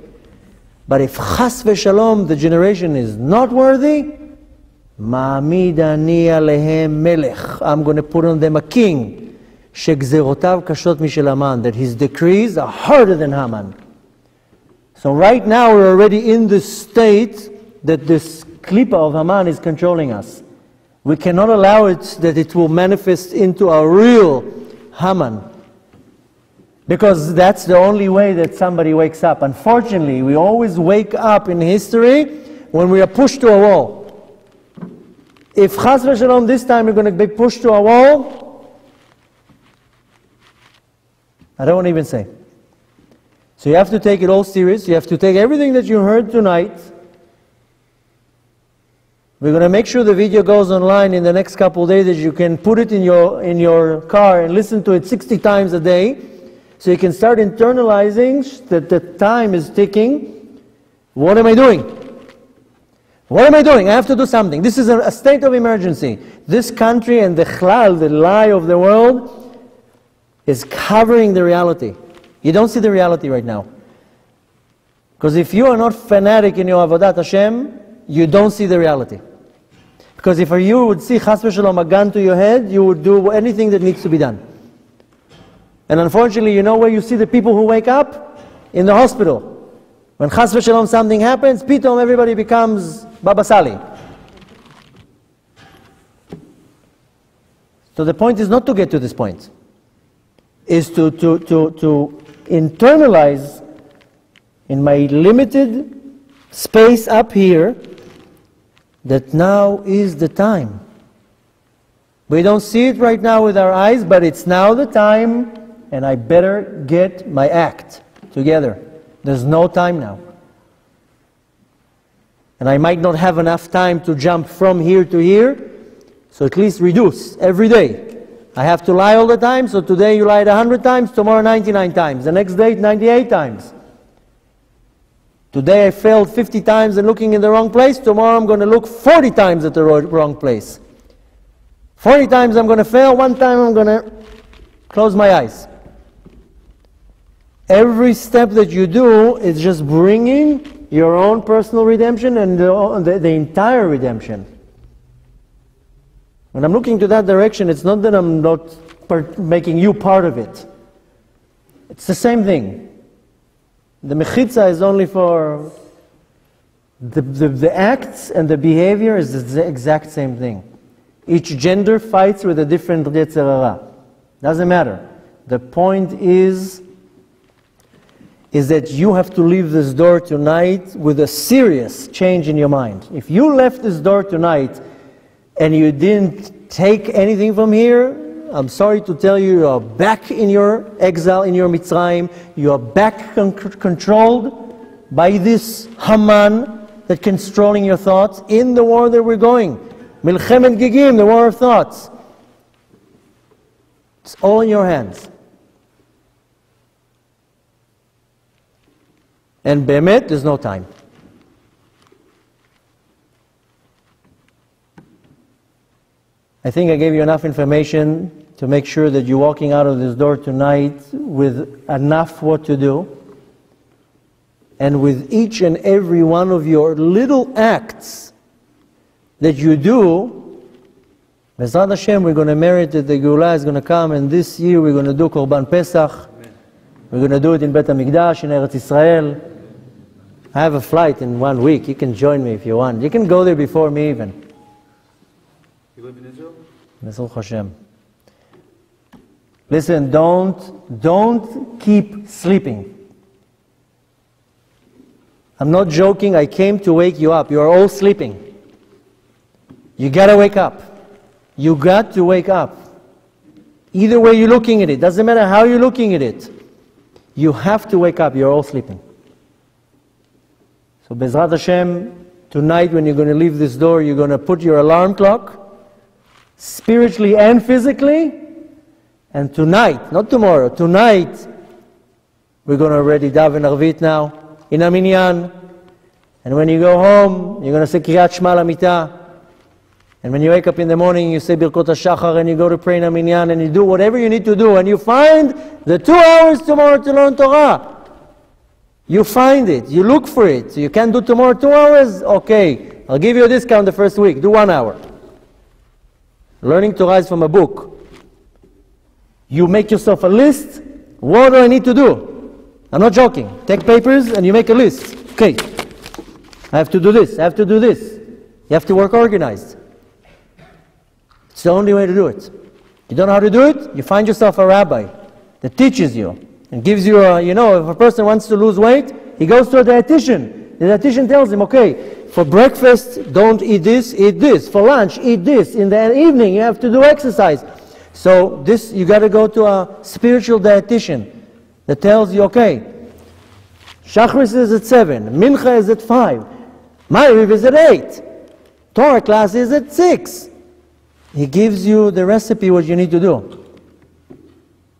But if chas v'shalom, the generation is not worthy, ma'amid ani alehem melech, I'm going to put on them a king, shegzerotav kashot mishel Haman, that his decrees are harder than Haman. So right now we're already in the state that this klipa of Haman is controlling us. We cannot allow it that it will manifest into a real Haman. Because that's the only way that somebody wakes up. Unfortunately, we always wake up in history when we are pushed to a wall. If chas v'shalom this time you're going to be pushed to a wall, I don't want to even say. So you have to take it all serious. You have to take everything that you heard tonight. We're going to make sure the video goes online in the next couple of days, that you can put it in your car and listen to it 60 times a day, so you can start internalizing that the time is ticking. What am I doing? What am I doing? I have to do something. This is a state of emergency. This country and the chlal, the lie of the world, is covering the reality. You don't see the reality right now. Because if you are not fanatic in your avodat Hashem, you don't see the reality. Because if you would see chas v'shalom a gun to your head, you would do anything that needs to be done. And unfortunately, you know where you see the people who wake up? In the hospital. When chas v'shalom something happens, pitom everybody becomes Baba Sali. So the point is not to get to this point. Is to internalize in my limited space up here that now is the time. We don't see it right now with our eyes, but it's now the time, and I better get my act together. There's no time now. And I might not have enough time to jump from here to here, so at least reduce every day. I have to lie all the time, so today you lied 100 times, tomorrow 99 times, the next day 98 times. Today I failed 50 times and looking in the wrong place. Tomorrow I'm going to look 40 times at the wrong place. 40 times I'm going to fail. One time I'm going to close my eyes. Every step that you do is just bringing your own personal redemption and the entire redemption. When I'm looking to that direction, it's not that I'm not making you part of it. It's the same thing. The mechitza is only for the acts, and the behavior is the exact same thing. Each gender fights with a different yetzer hara. Doesn't matter. The point is that you have to leave this door tonight with a serious change in your mind. If you left this door tonight and you didn't take anything from here, I'm sorry to tell you, you are back in your exile, in your Mitzrayim. You are back controlled by this Haman that's controlling your thoughts in the war that we're going. Milchemet Gigim, the war of thoughts. It's all in your hands. And Bemet, there's no time. I think I gave you enough information to make sure that you're walking out of this door tonight with enough what to do. And with each and every one of your little acts that you do, B'ezrat Hashem, we're going to merit that the Geula is going to come, and this year we're going to do Korban Pesach. Amen. We're going to do it in Bet HaMikdash, in Eretz Israel. I have a flight in 1 week. You can join me if you want. You can go there before me even. You live in Israel? B'ezrat Hashem. Listen, don't keep sleeping. I'm not joking. I came to wake you up. You are all sleeping. You got to wake up. You got to wake up. Either way you're looking at it, doesn't matter how you're looking at it. You have to wake up. You're all sleeping. So Bezrat Hashem, tonight when you're going to leave this door, you're going to put your alarm clock, spiritually and physically, and tonight, not tomorrow, tonight, we're going to already daven Arvit now, in a minyan, and when you go home, you're going to say Kriyat Shema Lamita, and when you wake up in the morning, you say Birkot HaShachar, and you go to pray in a minyan, and you do whatever you need to do, and you find the 2 hours tomorrow to learn Torah. You find it, you look for it. So you can't do tomorrow 2 hours? Okay, I'll give you a discount the first week, do 1 hour. Learning Torah is from a book. You make yourself a list, what do I need to do? I'm not joking. Take papers and you make a list. Okay, I have to do this, I have to do this. You have to work organized. It's the only way to do it. You don't know how to do it? You find yourself a rabbi that teaches you and gives you a, if a person wants to lose weight, he goes to a dietitian. The dietitian tells him, okay, for breakfast, don't eat this, eat this. For lunch, eat this. In the evening, you have to do exercise. So this, you got to go to a spiritual dietitian that tells you, okay, Shachris is at 7, Mincha is at 5, Ma'ariv is at 8, Torah class is at 6. He gives you the recipe, what you need to do.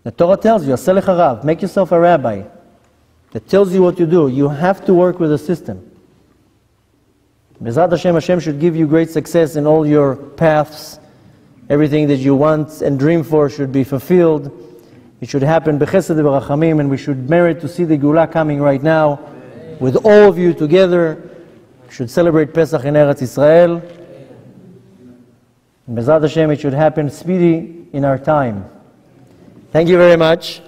The Torah tells you, Aseh lecha rav, make yourself a rabbi that tells you what to do. You have to work with a system. Bezrat Hashem, Hashem should give you great success in all your paths. Everything that you want and dream for should be fulfilled. It should happen b'chesed v'rachamim, and we should merit to see the Geula coming right now with all of you together. We should celebrate Pesach in Eretz Israel. Bezrat Hashem, it should happen speedy in our time. Thank you very much.